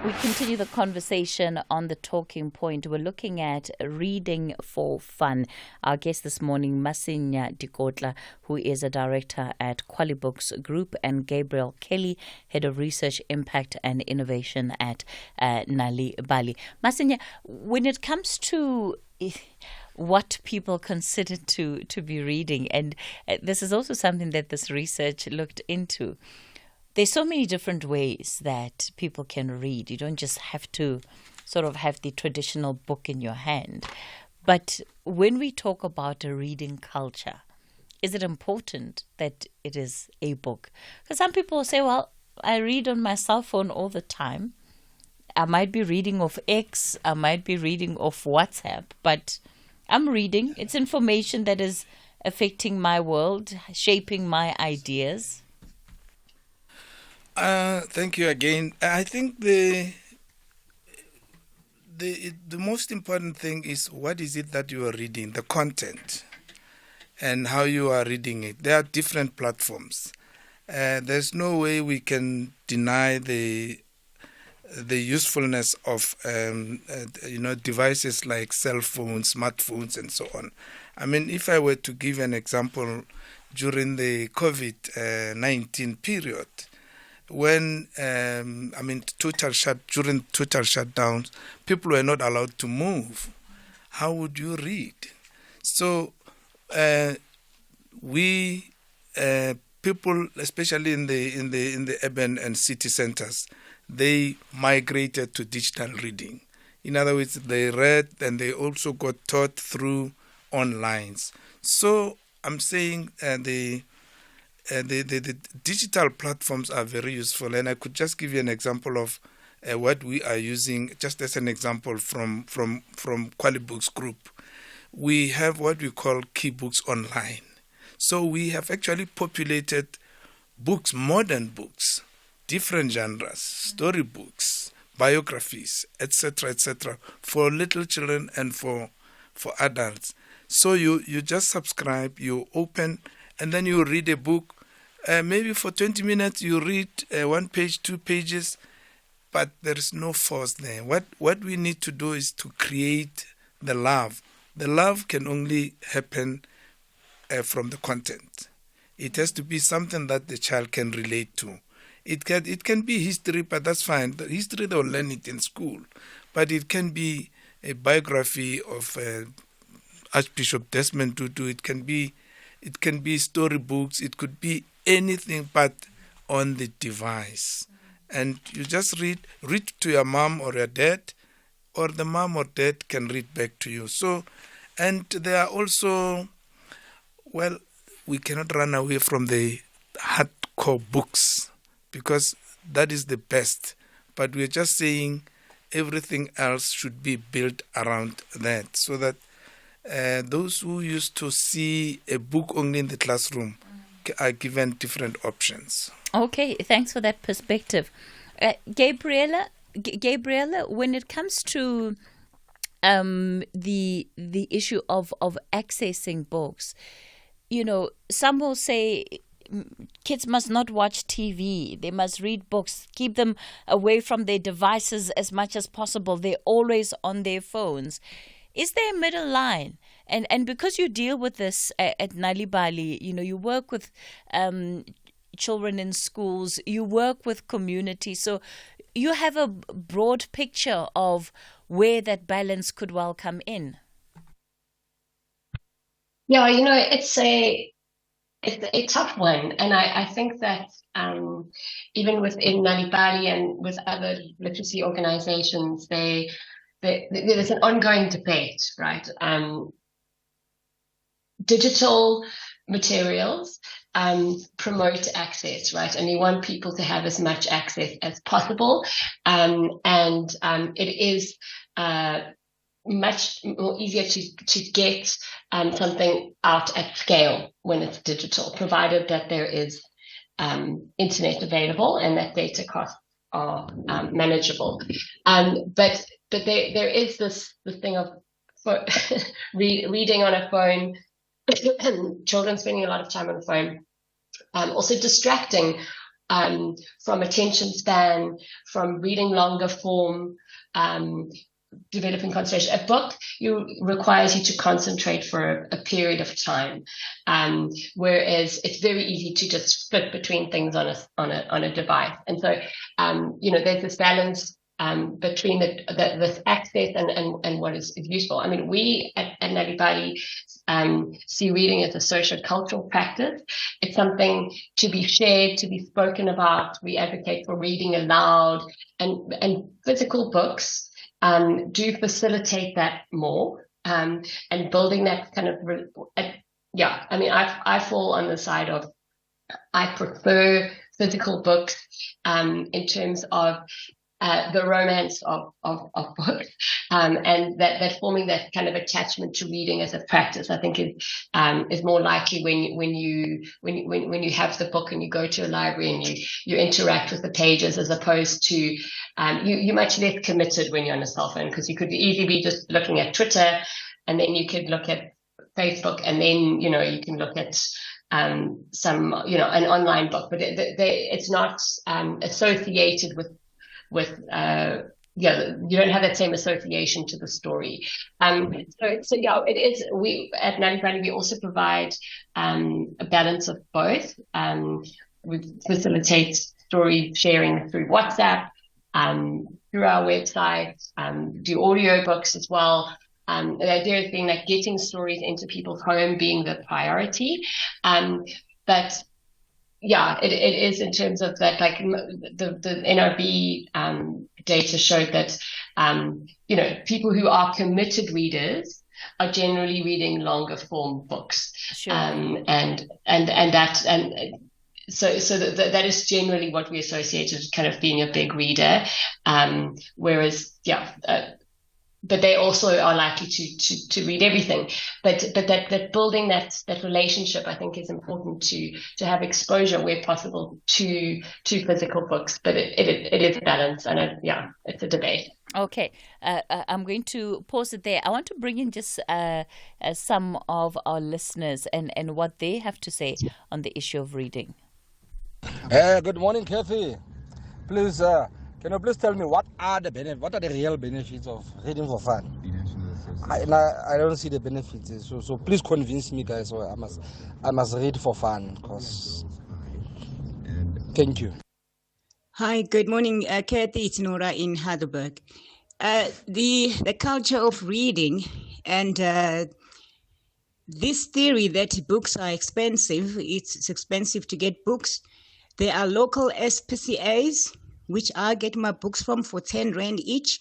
We continue the conversation on the Talking Point. We're looking at reading for fun. Our guest this morning, Masinya Dikotla, who is a director at QualiBooks Group, and Gabriel Kelly, head of research, impact and innovation at Nali Bali. Masinya, when it comes to what people consider to be reading, and this is also something that this research looked into, there's so many different ways that people can read. You don't just have to sort of have the traditional book in your hand. But when we talk about a reading culture, is it important that it is a book? Because some people say, well, I read on my cell phone all the time. I might be reading off X, I might be reading off WhatsApp, but I'm reading. It's information that is affecting my world, shaping my ideas. Thank you again. I think the most important thing is what is it that you are reading, the content, and how you are reading it. There are different platforms. There's no way we can deny the usefulness of devices like cell phones, smartphones, and so on. I mean, if I were to give an example, during the COVID-19 period, when during total shutdowns, people were not allowed to move. How would you read? So people, especially in the urban and city centers, they migrated to digital reading. In other words, they read and they also got taught through online. So I'm saying the digital platforms are very useful, and I could just give you an example of what we are using. Just as an example from QualiBooks Group, we have what we call Key Books Online. So we have actually populated books, modern books, different genres, storybooks, biographies, etc., for little children and for adults. So you just subscribe, you open, and then you read a book. Maybe for 20 minutes you read 1 page, 2 pages, but there is no force there. What we need to do is to create the love. The love can only happen from the content. It has to be something that the child can relate to. It can be history, but that's fine. The history, they'll learn it in school. But it can be a biography of Archbishop Desmond Tutu. It can be storybooks. It could be anything but on the device. And you just read to your mom or your dad, or the mom or dad can read back to you. So, and there are also, well, we cannot run away from the hardcore books because that is the best. But we're just saying everything else should be built around that, so that those who used to see a book only in the classroom are given different options. Okay, thanks for that perspective. Gabriella, when it comes to the issue of accessing books, some will say kids must not watch TV. They must read books. Keep them away from their devices as much as possible. They're always on their phones. Is there a middle line? And because you deal with this at Nalibali, you work with children in schools, you work with community, so you have a broad picture of where that balance could well come in. Yeah, it's a tough one, and I think that even within Nalibali and with other literacy organizations, there's an ongoing debate, right? Digital materials promote access, right? And you want people to have as much access as possible. And it is much more easier to get something out at scale when it's digital, provided that there is internet available and that data costs are manageable. But there is this thing of reading on a phone, children spending a lot of time on the phone, also distracting from attention span, from reading longer form, developing concentration. A book requires you to concentrate for a period of time, whereas it's very easy to just flip between things on a device. And so, there's this balance between this access and what is useful. I mean, we at Nalibali see reading as a social cultural practice. It's something to be shared, to be spoken about. We advocate for reading aloud, and physical books do facilitate that more, and building that kind of I mean, I fall on the side of I prefer physical books in terms of the romance of books, and that forming that kind of attachment to reading as a practice, I think is more likely when you have the book and you go to a library and you interact with the pages, as opposed to you're much less committed when you're on a cell phone, because you could easily be just looking at Twitter, and then you could look at Facebook, and then you can look at some an online book, but it's not associated with you don't have that same association to the story. So it is. We at Nalibali, we also provide a balance of both. We facilitate story sharing through WhatsApp, through our website, do audiobooks as well. The idea being that getting stories into people's home being the priority, but yeah, it is in terms of that, like the NRB data showed that, people who are committed readers are generally reading longer form books. Sure. So that is generally what we associate with kind of being a big reader. Whereas, but they also are likely to read everything. But that building that relationship, I think, is important to have exposure where possible to physical books. But it is a balance, and it's a debate. Okay, I'm going to pause it there. I want to bring in just some of our listeners and what they have to say on the issue of reading. Good morning, Cathy. Please, can you please tell me what are the real benefits of reading for fun? I don't see the benefits. So please convince me, guys. Or I must read for fun. Thank you. Hi, good morning, Cathy. It's Nora in Heidelberg. The culture of reading and this theory that books are expensive. It's expensive to get books. There are local SPCAs, which I get my books from for 10 Rand each.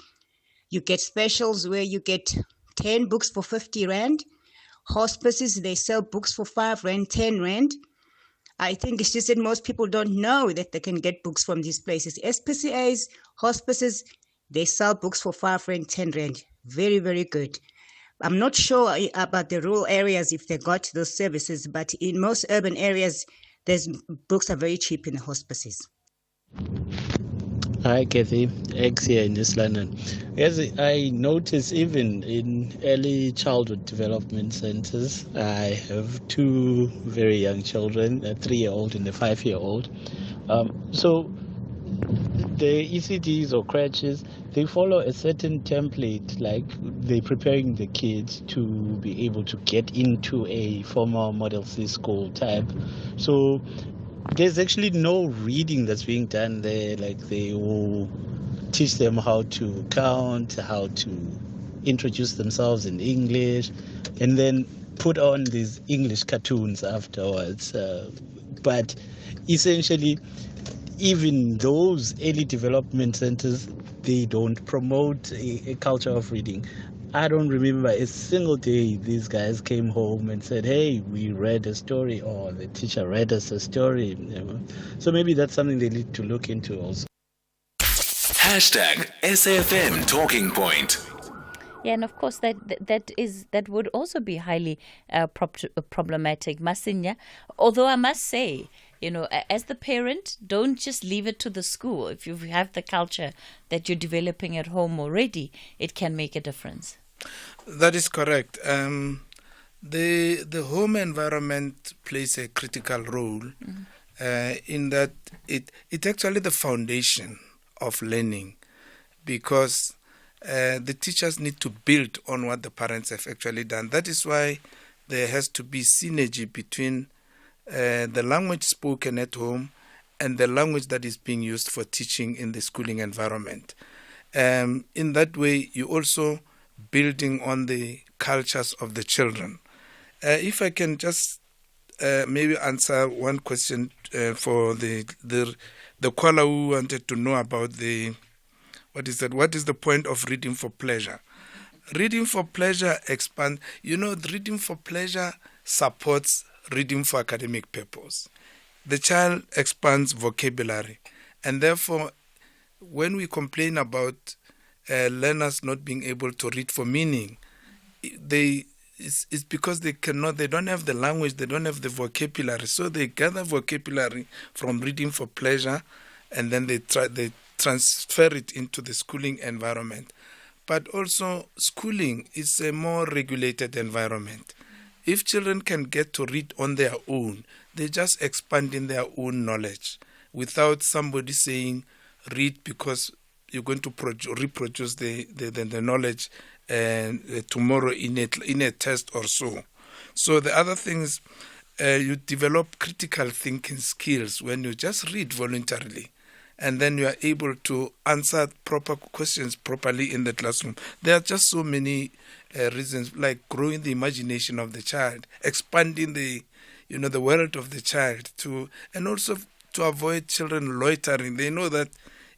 You get specials where you get 10 books for 50 Rand. Hospices, they sell books for 5 Rand, 10 Rand. I think it's just that most people don't know that they can get books from these places. SPCAs, hospices, they sell books for 5 Rand, 10 Rand. Very, very good. I'm not sure about the rural areas if they got those services, but in most urban areas, books are very cheap in the hospices. Hi, Cathy. X here in East London. Yes, I notice even in early childhood development centers, I have 2 very young children, a 3-year-old and a 5-year-old. So the ECDs or crèches, they follow a certain template, like they're preparing the kids to be able to get into a formal Model C school type. So there's actually no reading that's being done there. Like they will teach them how to count, how to introduce themselves in English, and then put on these English cartoons afterwards. But essentially, even those early development centers, they don't promote a culture of reading. I don't remember a single day these guys came home and said, hey, we read a story, or the teacher read us a story. So maybe that's something they need to look into also. Hashtag SAFM Talking Point. Yeah, and of course that would also be highly problematic, Masinya. Although I must say, as the parent, don't just leave it to the school. If you have the culture that you're developing at home already, it can make a difference. That is correct. The home environment plays a critical role in that it's actually the foundation of learning, because the teachers need to build on what the parents have actually done. That is why there has to be synergy between the language spoken at home and the language that is being used for teaching in the schooling environment. In that way, you also building on the cultures of the children. If I can just maybe answer one question for the caller who wanted to know about what is the point of reading for pleasure? Reading for pleasure expands. Reading for pleasure supports reading for academic purpose. The child expands vocabulary, and therefore, when we complain about learners not being able to read for meaning, it's because they don't have the language, they don't have the vocabulary. So they gather vocabulary from reading for pleasure, and then they transfer it into the schooling environment. But also, schooling is a more regulated environment. If children can get to read on their own, they just expand in their own knowledge without somebody saying, read because you're going to reproduce the knowledge tomorrow in a test or so. So the other things, you develop critical thinking skills when you just read voluntarily, and then you are able to answer proper questions properly in the classroom. There are just so many reasons, like growing the imagination of the child, expanding the world of the child, and also to avoid children loitering. They know that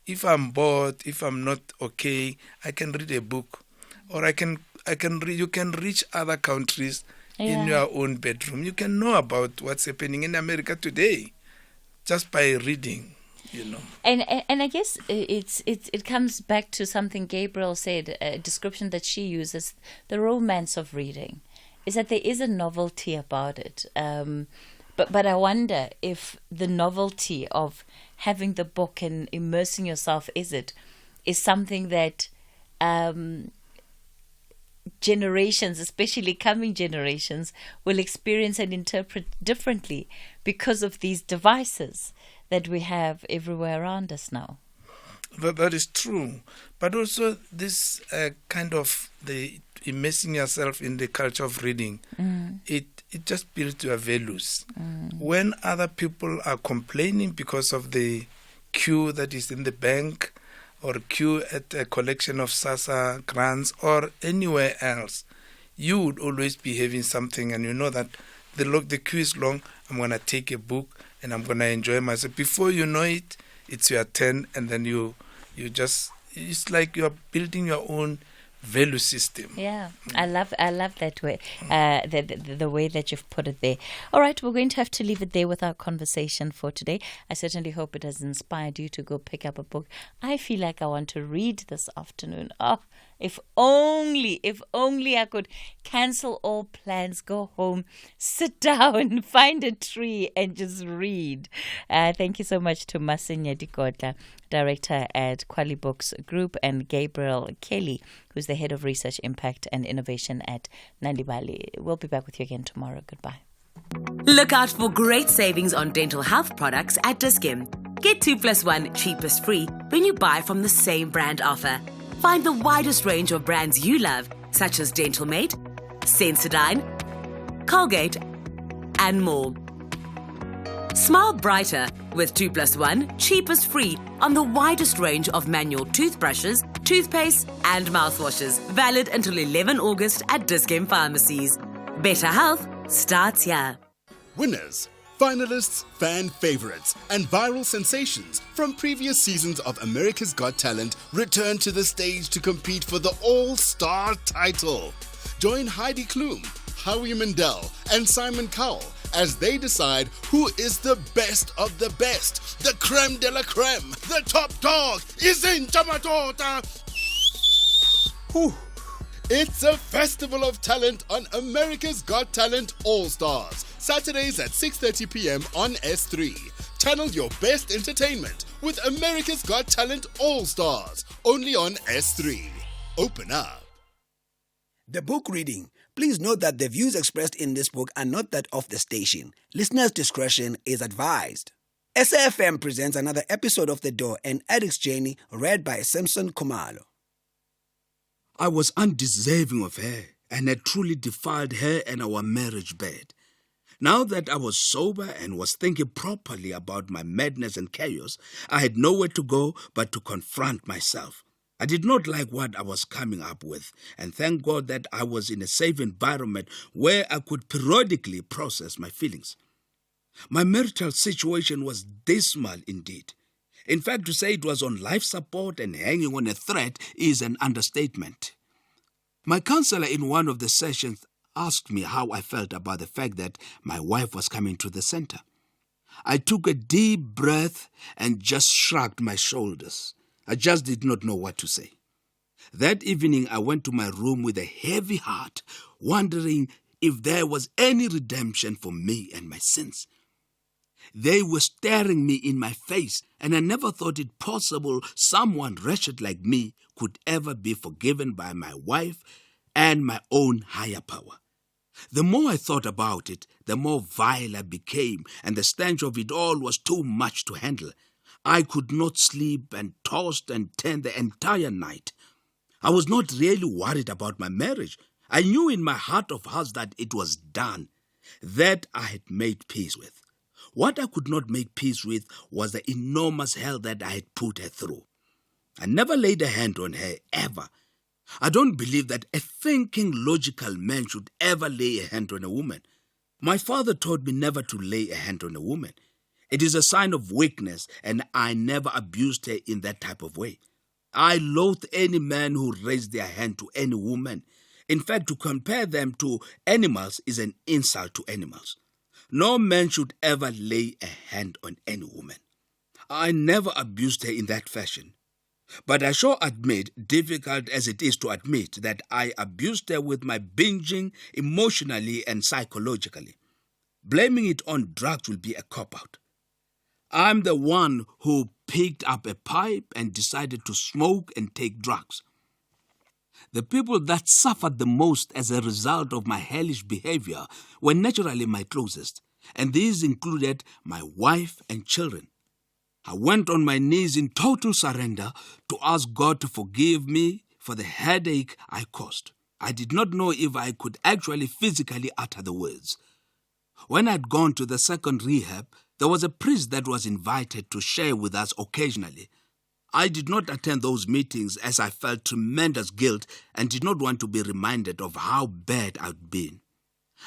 if I'm bored, if I'm not okay, I can read a book, or you can reach other countries in your own bedroom. You can know about what's happening in America today just by reading. And I guess it comes back to something Gabriel said, a description that she uses, the romance of reading, is that there is a novelty about it. But I wonder if the novelty of having the book and immersing yourself is something that generations, especially coming generations, will experience and interpret differently because of these devices that we have everywhere around us now. That is true. But also this kind of the immersing yourself in the culture of reading, it just builds your values. When other people are complaining because of the queue that is in the bank or queue at a collection of SASSA grants or anywhere else, you would always be having something, and you know that the queue is long, I'm going to take a book and I'm going to enjoy myself. Before you know it, it's your turn, and then you just, it's like you're building your own value system. Yeah, I love that way, the way that you've put it there. All right, we're going to have to leave it there with our conversation for today. I certainly hope it has inspired you to go pick up a book. I feel like I want to read this afternoon. Oh, if only I could cancel all plans, go home, sit down, find a tree and just read. Thank you so much to Masinya Dikotla, Director at Kwali Books Group, and Gabriel Kelly, who's the Head of Research, Impact and Innovation at Nalibali. We'll be back with you again tomorrow. Goodbye. Look out for great savings on dental health products at Dis-Chem. Get 2+1 cheapest free when you buy from the same brand offer. Find the widest range of brands you love, such as Dental Mate, Sensodyne, Colgate, and more. Smile brighter with 2+1 cheapest free on the widest range of manual toothbrushes, toothpaste, and mouthwashes. Valid until 11 August at Dis-Chem pharmacies. Better health starts here. Winners, finalists, fan favorites, and viral sensations from previous seasons of America's Got Talent return to the stage to compete for the All-Star title. Join Heidi Klum, Howie Mandel, and Simon Cowell as they decide who is the best of the best. The creme de la creme, the top dog, is in Chamatota. Whew. It's a festival of talent on America's Got Talent All-Stars. Saturdays at 6:30 p.m. on S3. Channel your best entertainment with America's Got Talent All-Stars. Only on S3. Open up. The book reading. Please note that the views expressed in this book are not that of the station. Listeners' discretion is advised. SAfm presents another episode of The Door, an addict's journey, read by Samson Khumalo. I was undeserving of her and had truly defiled her and our marriage bed. Now that I was sober and was thinking properly about my madness and chaos, I had nowhere to go but to confront myself. I did not like what I was coming up with, and thank God that I was in a safe environment where I could periodically process my feelings. My marital situation was dismal indeed. In fact, to say it was on life support and hanging on a thread is an understatement. My counselor in one of the sessions asked me how I felt about the fact that my wife was coming to the center. I took a deep breath and just shrugged my shoulders. I just did not know what to say. That evening, I went to my room with a heavy heart, wondering if there was any redemption for me and my sins. They were staring me in my face, and I never thought it possible someone wretched like me could ever be forgiven by my wife and my own higher power. The more I thought about it, the more vile I became, and the stench of it all was too much to handle. I could not sleep and tossed and turned the entire night. I was not really worried about my marriage. I knew in my heart of hearts that it was done, that I had made peace with. What I could not make peace with was the enormous hell that I had put her through. I never laid a hand on her, ever. I don't believe that a thinking, logical man should ever lay a hand on a woman. My father taught me never to lay a hand on a woman. It is a sign of weakness, and I never abused her in that type of way. I loathe any man who raised their hand to any woman. In fact, to compare them to animals is an insult to animals. No man should ever lay a hand on any woman. I never abused her in that fashion. But I sure admit, difficult as it is to admit, that I abused her with my binging emotionally and psychologically. Blaming it on drugs will be a cop-out. I'm the one who picked up a pipe and decided to smoke and take drugs. The people that suffered the most as a result of my hellish behavior were naturally my closest, and these included my wife and children. I went on my knees in total surrender to ask God to forgive me for the headache I caused. I did not know if I could actually physically utter the words. When I'd gone to the second rehab, there was a priest that was invited to share with us occasionally. I did not attend those meetings as I felt tremendous guilt and did not want to be reminded of how bad I'd been.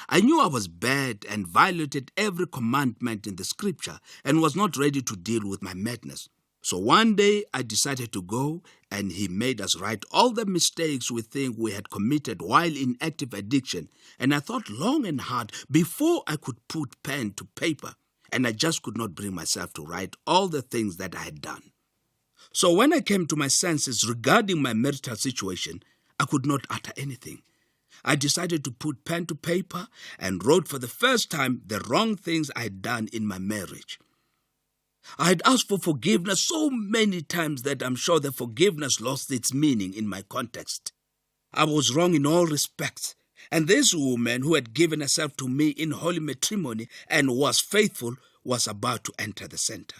I knew I was bad and violated every commandment in the scripture and was not ready to deal with my madness. So one day I decided to go, and he made us write all the mistakes we think we had committed while in active addiction, and I thought long and hard before I could put pen to paper, and I just could not bring myself to write all the things that I had done. So when I came to my senses regarding my marital situation, I could not utter anything. I decided to put pen to paper and wrote for the first time the wrong things I had done in my marriage. I had asked for forgiveness so many times that I'm sure the forgiveness lost its meaning in my context. I was wrong in all respects, and this woman who had given herself to me in holy matrimony and was faithful was about to enter the center.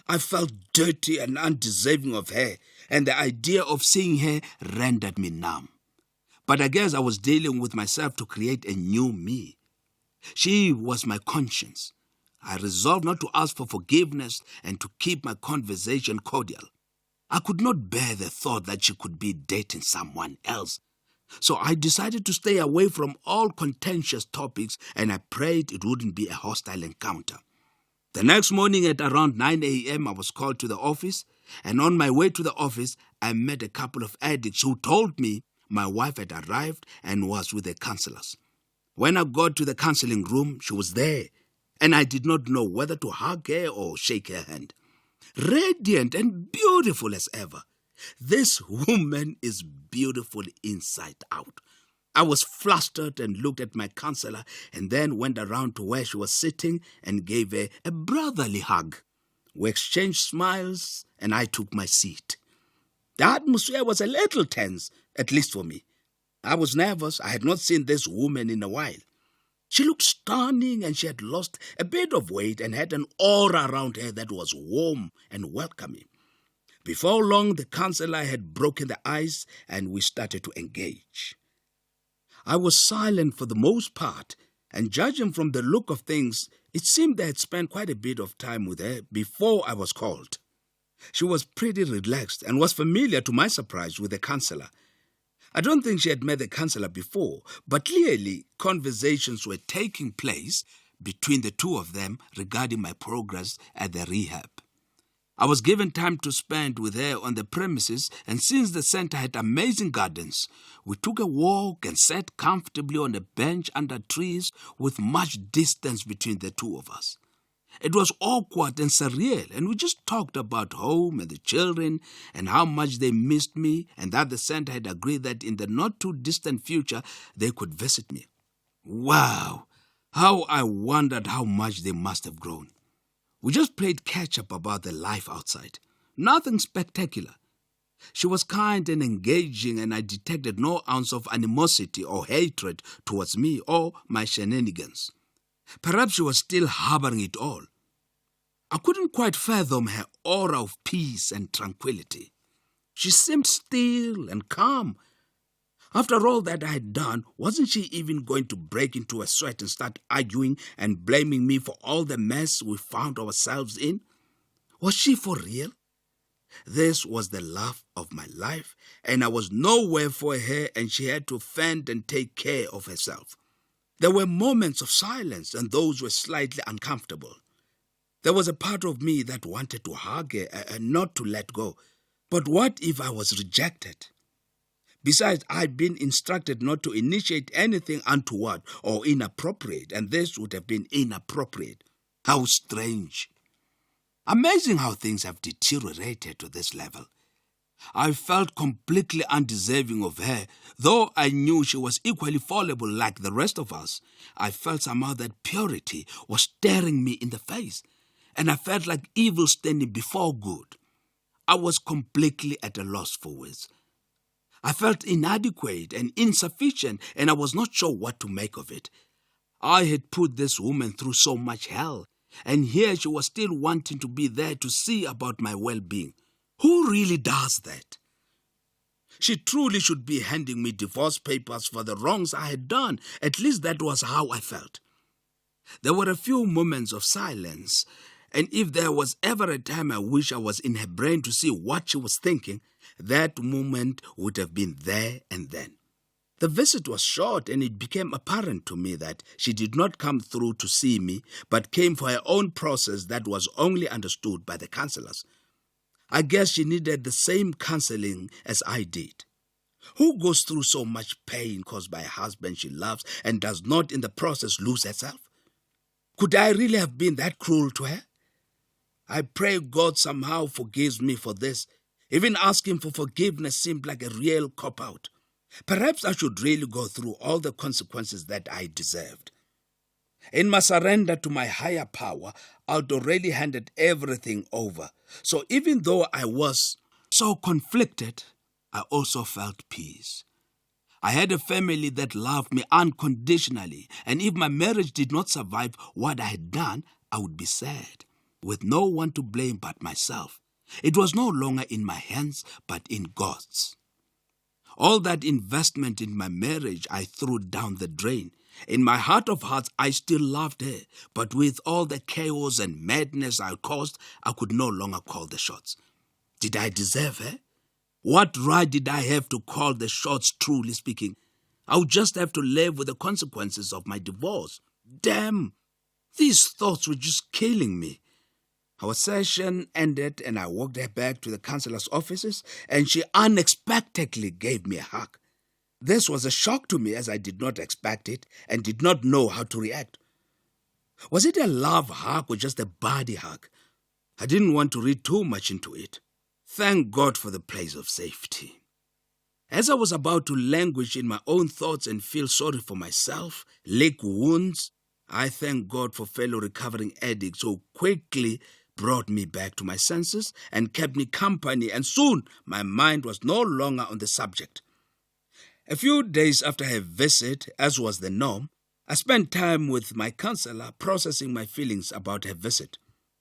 I felt dirty and undeserving of her, and the idea of seeing her rendered me numb. But I guess I was dealing with myself to create a new me. She was my conscience. I resolved not to ask for forgiveness and to keep my conversation cordial. I could not bear the thought that she could be dating someone else. So I decided to stay away from all contentious topics, and I prayed it wouldn't be a hostile encounter. The next morning at around 9 a.m. I was called to the office, and on my way to the office I met a couple of addicts who told me my wife had arrived and was with the counselors. When I got to the counseling room, she was there, and I did not know whether to hug her or shake her hand. Radiant and beautiful as ever. This woman is beautiful inside out. I was flustered and looked at my counselor and then went around to where she was sitting and gave her a brotherly hug. We exchanged smiles and I took my seat. The atmosphere was a little tense, at least for me. I was nervous. I had not seen this woman in a while. She looked stunning, and she had lost a bit of weight and had an aura around her that was warm and welcoming. Before long, the counselor had broken the ice and we started to engage. I was silent for the most part, and judging from the look of things, it seemed I had spent quite a bit of time with her before I was called. She was pretty relaxed and was familiar, to my surprise, with the counselor. I don't think she had met the counselor before, but clearly conversations were taking place between the two of them regarding my progress at the rehab. I was given time to spend with her on the premises, and since the center had amazing gardens, we took a walk and sat comfortably on a bench under trees with much distance between the two of us. It was awkward and surreal, and we just talked about home and the children and how much they missed me, and that the center had agreed that in the not-too-distant future they could visit me. Wow! How I wondered how much they must have grown. We just played catch-up about the life outside. Nothing spectacular. She was kind and engaging, and I detected no ounce of animosity or hatred towards me or my shenanigans. Perhaps she was still harboring it all. I couldn't quite fathom her aura of peace and tranquility. She seemed still and calm. After all that I had done, wasn't she even going to break into a sweat and start arguing and blaming me for all the mess we found ourselves in? Was she for real? This was the love of my life, and I was nowhere for her, and she had to fend and take care of herself. There were moments of silence, and those were slightly uncomfortable. There was a part of me that wanted to hug her and not to let go. But what if I was rejected? Besides, I'd been instructed not to initiate anything untoward or inappropriate, and this would have been inappropriate. How strange. Amazing how things have deteriorated to this level. I felt completely undeserving of her, though I knew she was equally fallible like the rest of us. I felt somehow that purity was staring me in the face, and I felt like evil standing before good. I was completely at a loss for words. I felt inadequate and insufficient, and I was not sure what to make of it. I had put this woman through so much hell, And here she was still wanting to be there to see about my well-being. Who really does that? She truly should be handing me divorce papers for the wrongs I had done. At least that was how I felt. There were a few moments of silence, and if there was ever a time I wish I was in her brain to see what she was thinking, that moment would have been there and then. The visit was short, and it became apparent to me that she did not come through to see me, but came for her own process that was only understood by the counselors. I guess she needed the same counseling as I did. Who goes through so much pain caused by a husband she loves and does not in the process lose herself? Could I really have been that cruel to her? I pray God somehow forgives me for this. Even asking for forgiveness seemed like a real cop-out. Perhaps I should really go through all the consequences that I deserved. In my surrender to my higher power, I'd already handed everything over. So even though I was so conflicted, I also felt peace. I had a family that loved me unconditionally, and if my marriage did not survive what I had done, I would be sad, with no one to blame but myself. It was no longer in my hands, but in God's. All that investment in my marriage I threw down the drain. In my heart of hearts, I still loved her, but with all the chaos and madness I caused, I could no longer call the shots. Did I deserve her? What right did I have to call the shots, truly speaking? I would just have to live with the consequences of my divorce. Damn! These thoughts were just killing me. Our session ended and I walked her back to the counselor's offices, and she unexpectedly gave me a hug. This was a shock to me, as I did not expect it and did not know how to react. Was it a love hug or just a body hug? I didn't want to read too much into it. Thank God for the place of safety. As I was about to languish in my own thoughts and feel sorry for myself, lick wounds, I thank God for fellow recovering addicts who quickly brought me back to my senses and kept me company, and soon my mind was no longer on the subject. A few days after her visit, as was the norm, I spent time with my counselor processing my feelings about her visit.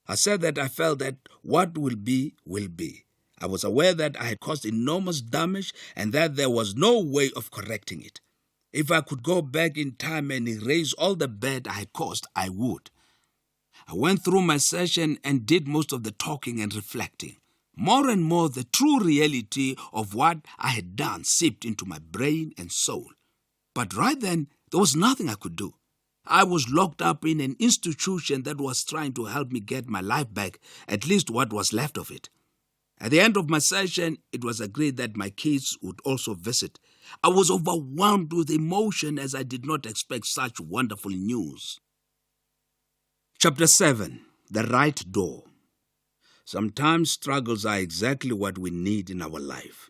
I said that I felt that what will be, will be. I was aware that I had caused enormous damage and that there was no way of correcting it. If I could go back in time and erase all the bad I had caused, I would. I went through my session and did most of the talking and reflecting. More and more, the true reality of what I had done seeped into my brain and soul. But right then, there was nothing I could do. I was locked up in an institution that was trying to help me get my life back, at least what was left of it. At the end of my session, it was agreed that my kids would also visit. I was overwhelmed with emotion as I did not expect such wonderful news. Chapter 7. The Right Door. Sometimes struggles are exactly what we need in our life.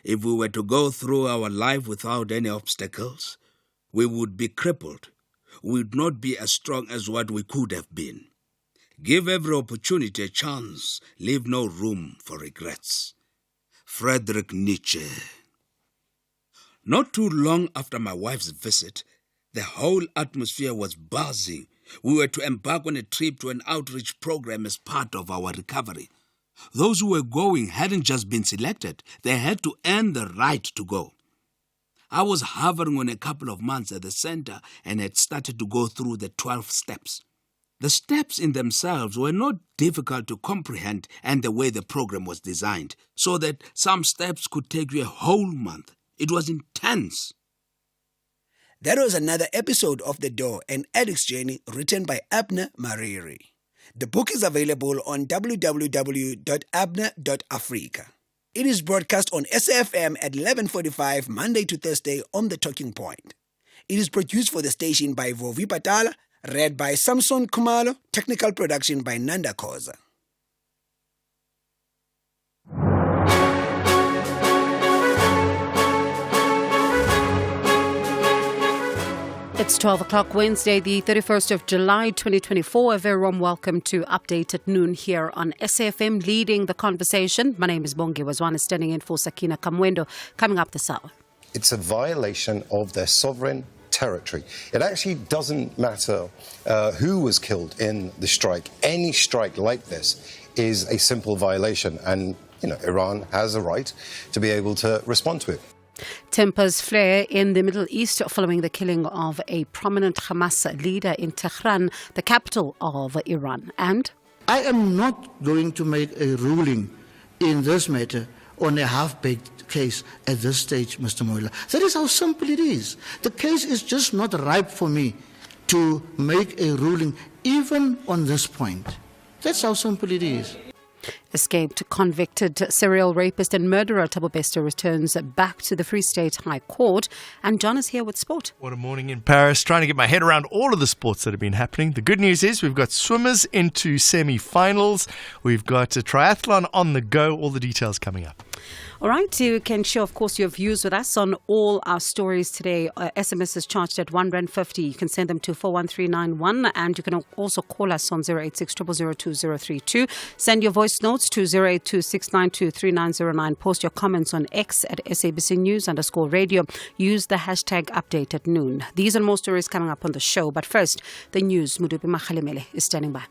If we were to go through our life without any obstacles, we would be crippled. We would not be as strong as what we could have been. Give every opportunity a chance. Leave no room for regrets. Friedrich Nietzsche. Not too long after my wife's visit, the whole atmosphere was buzzing. We were to embark on a trip to an outreach program as part of our recovery. Those who were going hadn't just been selected. They had to earn the right to go. I was hovering on a couple of months at the center and had started to go through the 12 steps. The steps in themselves were not difficult to comprehend, and the way the program was designed, so that some steps could take you a whole month. It was intense. That was another episode of The Door, an Addict's Journey, written by Abner Mariri. The book is available on www.abner.africa. It is broadcast on SAfm at 11:45 Monday to Thursday on The Talking Point. It is produced for the station by Vovi Patala, read by Samson Kumalo, technical production by Nanda Koza. It's 12 o'clock Wednesday, the 31st of July, 2024. A very warm welcome to Update at Noon here on SAfm, leading the conversation. My name is Bongi Wazwana, standing in for Sakina Kamwendo. Coming up this hour. It's a violation of their sovereign territory. It actually doesn't matter who was killed in the strike. Any strike like this is a simple violation, and Iran has a right to be able to respond to it. Tempers flare in the Middle East following the killing of a prominent Hamas leader in Tehran, the capital of Iran. And I am not going to make a ruling in this matter on a half-baked case at this stage, Mr. Mohlahlana. That is how simple it is. The case is just not ripe for me to make a ruling even on this point. That's how simple it is. Escaped convicted serial rapist and murderer Thabo Bester returns back to the Free State High Court. And John is here with sport. What a morning in Paris, trying to get my head around all of the sports that have been happening. The good news is we've got swimmers into semi-finals. We've got a triathlon on the go. All the details coming up. All right, you can share, of course, your views with us on all our stories today. SMS is charged at R1.50. You can send them to 41391, and you can also call us on 086 0002032. Send your voice notes to 0826923909. Post your comments on X at SABC News_radio. Use the hashtag update at noon. These and more stories coming up on the show. But first, the news. Modupi Mohlahlana is standing by.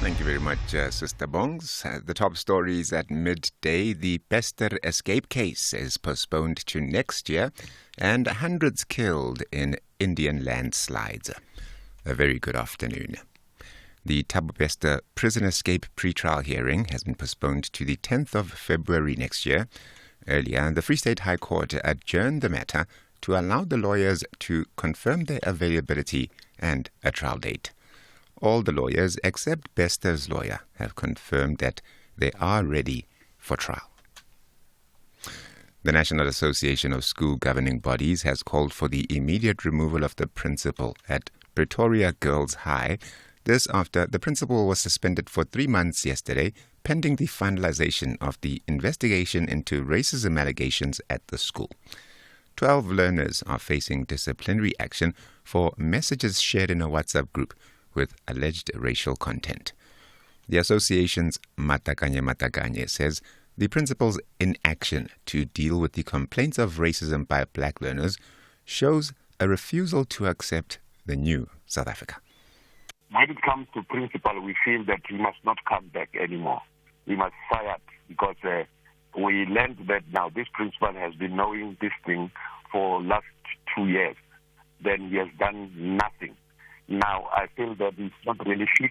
Thank you very much, Sister Bongs. The top stories at midday. The Bester escape case is postponed to next year, and hundreds killed in Indian landslides. A very good afternoon. The Thabo Bester prison escape pre-trial hearing has been postponed to the 10th of February next year. Earlier, the Free State High Court adjourned the matter to allow the lawyers to confirm their availability and a trial date. All the lawyers, except Bester's lawyer, have confirmed that they are ready for trial. The National Association of School Governing Bodies has called for the immediate removal of the principal at Pretoria Girls High. This after the principal was suspended for 3 months yesterday, pending the finalization of the investigation into racism allegations at the school. 12 learners are facing disciplinary action for messages shared in a WhatsApp group with alleged racial content. The association's Matakanye says the principal's inaction to deal with the complaints of racism by black learners shows a refusal to accept the new South Africa. When it comes to principal, we feel that he must not come back anymore. We must fire it because we learned that now this principal has been knowing this thing for last 2 years. Then he has done nothing. Now, I feel that it's not really fit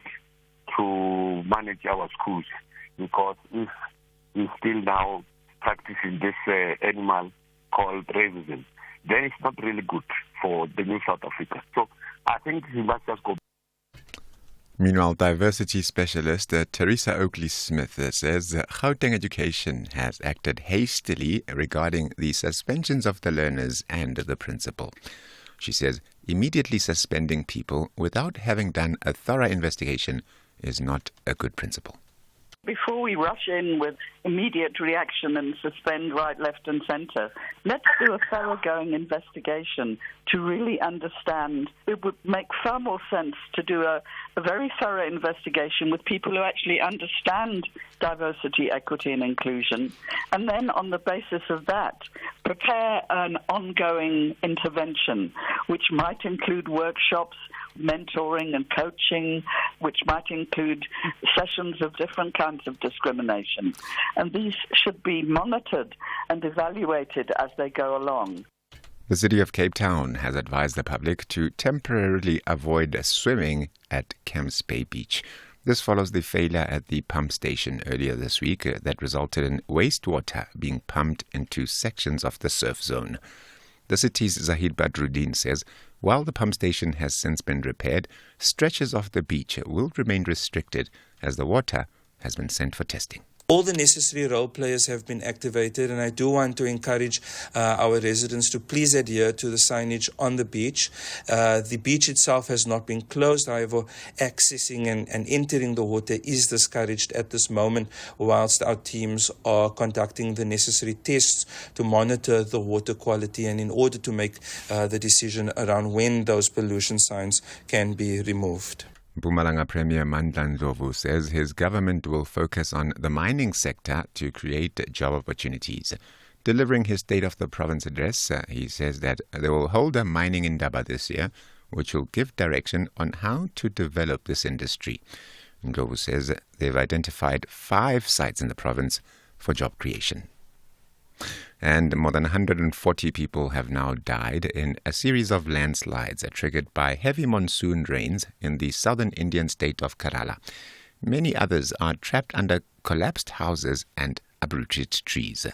to manage our schools because if he's still now practicing this animal called racism, then it's not really good for the new South Africa. So I think he must just go. Meanwhile, diversity specialist Teresa Oakley-Smith says Gauteng Education has acted hastily regarding the suspensions of the learners and the principal. She says immediately suspending people without having done a thorough investigation is not a good principle. Before we rush in with immediate reaction and suspend right, left and centre, let's do a thoroughgoing investigation to really understand. It would make far more sense to do a very thorough investigation with people who actually understand diversity, equity and inclusion. And then on the basis of that, prepare an ongoing intervention, which might include workshops, mentoring and coaching, which might include sessions of different kinds of discrimination. And these should be monitored and evaluated as they go along. The city of Cape Town has advised the public to temporarily avoid swimming at Camps Bay Beach. This follows the failure at the pump station earlier this week that resulted in wastewater being pumped into sections of the surf zone. The city's Zahid Badruddin says while the pump station has since been repaired, stretches of the beach will remain restricted as the water has been sent for testing. All the necessary role players have been activated, and I do want to encourage our residents to please adhere to the signage on the beach. The beach itself has not been closed, however, accessing and entering the water is discouraged at this moment, whilst our teams are conducting the necessary tests to monitor the water quality and in order to make the decision around when those pollution signs can be removed. Mpumalanga Premier Mandla Ndlovu says his government will focus on the mining sector to create job opportunities. Delivering his State of the Province address, he says that they will hold a mining indaba this year, which will give direction on how to develop this industry. Ndlovu says they've identified 5 sites in the province for job creation. And more than 140 people have now died in a series of landslides triggered by heavy monsoon rains in the southern Indian state of Kerala. Many others are trapped under collapsed houses and uprooted trees.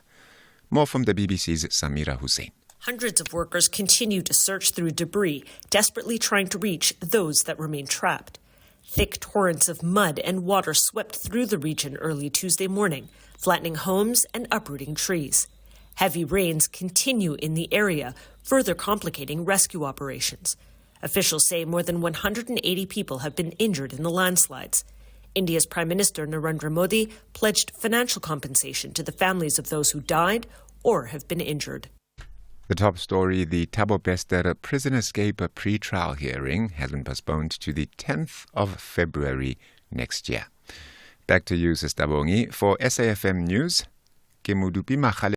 More from the BBC's Samira Hussain. Hundreds of workers continue to search through debris, desperately trying to reach those that remain trapped. Thick torrents of mud and water swept through the region early Tuesday morning, flattening homes and uprooting trees. Heavy rains continue in the area, further complicating rescue operations. Officials say more than 180 people have been injured in the landslides. India's Prime Minister Narendra Modi pledged financial compensation to the families of those who died or have been injured. The top story, the Thabo Bester prison escape pre-trial hearing has been postponed to the 10th of February next year. Back to you, Sister Bongi. For SAfm News, Ke Modupi Makhale.